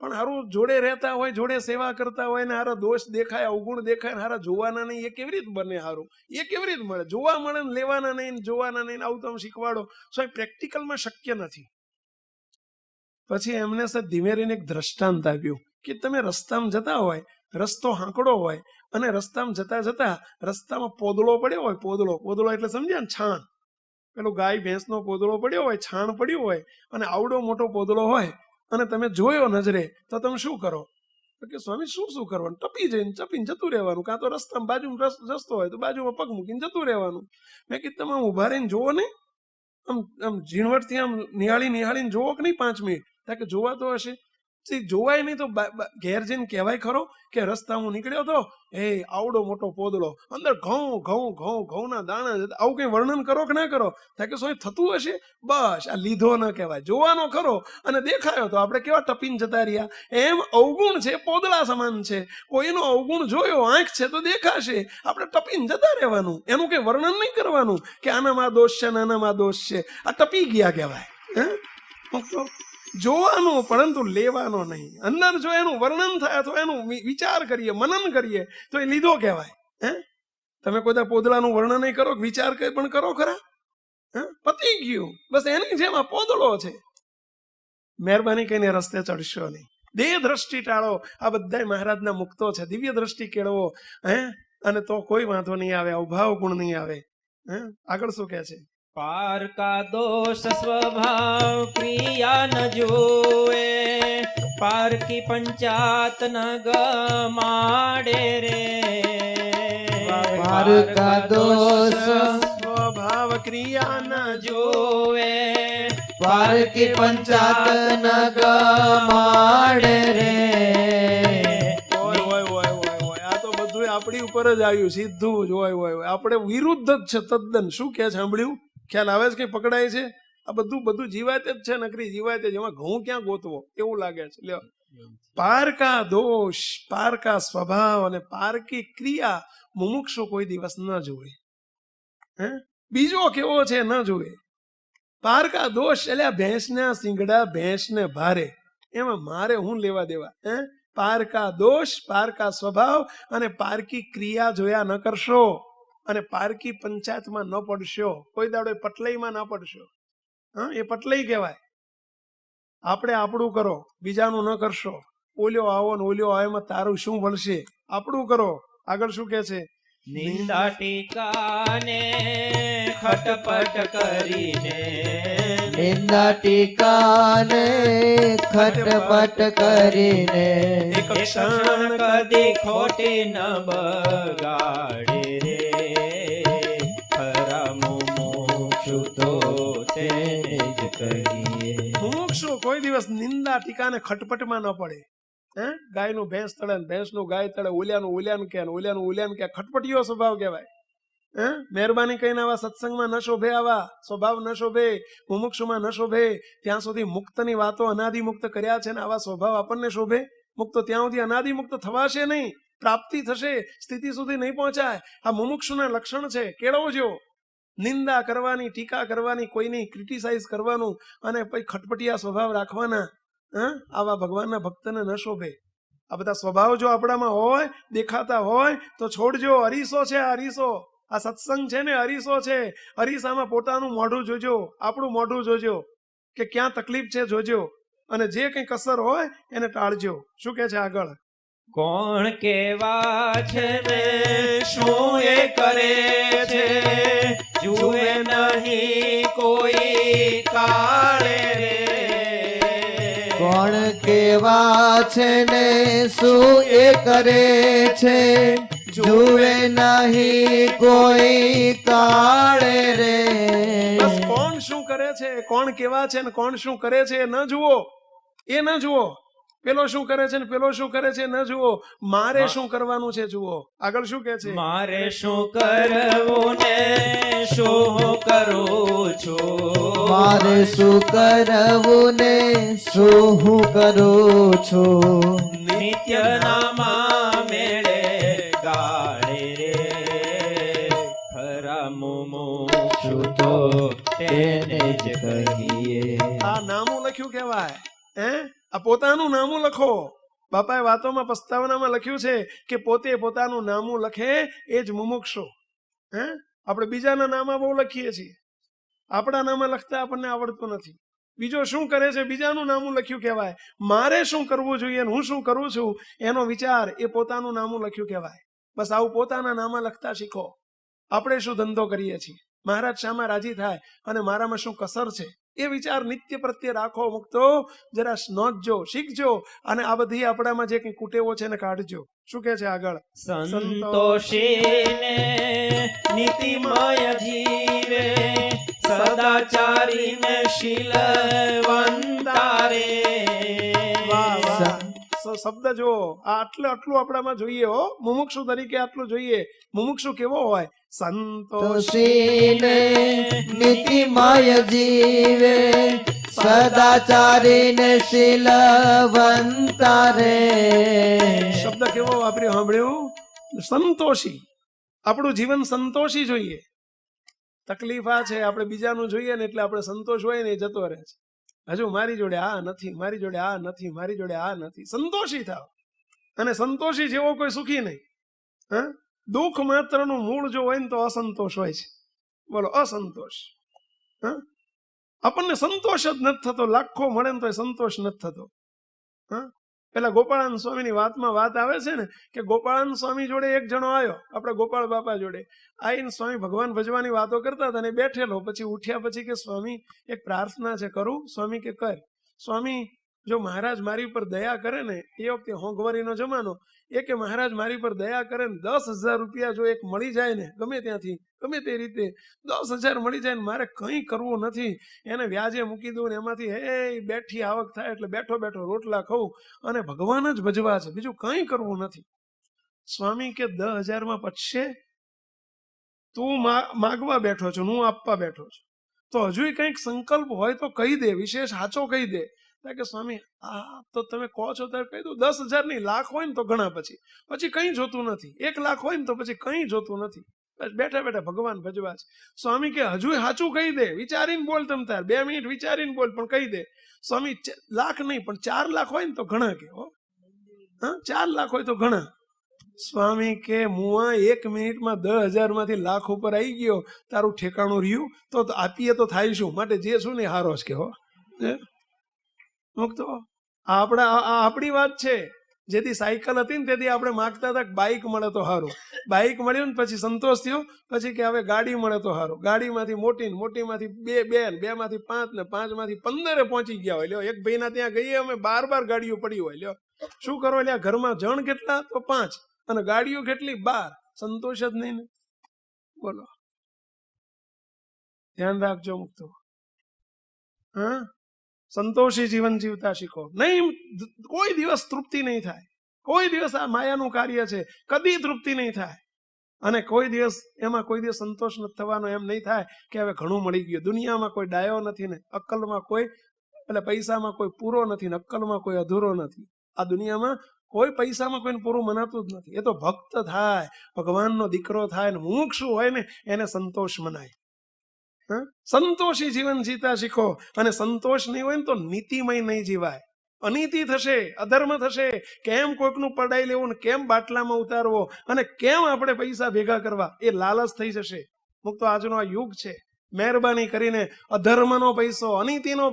S1: પણ હારું જોડે રહેતા હોય, જોડે સેવા કરતા હોય ને હારા દોષ દેખાય, અવગુણ દેખાય ને હારા જોવાના નહીં, એ કેવી રીતે બને? હારું એ કેવી રીતે મળે? જોવા મળે ને લેવાના નહીં, જોવાના નહીં, આવું તમે શીખવાડો. સ્વામી પ્રેક્ટિકલમાં શક્ય નથી. પછી એમને સર ધીમે રહીને એક દ્રષ્ટાંત આપ્યું કે તમે રસ્તામાં જતા હોય, રસ્તો હાંકડો હોય અને રસ્તામાં જતા જતા રસ્તામાં પોદળો પડ્યો હોય, પોદળો એટલે સમજ્યા ને, છાણ, પેલો ગાય ભેંસનો પોદળો પડ્યો હોય, છાણ પડ્યું હોય અને આવડો મોટો પોદળો હોય અને તમે જોયો નજરે, તો તમે શું કરો? તો કે સ્વામી શું કરવાનું? ટપી જઈને ચપીને જતું રહેવાનું, કાં તો રસ્તામાં બાજુમાં રસ્તો હોય તો બાજુમાં પગ મૂકીને જતું રહેવાનું. મેં કીધું તમે ઊભા રહીને જોવો નહીં, આમ ઝીણવટથી આમ નિહાળીને જોવો કે નહીં 5 મિનિટ? કે જોવા તો હશે, જોવાય નહીં તો ઘેર જઈને કહેવાય ખરો કે રસ્તા હું નીકળ્યો હતો, એ આવડો મોટો પોદળો, અંદર ઘઉંના દાણા, આવું કઈ વર્ણન કરો કે ના કરો? કે શું થતું હશે? બસ આ લીધો ન કહેવાય, જોવાનો ખરો અને દેખાયો તો આપણે કેવા ટપીને જતા રહ્યા. એમ અવગુણ છે, પોદળા સમાન છે. કોઈનો અવગુણ જોયો, આંખ છે તો દેખાશે, આપણે ટપીને જતા રહેવાનું, એનું કઈ વર્ણન નહીં કરવાનું કે આનામાં દોષ છે ને આનામાં દોષ છે. આ ટપી ગયા કહેવાય. જોવાનું પરંતુ લેવાનો નહીં. અંદર જો એનું વર્ણન થાય તો એનું વિચાર કરીએ, મનન કરીએ તો એ લીધો કહેવાય. તમે કોઈ પોદળાનું વર્ણન નહીં કરો, વિચાર પણ કરો ખરા, પતી ગયું. બસ એની જેમ આ પોદળો છે. મહેરબાની કહીને રસ્તે ચડશો નહીં, દેહ દ્રષ્ટિ ટાળો. આ બધા મહારાજના મુક્તો છે. દિવ્ય દ્રષ્ટિ કેળવો અને તો કોઈ વાંધો નહીં આવે, અવભાવ ગુણ નહીં આવે. આગળ શું કહે છે?
S2: પાર કા દોષ સ્વભાવ ક્રિયા ન જોવે, પાર કી પંચાત ન ગમાડે રે.
S3: પાર કા દોષ
S1: સ્વભાવ ક્રિયા ન
S2: જોવે,
S3: પાર કી પંચાત ન ગમાડે રે.
S1: આ તો બધું આપણી ઉપર જ આવ્યું, સીધું જ હોય. આપણે વિરુદ્ધ જ છે તદ્દન. શું કે સાંભળ્યું? ખ્યાલ આવે છે કે પકડાય છે? આ બધું જીવાત જ છે, નકરી જીવાત જ. એમાં ઘઉં ક્યાં ગોતવો એવું લાગે છે. લ્યો, પારકા દોષ, પારકા સ્વભાવ અને પારકી ક્રિયા મુમુક્ષુ કોઈ દિવસ ન જોવે. બીજો કેવો છે ન જોવે. પારકા દોષ એટલે ભેંસના સિંગડા, ભેંસને ભારે, એમાં મારે હું લેવા દેવા? પારકા દોષ, પારકા સ્વભાવ અને પારકી ક્રિયા જોયા ન કરશો અને પારકી પંચાયતમાં ન પડશો. કોઈ દાડો પટલાઈમાં ન પડશો. એ પટલાઈ કહેવાય. આપણે આપણું કરો, બીજાનું ન કરશો. ઓલ્યો આવો ને ઓલ્યો આવે, એમાં તારું શું ભળશે? આપણું કરો. આગળ શું કે છે?
S2: નિંદા ટીકાને ખટપટ કરીને,
S3: નિંદા ટીકાને ખટપટ કરીને,
S1: એક ક્ષણ
S2: કદી ખોટી ન બગાડે રે. ખરા મુમુક્ષુ તો તેને જ કહીએ.
S1: મુમુક્ષુ કોઈ દિવસ નિંદા ટીકાને ખટપટમાં ન પડે. ગાયનું ભેંસ તળે, ભેંસનું ગાય તળે, ઓલિયાનું કે, ઓલિયાનું કે, ખટપટીયો સ્વભાવ કહેવાય. મહેરબાની કહીને આવા સત્સંગમાં ન શોભે, આવા સ્વભાવ ન શોભે, મુમુક્ષુમાં ન શોભે. ત્યાં સુધી મુક્તની વાતો અનાદિમુક્ત કર્યા છે ને આવા સ્વભાવ આપણને શોભે? મુક્ત ત્યાં સુધી અનાદિમુક્ત થવાશે નહીં, પ્રાપ્તિ થશે, સ્થિતિ સુધી નહીં પહોંચાય. આ મુમુક્ષુના લક્ષણ છે, કેળવજો. નિંદા કરવાની, ટીકા કરવાની, કોઈની ક્રિટિસાઇઝ કરવાનું અને પછી ખટપટિયા સ્વભાવ રાખવાના, આવા ભગવાનના ભક્તને ન શોભે. આ બધા સ્વભાવ જો આપણામાં હોય, દેખાતા હોય તો છોડજો. અરીસો છે, અરીસો. આ સત્સંગ છે ને અરીસો છે. અરીસામાં પોતાનું મોઢું જોજો, આપણું મોઢું જોજો કે ક્યાં તકલીફ છે જોજો, અને જે કઈ કસર હોય એને ટાળજો. શું કે છે આગળ?
S2: કોણ કેવા છે ને શું એ કરે છે, જુએ નહીં કોઈ કાળે રે.
S3: કોણ કેવા છે ને શું એ કરે છે, જુએ નહીં કોઈ કાળે રે.
S1: બસ કોણ શું કરે છે, કોણ કેવા છે ને કોણ શું કરે છે એ ન જુઓ, એ ન જુઓ. પેલો શું કરે છે ને પેલો શું કરે છે ન જુઓ, મારે શું કરવાનું છે જુઓ. આગળ શું કે છે?
S2: મારે શું કરવું ને શું કરું છું,
S3: મારે શું કરવું ને શું હું કરું છું.
S2: નિત્ય નામા મેળે ગાળે રે, ખરા મુમુક્ષુ તો તેને જ કહીએ.
S1: આ નામું લખ્યું કહેવાય. આ પોતાનું નામું લખો. બાપાએ વાતોમાં પ્રસ્તાવનામાં લખ્યું છે કે પોતે પોતાનું નામું લખે એ જ મુમુક્ષુ. આપણે બીજાના નામા બહુ લખીએ છીએ, આપણા નામા લખતા આપણને આવડતું નથી. બીજો શું કરે છે બીજાનું નામું લખ્યું કહેવાય. મારે શું કરવું જોઈએ હું શું કરું છું એનો વિચાર એ પોતાનું નામું લખ્યું કહેવાય. બસ આવું પોતાના નામા લખતા શીખો. આપણે શું ધંધો કરીએ છીએ, મહારાજ શામાં રાજી થાય અને મારામાં શું કસર છે એ વિચાર નિત્ય પ્રત્યે રાખો. મુક્તો જરા નોંધજો, શીખજો અને આ બધી આપણામાં જે કઈ કુટેવો છે એને કાઢજો. શું કે છે આગળ?
S2: સંતોષીને નીતિમય જીવે, સદાચારીને શીલવંતા રે.
S1: વાહ વાહ. શબ્દ જો આટલું આપણામાં જોઈએ હો. મુમુક્ષુ તરીકે આટલું જોઈએ. મુમુક્ષુ કેવો હોય?
S3: સંતોષીને નીતિમય જીવે, સદાચારીને શીલવંતા રે.
S1: શબ્દ કેવો વાપર્યો સાંભળ્યું? સંતોષી. આપણું જીવન સંતોષી જોઈએ. તકલીફ આ છે આપણે બીજાનું જોઈએ ને એટલે આપણે સંતોષ હોય ને એ જતો રહે છે. હજુ મારી જોડે આ નથી, મારી જોડે આ નથી, મારી જોડે આ નથી. સંતોષી થાવ. અને સંતોષી જેવો કોઈ સુખી નહીં. દુઃખ માત્રનું મૂળ જો હોય ને તો અસંતોષ હોય છે. બોલો, અસંતોષ. આપણને સંતોષ જ નથી થતો. લાખો મળે ને તો સંતોષ નથી થતો. પેલા ગોપાળાનંદ સ્વામીની વાતમાં વાત આવે છે ને કે ગોપાળાનંદ સ્વામી જોડે એક જણો આવ્યો, આપણે ગોપાળ બાપા જોડે આવીને સ્વામી ભગવાન ભજવાની વાતો કરતા હતા અને બેઠેલો. પછી ઉઠ્યા પછી કે સ્વામી એક પ્રાર્થના છે, કરું? સ્વામી કે કર. સ્વામી જો મહારાજ મારી ઉપર દયા કરે ને, એ વખતે હોંઘવારીનો જમાનો, એ કે મહારાજ મારી પર દયા કરે ને 10,000 રૂપિયા જો એક મળી જાય ને ગમે ત્યાંથી ગમે તે રીતે 10,000 મળી જાય ને મારે કંઈ કરવું નથી, એને વ્યાજે મૂકી દઉં ને એમાંથી હે બેઠી આવક થાય એટલે બેઠો બેઠો રોટલા ખાઉં અને ભગવાન જ ભજવા છે, બીજું કંઈ કરવું નથી. સ્વામી કે 10,000માં પચશે? તું માગવા બેઠો છો, હું આપવા બેઠો છું, તો હજુ કંઈક સંકલ્પ હોય તો કહી દે, વિશેષ સાચો કહી દે. કે સ્વામી આ તો તમે કહો છો ત્યારે કહી દઉં. 10,000 નહીં, લાખ હોય ને તો ઘણા, પછી કંઈ જોતું નથી. 1 લાખ હોય ને તો પછી કંઈ જોતું નથી, બસ બેઠા બેઠા ભગવાન ભજવા છે. સ્વામી કે હજુ સાચું કહી દે, વિચારીને બોલ, તમ તાર 2 મિનિટ વિચારીને બોલ પણ કહી દે. સ્વામી લાખ નહીં પણ 4 લાખ હોય ને તો ઘણા. કે 4 લાખ હોય તો ઘણા. સ્વામી કે મુઆ 1 મિનિટમાં 10,000 માંથી લાખ ઉપર આવી ગયો, તારું ઠેકાણું રહ્યું તો આપીએ તો થાય શું? માટે જે શું ને હારો જ કે હો. મુક્તો આપણી વાત છે. જેથી સાયકલ હતી ને તેથી આપણે માગતા હતા કે બાઇક મળે તો સારું. બાઇક મળ્યું ને પછી સંતોષ થયો, પછી કે હવે ગાડી મળે તો સારું. ગાડીમાંથી મોટી, મોટીમાંથી 2, 2 માંથી 5 ને 5 માંથી 15 પહોંચી ગયા હોય. લ્યો એક ભાઈના ત્યાં ગઈએ અમે, 12 ગાડીઓ પડી હોય. લ્યો શું કરો? લ્યો ઘરમાં જણ કેટલા? તો 5 અને ગાડીઓ કેટલી? 12. સંતોષ જ નહીં ને. બોલો, ધ્યાન રાખજો મુક્તો. સંતોષી જીવન જીવતા શીખો. નહીં કોઈ દિવસ તૃપ્તિ નહીં થાય. કોઈ દિવસ આ માયાનું કાર્ય છે, કદી તૃપ્તિ નહીં થાય. અને કોઈ દિવસ એમાં કોઈ દિવસ સંતોષ નથી થવાનો. એમ નહીં થાય કે હવે ઘણું મળી ગયું. દુનિયામાં કોઈ ડાયો નથી ને અક્કલમાં કોઈ, એટલે પૈસામાં કોઈ પૂરો નથી ને અક્કલમાં કોઈ અધૂરો નથી. આ દુનિયામાં કોઈ પૈસામાં કોઈને પૂરું મનાતું જ નથી. એ તો ભક્ત થાય, ભગવાનનો દીકરો થાય ને મુમુક્ષુ હોય ને એને સંતોષ મનાય. સંતોષી જીવન જીતા શીખો. અને સંતોષ નહીં હોય ને તો નીતિમય નહીં જીવાય. અનીતિ થશે, અધર્મ થશે. કેમ કોઈકનું પડાઈ લેવું ને કેમ બાટલામાં ઉતારવો અને કેમ આપણે પૈસા ભેગા કરવા, એ લાલચ થઈ જશે. મુક્તો આજનો આ યુગ છે. મહેરબાની કરીને અધર્મનો પૈસો, અનીતિનો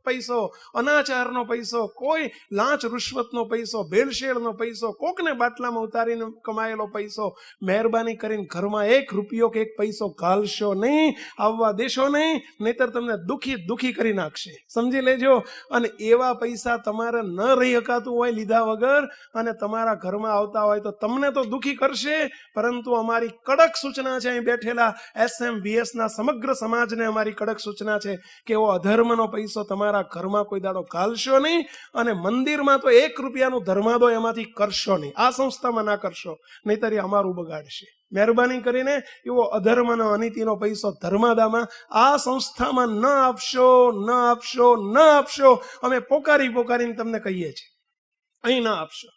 S1: પૈસો, અનાચારનો પૈસો, કોઈ લાંચ રૂશ્વતનો પૈસો, ભેળસેળનો પૈસો, કોકને બાટલામાં ઉતારીને કમાયેલો પૈસો મહેરબાની કરીને ઘરમાં 1 રૂપિયો કે 1 પૈસો ઘાલશો નહીં, આવવા દેશો નહીં, નહીતર તમને દુખી કરી નાખશે. સમજી લેજો. અને એવા પૈસા તમારે ન રહી શકાતું હોય લીધા વગર અને તમારા ઘરમાં આવતા હોય તો તમને તો દુખી કરશે, પરંતુ અમારી કડક સૂચના છે અહીં બેઠેલા SMVS ના સમગ્ર સમાજને અમારી કડક સૂચના છે કે એવો અધર્મનો પૈસો તમારા ઘરમાં કોઈ દાડો ઘાલશો નહીં, અને મંદિરમાં તો 1 રૂપિયાનું ધર્માદો એમાંથી કરશો નહીં. આ સંસ્થામાં ના કરશો, નહીંતર એ અમારું બગાડશે. મહેરબાની કરીને એવો અધર્મનો અનીતિનો પૈસો ધર્માદામાં આ સંસ્થામાં ન આપશો, ન આપશો, ન આપશો. અમે પોકારીને તમને કહીએ છીએ, અહીં ના આપશો.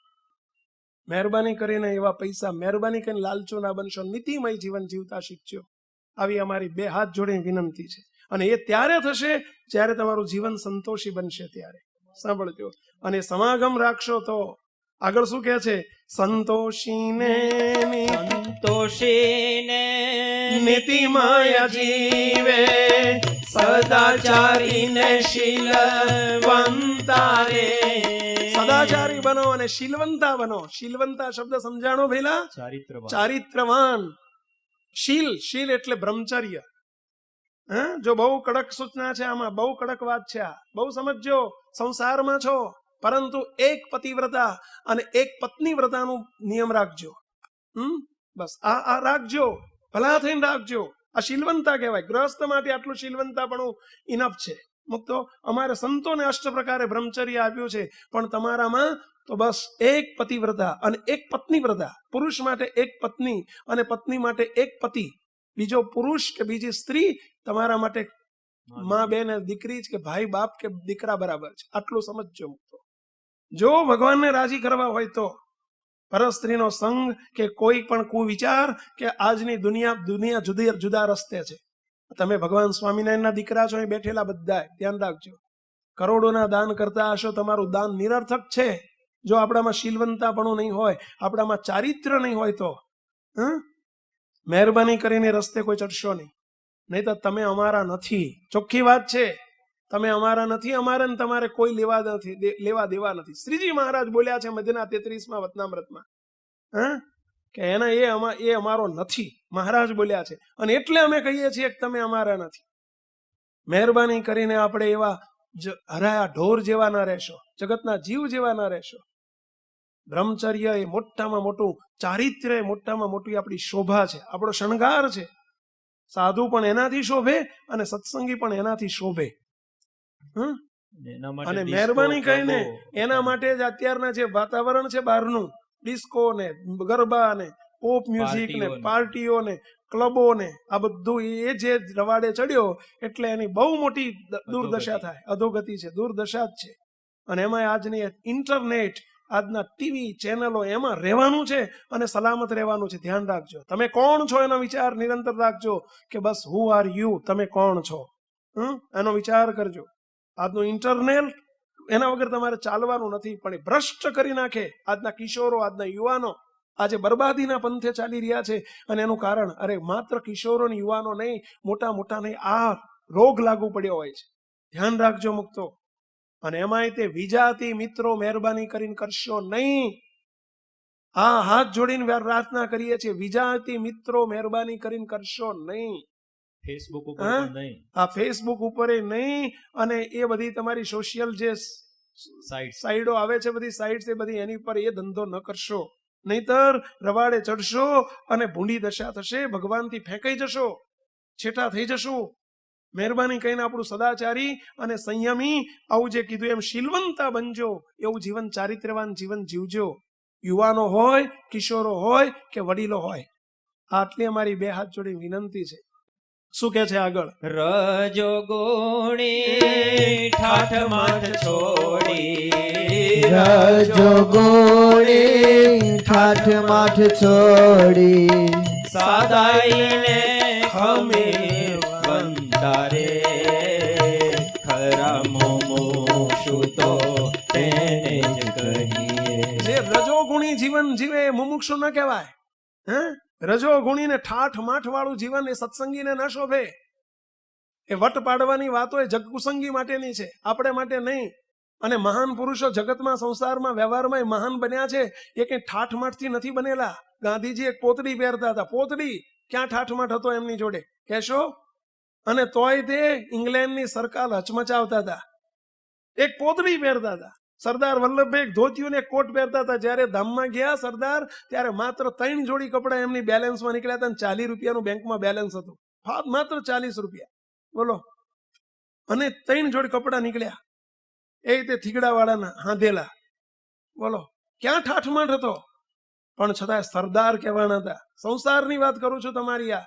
S1: મહેરબાની કરીને એવા પૈસા, મહેરબાની કરીને લાલચુ ના બનશો, નીતિમય જીવન જીવતા શીખજો. આવી અમારી 2 હાથ જોડીને વિનંતી છે. અને એ ત્યારે થશે જ્યારે તમારું જીવન સંતોષી બનશે. ત્યારે સાંભળજો. અને સમાગમ રાખશો તો આગળ શું કહે છે? સંતોષીને
S2: નીતિમય જીવે, સદાચારીને શીલવંતા રે.
S1: સદાચારી બનો અને શીલવંતા બનો. શીલવંતા શબ્દ સમજાણો ભઈલા? ચારિત્રવાન. શીલ એટલે બ્રહ્મચર્ય. જો બહુ કડક સૂચના છે આમાં, બહુ કડક વાત છે આ, બહુ સમજજો. સંસારમાં છો પરંતુ એક પતિવ્રતા અને એક પત્ની વ્રતાનું નિયમ રાખજો. બસ આ રાખજો, ભલા થઈને રાખજો. આ શીલવંતા કહેવાય. ગ્રહસ્થ માટે આટલું શીલવંતા પણ ઇનફ છે. મુક્તો અમારે સંતોને 8 પ્રકારે બ્રહ્મચર્ય આપ્યું છે, પણ તમારામાં તો બસ એક પતિવ્રતા અને એક પત્ની વ્રતા. પુરુષ માટે એક પત્ની અને પત્ની માટે એક પતિ. બીજો પુરુષ કે બીજી સ્ત્રી તમારા માટે માં, બેન, દીકરી કે ભાઈ, બાપ કે દીકરા બરાબર છે. આટલું સમજજો. મુક્તો જો ભગવાનને રાજી કરવા હોય તો પરસ્ત્રીનો સંગ કે કોઈ પણ કુવિચાર કે આજની દુનિયા જુદા રસ્તે છે. તમે ભગવાન સ્વામિનારાયણના દીકરા છો, અહીં બેઠેલા બધા ધ્યાન રાખજો. કરોડોના દાન કરતા હશો, તમારું દાન નિરર્થક છે જો આપણામાં શીલવંતાપણું નહીં હોય, આપણામાં ચારિત્ર નહીં હોય તો. મહેરબાની કરીને રસ્તે કોઈ ચડશો નહીં, નહીં તો તમે અમારા નથી. ચોખ્ખી વાત છે, તમે અમારા નથી. અમારે ને તમારે કોઈ લેવા દેવા નથી. શ્રીજી મહારાજ બોલ્યા છે મધ્યના 33માં વતનામૃતમાં, કે એના એ અમારો નથી. મહારાજ બોલ્યા છે, અને એટલે અમે કહીએ છીએ કે તમે અમારા નથી. મહેરબાની કરીને આપણે એવા હરાયા ઢોર જેવા ના રહેશો, જગતના જીવ જેવા ના રહેશો. બ્રહ્મચર્ય એ મોટામાં મોટું, ચારિત્ર્ય એ મોટામાં મોટી આપણી શોભા છે, આપણો શણગાર છે. સાધુ પણ એનાથી શોભે અને સત્સંગી પણ એનાથી શોભે. અને મહેરબાની કરીને એના માટે જ અત્યારના જે વાતાવરણ છે બહારનું, ડિસ્કો ને ગરબા ને પોપ મ્યુઝિક ને પાર્ટીઓ ને ક્લબો ને આ બધું એ જે રવાડે ચડ્યો એટલે એની બહુ મોટી દુર્દશા થાય. અધોગતિ છે, દુર્દશા જ છે. અને એમાં આજની ઇન્ટરનેટ, આજના ટીવી ચેનલો, એમાં રહેવાનું છે અને સલામત રહેવાનું છે. ધ્યાન રાખજો. તમે કોણ છો એનો વિચાર નિરંતર રાખજો, કે બસ હુ આર યુ, તમે કોણ છો એનો વિચાર કરજો. આજનું ઇન્ટરનેટ, એના વગર તમારે ચાલવાનું નથી, પણ એ ભ્રષ્ટ કરી નાખે. આજના કિશોરો, આજના યુવાનો આજે બરબાદીના પંથે ચાલી રહ્યા છે. અને એનું કારણ, અરે માત્ર કિશોરો ને યુવાનો નહીં, મોટા નહીં, આ રોગ લાગુ પડ્યો હોય છે. ધ્યાન રાખજો મુક્તો. અને એમાંય તે વિજાતી મિત્રો મહેરબાની કરીને કરશો નહીં. આ હાથ જોડીને પ્રાર્થના કરીએ છીએ, વિજાતી મિત્રો મહેરબાની કરીને કરશો નહીં. આ ફેસબુક ઉપર નહીં, અને એ બધી તમારી સોશિયલ જે સાઈડો આવે છે, બધી સાઈડ, એ બધી એની પર એ ધંધો ન કરશો. નહીતર રવાડે ચડશો અને ભૂંડી દશા થશે, ભગવાનથી ફેંકાઈ જશો, છેટા થઈ જશું. મહેરબાની કરીને આપણું સદાચારી અને સંયમી, આવું જે કીધું એમ શીલવંતા બનજો. એવું જીવન, ચારિત્ર્યવાન જીવન જીવજો. યુવાનો હોય, કિશોરો હોય કે વડીલો હોય. આટલી અમારી 2 હાથ જોડી વિનંતી છે. શું કે છે આગળ?
S2: રજો ગુણી ઠાઠ માઠ છોડી,
S3: રજો ગુણી ઠાઠ માઠ છોડી,
S2: સાદાઈને ખમે વંતા રે. ખરા મુમુક્ષુ તો તેને જ કહીએ.
S1: જે રજોગુણી જીવન જીવે એ મુમુક્ષુ ન કહેવાય. રજોગુણી ને ઠાઠ માઠ વાળું જીવન એ સત્સંગીને ન શોભે. એ વટ પાડવાની વાતો એ જગકુસંગી માટેની છે, આપણે માટે નહીં. અને મહાન પુરુષો જગતમાં, સંસારમાં, વ્યવહારમાં એ મહાન બન્યા છે, એ કઈ ઠાઠમાઠથી નથી બનેલા. ગાંધીજી એક પોતડી પહેરતા હતા. પોતડી ક્યાં ઠાઠમાઠ હતો એમની જોડે કહેશો? અને તોય તે ઇંગ્લેન્ડની સરકાર હચમચાવતા હતા. એક પોતડી પહેરતા હતા. સરદાર વલ્લભભાઈ ધોતિયું ને કોટ પહેરતા હતા. જયારે ધામમાં ગયા સરદાર, ત્યારે માત્ર 3 જોડી કપડા એમની બેલેન્સમાં નીકળ્યા હતા, અને 40 રૂપિયાનું બેંકમાં બેલેન્સ હતું. માત્ર 40 રૂપિયા. બોલો. અને 3 જોડી કપડા નીકળ્યા, એ તે થીગડા વાળાના હાંધેલા. બોલો ક્યાં ઠાઠમાઠ હતો, પણ છતાં સરદાર કહેવાના હતા. સંસારની વાત કરું છું તમારી.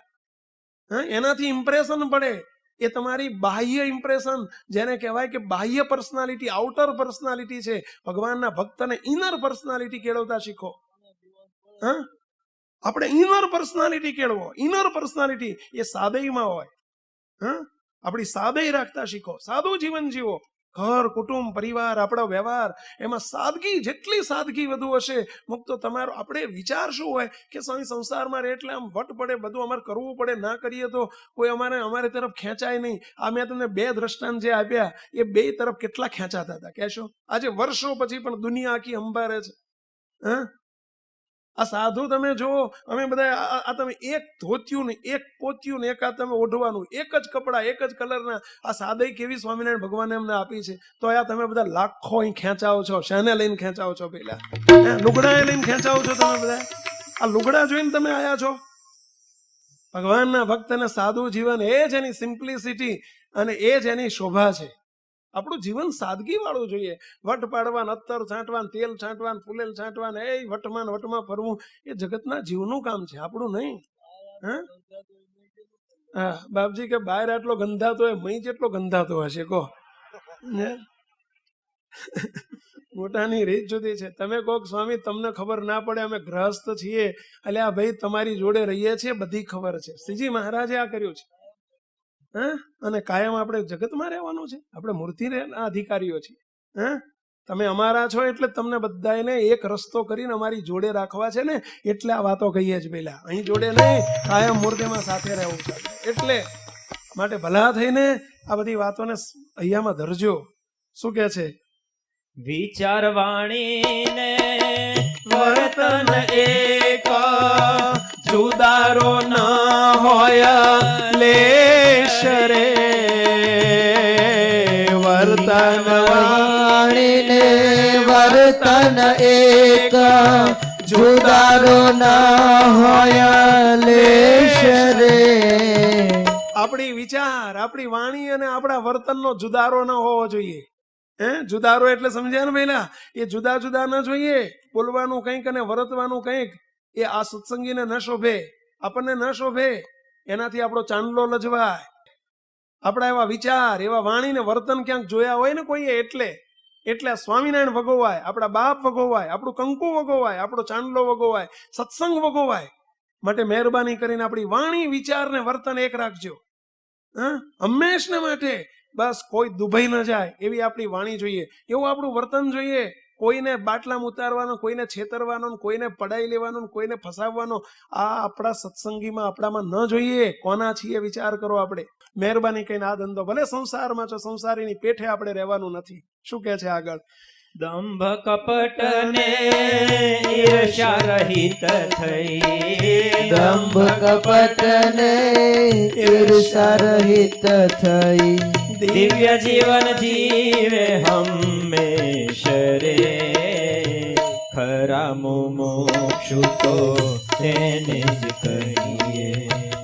S1: એનાથી ઇમ્પ્રેશન પડે એ તમારી બાહ્ય ઇમ્પ્રેશન, જેને કહેવાય કે બાહ્ય પર્સનાલિટી, આઉટર પર્સનાલિટી છે. ભગવાનના ભક્તને ઇનર પર્સનાલિટી કેળવતા શીખો. આપણે ઇનર પર્સનાલિટી કેળવો. ઇનર પર્સનાલિટી એ સાદઈમાં હોય. આપણી સાદઈ રાખતા શીખો, સાદું જીવન જીવો. ઘર, કુટુંબ, પરિવાર, આપણો વ્યવહાર, એમાં સાદગી, જેટલી સાદગી વધુ હશે મુક્તો તમારો. આપણે વિચાર શું હોય કે સ્વામી સંસારમાં રહે એટલે આમ વટ પડે, બધું અમારે કરવું પડે, ના કરીએ તો કોઈ અમારી તરફ ખેંચાય નહીં. આ મેં તમને 2 દ્રષ્ટાંત જે આપ્યા એ 2 તરફ કેટલા ખેંચાતા હતા કહેશો? આજે વર્ષો પછી પણ દુનિયા આખી અંબારે છે. આ સાધુ તમે જુઓ, અમે બધા આ તમે એક ધોતિયું ને એક પોતિયું ને એક આ તમે ઓઢવાનું, એક જ કપડા, એક જ કલરના. આ સાદઈ કેવી સ્વામિનારાયણ ભગવાને અમને આપી છે. તો આ તમે બધા લાખો અહીં ખેંચાવો છો. શાને લઈને ખેંચાવો છો? પેલા લુગડા લઈને ખેંચાવો છો તમે બધા. આ લુગડા જોઈને તમે આયા છો. ભગવાનના ભક્તને સાદું જીવન, એ જ એની સિમ્પ્લિસિટી અને એ જ એની શોભા છે. આપણું જીવન સાદગી વાળું જોઈએ. વટ પાડવાન, અત્તર છાંટવાન, તેલ છાંટવાન, ફૂલેલ છાંટવાન, એ વટમાં ફરવું એ જગતના જીવનું કામ છે, આપણું નહીં. હા બાપજી કે બહાર આટલો ગંધાતો હોય, મહી જેટલો ગંધાતો હશે કહો. મોટાની રીત જુદી છે. તમે કહો સ્વામી તમને ખબર ના પડે, અમે ગ્રહસ્થ છીએ, એટલે આ ભાઈ તમારી જોડે રહીએ છીએ, બધી ખબર છે. શ્રીજી મહારાજે આ કર્યું છે. અને કાયમ આપણે જગતમાં રહેવાનું છે. આપણે મૂર્તિના અધિકારીઓ છીએ. તમે અમારા છો એટલે તમને બધાને એક રસ્તો કરીને અમારી જોડે રાખવા છે ને, એટલે આ વાતો કહીએ જ. પેલા અહીં જોડે નહીં, કાયમ મૂર્તિમાં સાથે રહેવું છે. એટલે માટે ભલા થઈને આ બધી વાતોને અહીંયામાં ધરજો. શું કે છે?
S2: વિચાર વાણી ને વર્તન એક, જુદારો ન હોય લેશ રે. વર્તન
S3: વાણી ને વર્તન એક, જુદારો ના હોય લેશ રે.
S1: આપણી વિચાર, આપણી વાણી અને આપણા વર્તનનો જુદારો ન હોવો જોઈએ. જુદારો એટલે સમજ્યા ને પહેલા? એ જુદા જુદા ન જોઈએ. બોલવાનું કંઈક અને વર્તવાનું કંઈક એ આ સત્સંગીને ન શોભે, આપણને ન શોભે. એનાથી આપણો ચાંદલો લજવાય. આપણા એવા વિચાર, એવા વાણી ને વર્તન ક્યાંક જોયા હોય ને કોઈએ, એટલે સ્વામિનારાયણ વગોવાય, આપણા બાપ વગોવાય, આપણું કંકુ વગોવાય, આપણો ચાંદલો વગોવાય, સત્સંગ વગોવાય. માટે મહેરબાની કરીને આપણી વાણી, વિચાર ને વર્તન એક રાખજો. હંમેશને માટે બસ કોઈ દુભાઈ ન જાય એવી આપણી વાણી જોઈએ, એવું આપણું વર્તન જોઈએ. કોઈને બાટલામાં ઉતારવાનો, કોઈને છેતરવાનો, કોઈને પડાઈ લેવાનો, કોઈને ફસાવવાનો આ આપણા સત્સંગીમાં, આપણામાં ન જોઈએ. કોના છીએ વિચાર કરો. આપણે મહેરબાની કહીને આ ધંધો, ભલે સંસારમાં છો, સંસારીની પેઠે આપણે રહેવાનું નથી. શું કે છે આગળ?
S2: દંભ કપટ ને ઈર્ષ્યા રહિત થઈ.
S3: દંભ કપટ ને ઈર્ષ્યા રહિત થઈ.
S2: દિવ્ય જીવન જીવે હંમેશ રે. ખરા મોક્ષુ તો તેને જ કહીએ.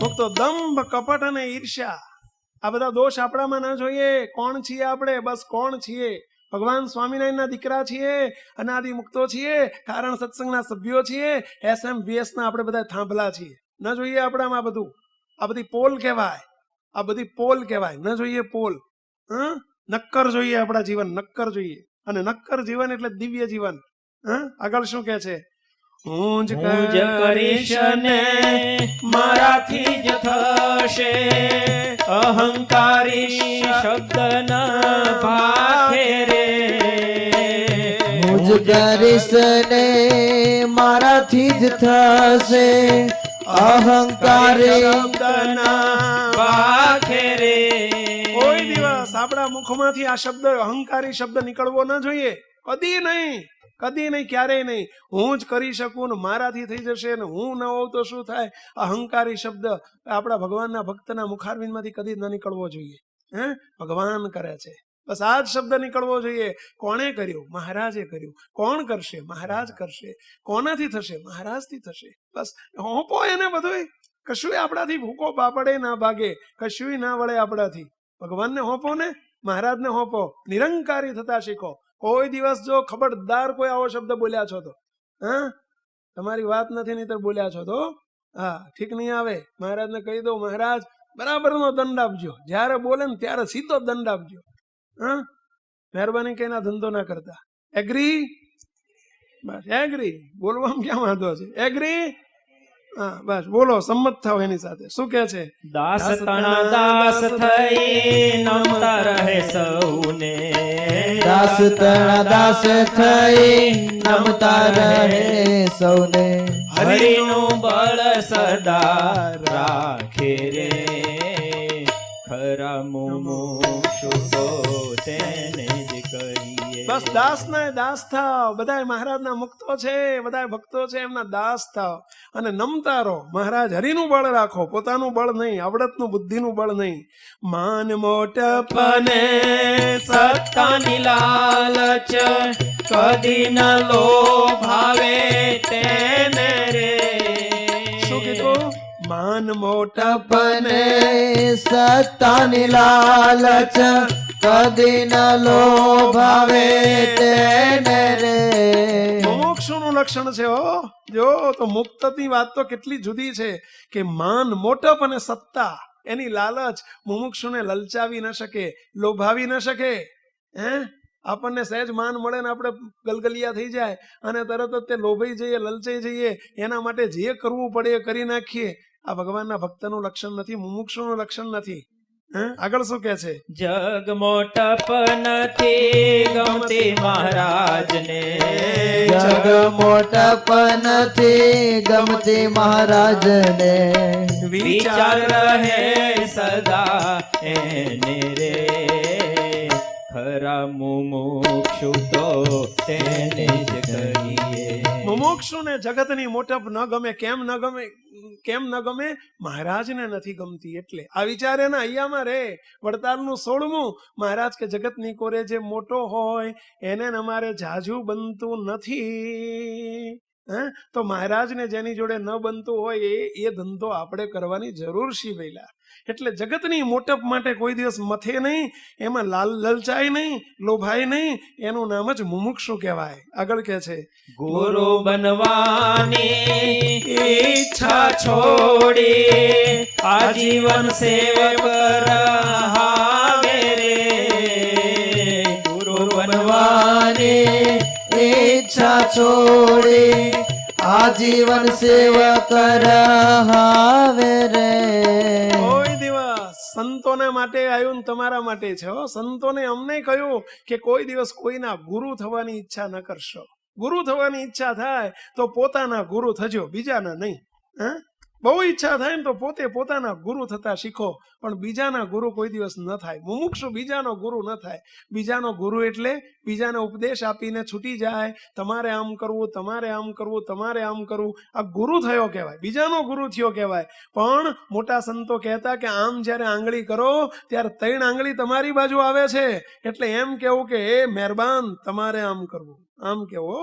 S1: મુક્તો દંભ, કપટ અને ઈર્ષ્યા, આ બધા દોષ આપણામાં ના જોઈએ. કોણ છીએ આપણે? બસ કોણ છીએ? ભગવાન સ્વામિનારાયણના દીકરા છીએ, અનાદિ મુક્તો છીએ, કારણ સત્સંગના સભ્યો છીએ, SMVS ના આપણે બધા થાંભલા છીએ. ન જોઈએ આપણામાં બધું. આ બધી પોલ કહેવાય, આ બધી પોલ કહેવાય. ન જોઈએ પોલ. નક્કર જોઈએ આપણા જીવન, નક્કર જોઈએ. અને નક્કર જીવન એટલે દિવ્ય જીવન. આગળ શું કે છે? હું જ
S2: કરીશ ને મારાથી જ થશે. અહંકારી શબ્દ ન ભાખે રે.
S3: હું જ કરીશ ને મારાથી જ થશે. અહંકારી
S1: શબ્દ ના
S2: ભાખે રે.
S1: કોઈ દિવસ આપણા મુખમાંથી આ શબ્દ, અહંકારી શબ્દ નીકળવો ન જોઈએ. કદી નહીં, કદી નહીં, ક્યારેય નહીં. હું જ કરી શકું ને મારાથી થઈ જશે ને હું ન હોઉં તો શું થાય? અહંકારી શબ્દ આપણા ભગવાનના ભક્તના મુખારવિંદમાંથી કદી ન નીકળવો જોઈએ. ભગવાન કરે છે, બસ આ જ શબ્દ નીકળવો જોઈએ. કોણે કર્યું? મહારાજે કર્યું. કોણ કરશે? મહારાજ કરશે. કોનાથી થશે? મહારાજથી થશે. બસ હોંપો એને બધું. કશું આપણાથી ભૂકો પાપડે ના ભાગે, કશું ના વળે આપણાથી. ભગવાનને હોપો ને, મહારાજને હોપો, નિરંકારી થતા શીખો. કોઈ દિવસ જો ખબરદાર કોઈ આવો શબ્દ બોલ્યા છો તો, હા તમારી વાત નથી નહીતર બોલ્યા છો તો હા ઠીક નહીં આવે. મહારાજને કહી દો, મહારાજ બરાબરનો દંડ આપજો, જ્યારે બોલે ને ત્યારે સીધો દંડ આપજો. હા મહેરબાની કહીને ધંધો ના કરતા. એગ્રી? બસ એગ્રી. બોલવામાં ક્યાં વાંધો છે? એગ્રી? હા બસ બોલો, સંમત થાવ એની સાથે. શું કે છે?
S2: દાસ તણા દાસ થઈ નમતા રહે સૌને,
S3: દાસ તણા દાસ થઈ નમતા રહે સૌને,
S2: હરિનું બળ સદા રાખે રે, ખરા મુમુક્ષુ તો તેને જ કહીએ.
S1: બસ દાસ ના દાસ થાવ. બધા મહારાજના મુક્તો છે, બધા ભક્તો છે, એમના દાસ થાવ અને નમતા રહો. મહારાજ હરિનું બળ રાખો, પોતાનું બળ નહીં, આવડતનું બુદ્ધિનું બળ નહીં. માન મોટપને
S2: સત્તાની લાલચ કદી ન લોભાવે તેને રે.
S1: શું કીધું? માન મોટપને
S3: તપને સત્તાની લાલચ કદી ન લોભાવે તેને રે.
S1: મોક્ષનું લક્ષણ છે હો. જો તો મુક્તની વાત તો કેટલી જુદી છે કે માન મોટપ અને સત્તા એની લાલચ મુમુક્ષુને લલચાવી ન શકે, લોભાવી ન શકે. હે આપણને સહેજ માન મળે ને આપણે ગલગલિયા થઈ જાય અને તરત જ તે લોભાઈ જઈએ, લલચાઈ જઈએ. એના માટે જે કરવું પડે એ કરી નાખીએ. આ ભગવાનના ભક્તનું લક્ષણ નથી, મુમુક્ષુનું લક્ષણ નથી. આગળ શું કે છે?
S2: જગ મોટપ નથી ગમતી મહારાજને,
S3: જગ મોટપ નથી ગમતી મહારાજને,
S2: વિચાર રહે સદા એને રે, ખરા મુમુક્ષુ તો તેને જ કહીએ.
S1: મુમુક્ષુને જગતની મોટપ ન ગમે. કેમ ન ગમે? કેમ ન ગમે? મહારાજને નથી ગમતી એટલે. આ વિચાર એના અહીંયામાં રે. વડતાલનું 16મું. મહારાજ કે જગતની કોરે જે મોટો હોય એને અમારે જાજુ બનતું નથી. તો મહારાજને જેની જોડે ન બનતું હોય એ ધંધો આપણે કરવાની જરૂર છે ભઈલા. એટલે જગતની મોટપ માટે કોઈ દિવસ મથે નહીં, એમાં લલચાય નહીં, લોભાય નહીં. એનું નામ જ મુમુક્ષુ કહેવાય. આગળ કે છે?
S2: ગુરુ બનવાની ઈચ્છા છોડી આજીવન સેવક રહાવે રે, ગુરુ
S3: બનવાની ઈચ્છા છોડી આજીવન સેવક રહાવે રે.
S1: કોઈ દિવસ સંતોને માટે આવ્યું ને તમારા માટે છે હો. સંતોને અમને કહ્યું કે કોઈ દિવસ કોઈના ગુરુ થવાની ઈચ્છા ન કરશો. ગુરુ થવાની ઈચ્છા થાય તો પોતાના ગુરુ થજો, બીજાના નહીં. બહુ ઈચ્છા થાય ને તો પોતે પોતાના ગુરુ થતા શીખો, પણ બીજાના ગુરુ કોઈ દિવસ ન થાય. મુમુક્ષુ બીજાનો ગુરુ ન થાય. બીજાનો ગુરુ એટલે બીજાને ઉપદેશ આપીને છૂટી જાય. તમારે આમ કરવું, તમારે આમ કરવું, તમારે આમ કરવું. આ ગુરુ થયો કહેવાય, બીજાનો ગુરુ થયો કહેવાય. પણ મોટા સંતો કહેતા કે આમ જ્યારે આંગળી કરો ત્યારે 3 આંગળી તમારી બાજુ આવે છે. એટલે એમ કેવું કે એ મહેરબાન તમારે આમ કરવું, આમ કેવો.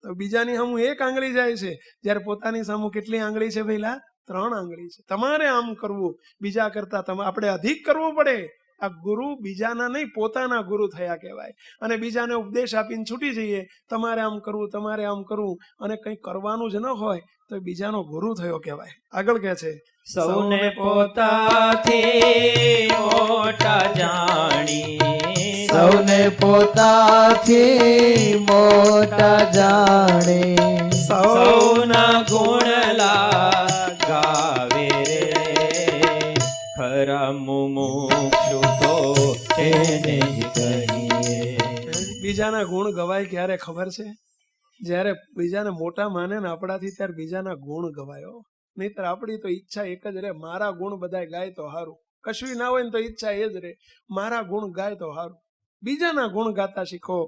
S1: તો બીજાની સામું 1 આંગળી જાય છે, જ્યારે પોતાની સામું કેટલી આંગળી છે ભઈલા? 3 આંગળી છે. તમારે આમ કરવું, બીજા કરતા આપણે અધિક કરવું પડે. આ ગુરુ બીજાના નહીં, પોતાના ગુરુ થયા કહેવાય. અને બીજાને ઉપદેશ આપીને છૂટી જઈએ, તમારે આમ કરવું, તમારે આમ કરવું, અને કંઈ કરવાનું જ ન હોય તો બીજાનો ગુરુ થયો કહેવાય. આગળ કે છે?
S2: સૌને પોતાથી મોટા જાણી,
S3: સૌને પોતાથી મોટા જાણે,
S2: સૌના ગુણ ગાવે રે, ખરા મુમુક્ષુ તો તેને જ કહીએ.
S1: બીજાના ગુણ ગવાય ક્યારે ખબર છે? જ્યારે બીજાને મોટા માને ને આપણાથી, ત્યારે બીજાના ગુણ ગવાયો. નહીતર આપણી તો ઈચ્છા એક જ રે, મારા ગુણ બધાય ગાય તો હારું. કશું ના હોય ને તો ઈચ્છા એ જ રે, મારા ગુણ ગાય તો હારું. બીજાના ગુણ ગાતા શીખો,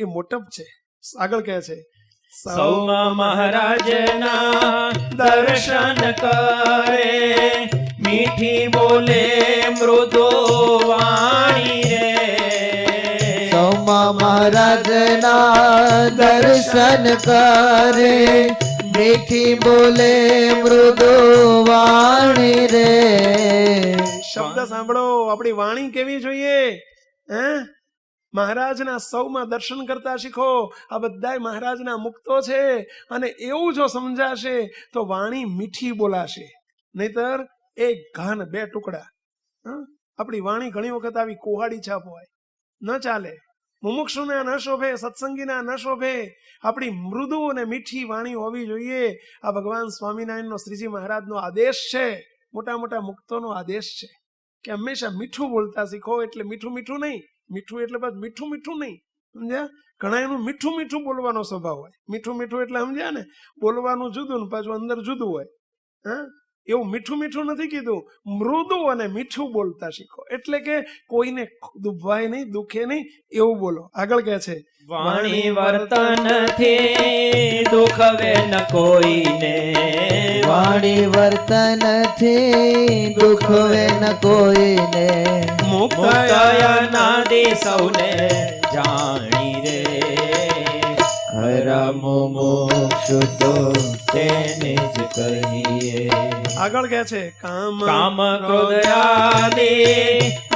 S1: એ મોટપ છે. આગળ કહે છે?
S2: સૌમાં મહારાજના દર્શન કરે, મીઠી બોલે મૃદુ વાણી રે,
S3: સૌમાં મહારાજના દર્શન કરે, મીઠી બોલે મૃદુ વાણી
S1: શબ્દ સાંભળો. આપણી વાણી કેવી જોઈએ? હે, મહારાજના સૌમાં દર્શન કરતા શીખો. આ બધાય મહારાજના મુક્તો છે, અને એવું જો સમજાશે તો વાણી મીઠી બોલાશે, નહીતર એક ઘાન બે ટુકડા. આપણી વાણી ઘણી વખત આવી કોહાડી છાપ હોય, ન ચાલે. મુમુક્ષુને ન શોભે, સત્સંગીના ન શોભે. આપણી મૃદુ અને મીઠી વાણી હોવી જોઈએ. આ ભગવાન સ્વામિનારાયણનો, શ્રીજી મહારાજનો આદેશ છે, મોટા મોટા મુક્તોનો આદેશ છે કે હંમેશા મીઠું બોલતા શીખો. એટલે મીઠું મીઠું નહીં, મીઠું એટલે બસ મીઠું મીઠું નહીં, સમજ્યા? ઘણા એનું મીઠું મીઠું બોલવાનો સ્વભાવ હોય. મીઠું મીઠું એટલે સમજ્યા ને, બોલવાનું જુદું ને પાછું અંદર જુદું હોય. હા, એવું મીઠું મીઠું નથી કીધું, મૃદુ અને મીઠું બોલતા શીખો. એટલે કે કોઈને દુભાય નહીં, દુખે નહીં, એવું બોલો. આગળ કહે છે,
S2: વાણી વર્તન થી દુખવે ન કોઈને,
S3: વાણી વર્તન થી દુખવે ન કોઈને,
S2: મુક્ત અનાદિ સૌને જાણી રે, ખરા મુમુક્ષુ તો તેને જ કહીએ.
S1: આગળ કહે છે, કામ
S2: કામ ક્રોધ આદિ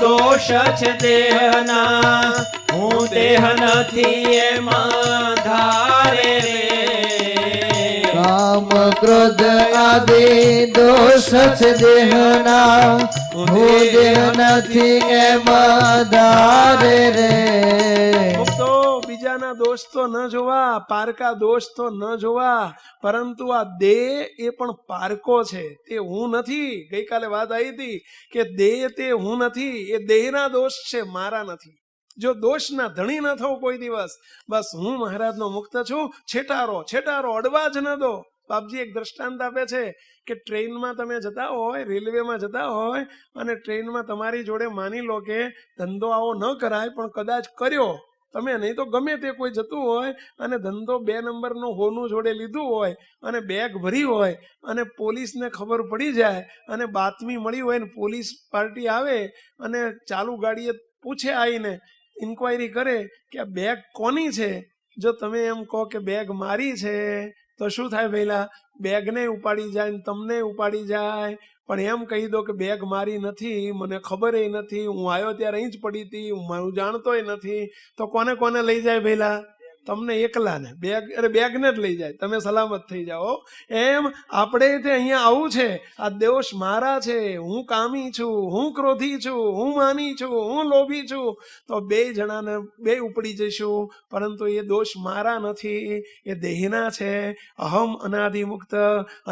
S2: દોષ છે દેહના, હું દેહ નથી એમાં ધારે રે,
S3: કામ ક્રોધ આદિ દોષ છે દેહના, હું દેહ નથી એમાં ધારે રે.
S1: મુક્તો બીજાના દોષ તો ન જોવા, પારકા દોષ તો ન જોવા, પરંતુ આ દેહ એ પણ પારકો છે, તે હું નથી. ગઈકાલે વાત આવી હતી કે દેહ તે હું નથી, એ દેહના દોષ છે, મારા નથી. જો દોષના ધણી ન થવું કોઈ દિવસ, બસ હું મહારાજનો મુક્ત છું, છેટારો છેટારો, અડવા જ ન દો. બાપજી એક દ્રષ્ટાંત આપે છે કે ટ્રેનમાં તમે જતા હોય, રેલવેમાં જતા હોય, અને ટ્રેનમાં તમારી જોડે માની લો કે ધંધો આવો ન કરાય, પણ કદાચ કર્યો તમે, નહીં તો ગમે તે કોઈ જતું હોય અને ધંધો 2 નંબરનું હોનું જોડે લીધું હોય અને બેગ ભરી હોય, અને પોલીસને ખબર પડી જાય અને બાતમી મળી હોય ને પોલીસ પાર્ટી આવે અને ચાલુ ગાડીએ પૂછે, આવીને ઇન્ક્વાયરી કરે કે આ બેગ કોની છે. જો તમે એમ કહો કે બેગ મારી છે, તો શું થાય પહેલા? બેગને ઉપાડી જાય ને તમને ઉપાડી જાય. પણ એમ કહી દો કે બેગ મારી નથી, મને ખબર ય નથી, હું આવ્યો ત્યારે અહીં જ પડી હતી, હું જાણતોય નથી, તો કોને કોને લઈ જાય પહેલા? તમને એકલાને. બેગ, અરે બેગને જ લઈ જાય, તમે સલામત થઈ જાઓ. એમ આપણે તે અહીંયા આવું છે, આ દોષ મારા છે, હું કામી છું, હું ક્રોધી છું, હું માની છું, હું લોભી છું, તો 2 જણાને 2 ઉપડી જઈશું. પરંતુ એ દોષ મારા નથી, એ દેહના છે. અહમ અનાદિમુક્ત,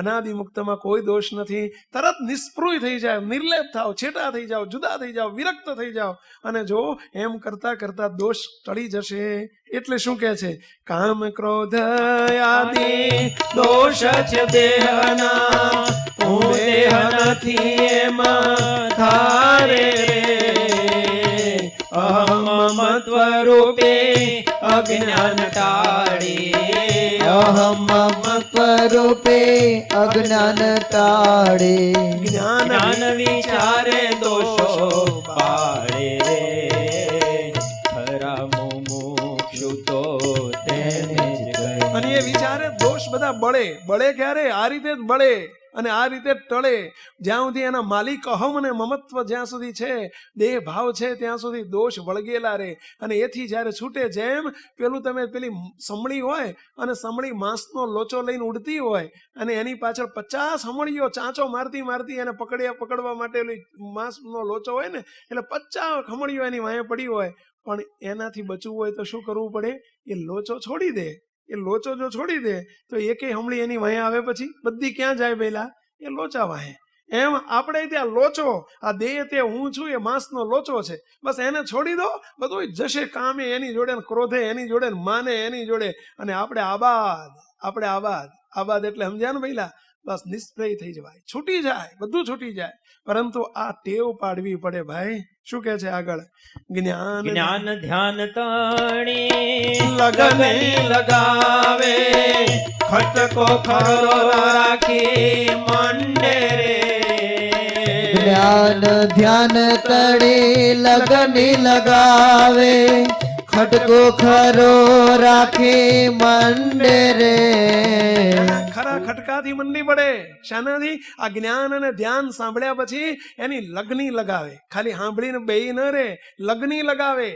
S1: અનાદિમુક્તમાં કોઈ દોષ નથી. તરત નિસ્પૃહ થઈ જાય, નિર્લેપ થાવ, છેટા થઈ જાઓ, જુદા થઈ જાઓ, વિરક્ત થઈ જાઓ, અને જો એમ કરતા કરતા દોષ ટળી જશે. એટલે શું કહે છે? કામ ક્રોધ આદિ
S2: દોષ છે દેહના, હું દેહ નથી એમાં ધારે રે, અહમ મમત્વ રૂપે અજ્ઞાન ટાળી,
S3: અહમ મમત્વ રૂપે અજ્ઞાન ટાળે,
S2: જ્ઞાન વિચારે દોષો બાળે રે, ખરા મુમુક્ષુ તો તેને જ કહે.
S1: અને એ વિચારે દોષ બધા બળે. બળે ક્યારે? આ રીતે જ બળે અને આ રીતે જ ટળે. જ્યાં સુધી એના માલિક અહમ અને મમત્વ જ્યાં સુધી છે, દેહ ભાવ છે, ત્યાં સુધી દોષ વળગેલા રહે. અને એથી જ્યારે છૂટે, જેમ પેલું તમે પેલી સમળી હોય અને સમળી માંસનો લોચો લઈને ઉડતી હોય, અને એની પાછળ 50 સમળીઓ ચાંચો મારતી મારતી એને પકડવા માટે માંસનો લોચો હોય ને, એટલે 50 સમળીઓ એની વાંહે પડી હોય, પણ એનાથી બચવું હોય તો શું કરવું પડે? એ લોચો છોડી દે. એ લોચો જો છોડી દે તો એકેય હમળી એની વાંહે આવે પછી બધી ક્યાં જાય પહેલા? એ લોચા વાંહે. એમ આપણે ત્યાં લોચો, આ દેહ તે હું છું, એ માંસનો લોચો છે, બસ એને છોડી દો, બધું જશે કામે એની જોડે, ક્રોધે એની જોડે, માને એની જોડે, અને આપણે આબાદ. આપણે આબાદ. આબાદ એટલે સમજ્યા ને પહેલા? બસ નિષ્પ્રય થઈ જવાય, છૂટી જાય, બધું છૂટી જાય. પરંતુ આ ટેવ પાડવી પડે ભાઈ. શું કહે છે આગળ? જ્ઞાન
S2: જ્ઞાન ધ્યાન તણી
S1: લગને
S2: લગાવે, ખટકો ખરો રાખી મંડે રે,
S3: જ્ઞાન ધ્યાન તળે લગન લગાવે, ખટકો ખરો રાખી મંડે રે
S1: ખરા ખટકાથી મંડી પડે. શાનાથી? આ જ્ઞાન અને ધ્યાન સાંભળ્યા પછી એની લગ્ની લગાવે. ખાલી સાંભળીને બેહી ન રે, લગ્ની લગાવે.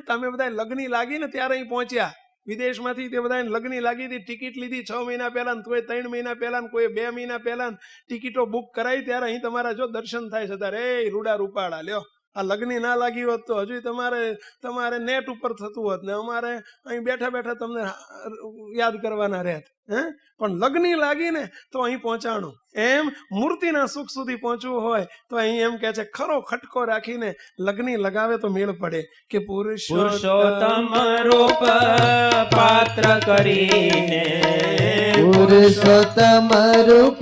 S1: તમે બધા લગ્ની લાગીને ત્યારે અહીં પહોંચ્યા. વિદેશમાંથી તે બધા લગ્ની લાગી હતી, ટિકિટ લીધી 6 મહિના પહેલા, કોઈ 3 મહિના પહેલા, કોઈ 2 મહિના પહેલા ટિકિટો બુક કરાવી, ત્યારે અહીં તમારા જો દર્શન થાય છે. ત્યારે એ રૂડા રૂપાળા લ્યો. આ લગ્ની ના લાગી હોત તો હજુ તમારે નેટ ઉપર થતું હોત ને અમારે અહીં બેઠા બેઠા તમને યાદ કરવાના રહેત. પણ લગ્ની લાગીને તો અહીં પહોંચાણું. એમ મૂર્તિના સુખ સુધી પહોંચવું હોય તો અહીં એમ કે છે ખરો ખટકો રાખીને લગ્ની લગાવે તો મેળ પડે કે
S2: પુરુષોત્તમ રૂપ પાત્ર કરીને
S3: પુરુષોત્તમ રૂપ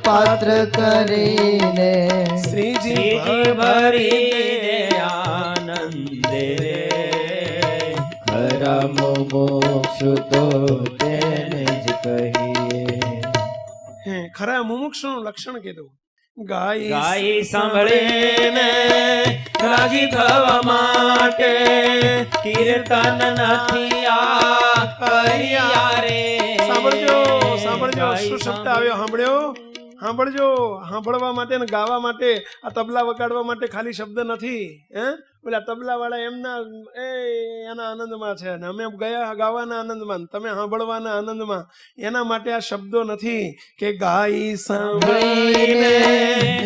S3: પાત્ર કરીને
S1: શ્રીજી
S2: ભરી દે આનંદે રે
S3: ખરા મોક્ષ તો તેને જ કહીએ.
S1: ખરા મુમુક્ષુનું લક્ષણ કીધું.
S2: ગાઈ સાંભળીને રાજી થવા માટે કીર્તન નથી આ કર્યા રે.
S1: સાંભળજો શું શબ્દ આવ્યો? સાંભળજો. સાંભળવા માટે ને ગાવા માટે, આ તબલા વગાડવા માટે ખાલી શબ્દ નથી. પેલા તબલા વાળા એના આનંદમાં છે ને અમે ગયા ગાવાના આનંદમાં, તમે સાંભળવાના આનંદમાં. એના માટે આ શબ્દો નથી કે ગાઈ સાંભળીને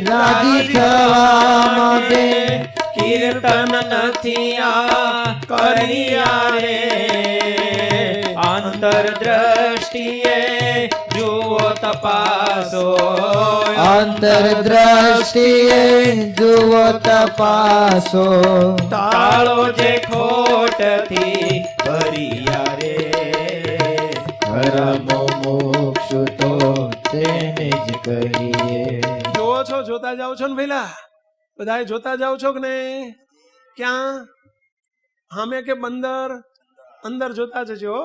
S3: રાજી થવા માટે
S2: કીર્તન નથી આ કર્યા રે. આંતર દ્રષ્ટિએ જુઓ તપાસો,
S3: અંતર દ્રષ્ટિએ જુઓ તપાસો.
S2: તાળો જે ખોટથી ભર્યા રે.
S3: ખરા મોક્ષ તો તેને જ કહીએ.
S1: જોવો છો, જોતા જાઓ છો ને પેલા બધા જોતા જાઓ છો કે નહીં? ક્યાં? હામે કે અંદર જોતા જજો,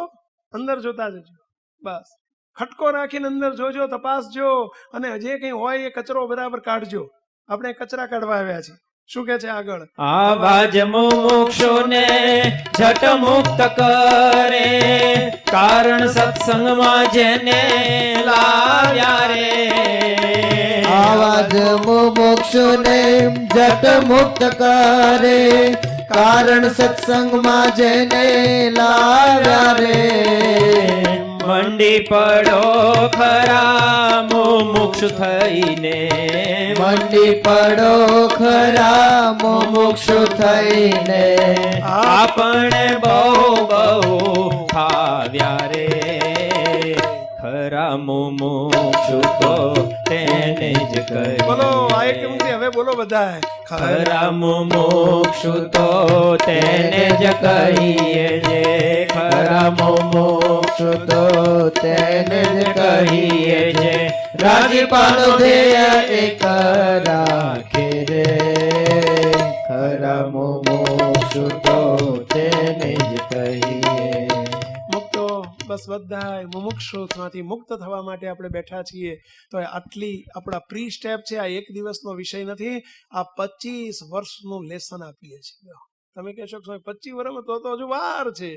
S1: અંદર જોતા જજો. બસ ખટકો રાખીને અંદર જોજો, તપાસજો, અને જે કંઈ હોય એ કચરો બરાબર કાઢજો. આપણે કચરા કાઢવા આવ્યા છીએ. શું કે છે આગળ?
S2: આવા જ મુમુક્ષુને ઝટ મુક્ત કરે, કારણ સત્સંગમાં જેને લાવ્યા રે.
S3: આવા જ મુમુક્ષુને જટ મુક્ત કરે, કારણ સત્સંગમાં જેને લાવ્યા રે.
S2: મંડી પડો ખરા મુમુક્ષુ થઈને,
S3: મંડી પડો ખરા મુમુક્ષુ થઈને.
S2: આપણે બહુ ફાવ્યા રે. ખરા મુમુક્ષુ તો તેને જ
S1: બોલો
S2: કહે.
S1: આ એક હવે બોલો બધા.
S2: ખરા મુમુક્ષુ તો તેને જ કહીએ જે. ખરા
S3: મુમુક્ષુ તો તેને જ
S2: કહીએ જે.
S3: રાજીપાનો ધ્યેય એક રાખે રે. ખરા મુમુક્ષુ તો તેને જ કહીએ.
S1: મુક્તો બસ બધા મુમુક્ષુમાંથી મુક્ત થવા માટે આપણે બેઠા છીએ. તો આટલી આપણા પ્રી સ્ટેપ છે. આ એક દિવસનો વિષય નથી, આ 25 વર્ષનું લેસન આપીએ છીએ. તમે કહેશો કે 25 વર્ષમાં તો હજુ વાર છે.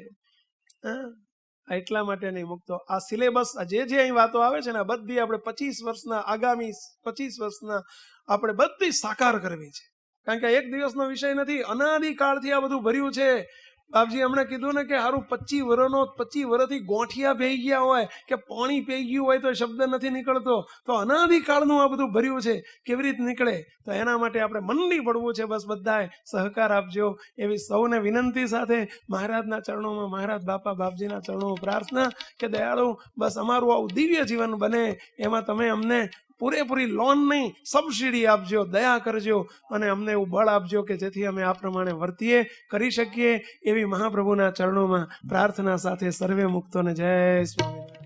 S1: એટલા માટે નહીં મુક્તો. આ સિલેબસ જે અહીં વાતો આવે છે ને આ બધી આપણે 25 વર્ષના આગામી 25 વર્ષના આપણે બધી સાકાર કરવી છે. કારણ કે એક દિવસનો વિષય નથી, અનાદિકાળથી આ બધું ભર્યું છે. બાપજી હમણાં કીધું ને કે સારું 25 વર્ષથી ગોઠિયા પી ગયા હોય કે પાણી પી ગયું હોય તો શબ્દ નથી નીકળતો, તો અનાદિકાળનું આ બધું ભર્યું છે, કેવી રીતે નીકળે? તો એના માટે આપણે મંડી પડવું છે. બસ બધાએ સહકાર આપજો એવી સૌને વિનંતી સાથે મહારાજના ચરણોમાં, મહારાજ બાપા બાપજીના ચરણોમાં પ્રાર્થના કે દયાળુ બસ અમારું આવું દિવ્ય જીવન બને, એમાં તમે અમને પૂરેપૂરી લોન નહીં, સબસિડી આપજો, દયા કરજો અને અમને એવું બળ આપજો કે જેથી અમે આ પ્રમાણે વર્તીએ, કરી શકીએ. એવી મહાપ્રભુના ચરણોમાં પ્રાર્થના સાથે સર્વે મુક્તોને જય સ્વામિનારાયણ.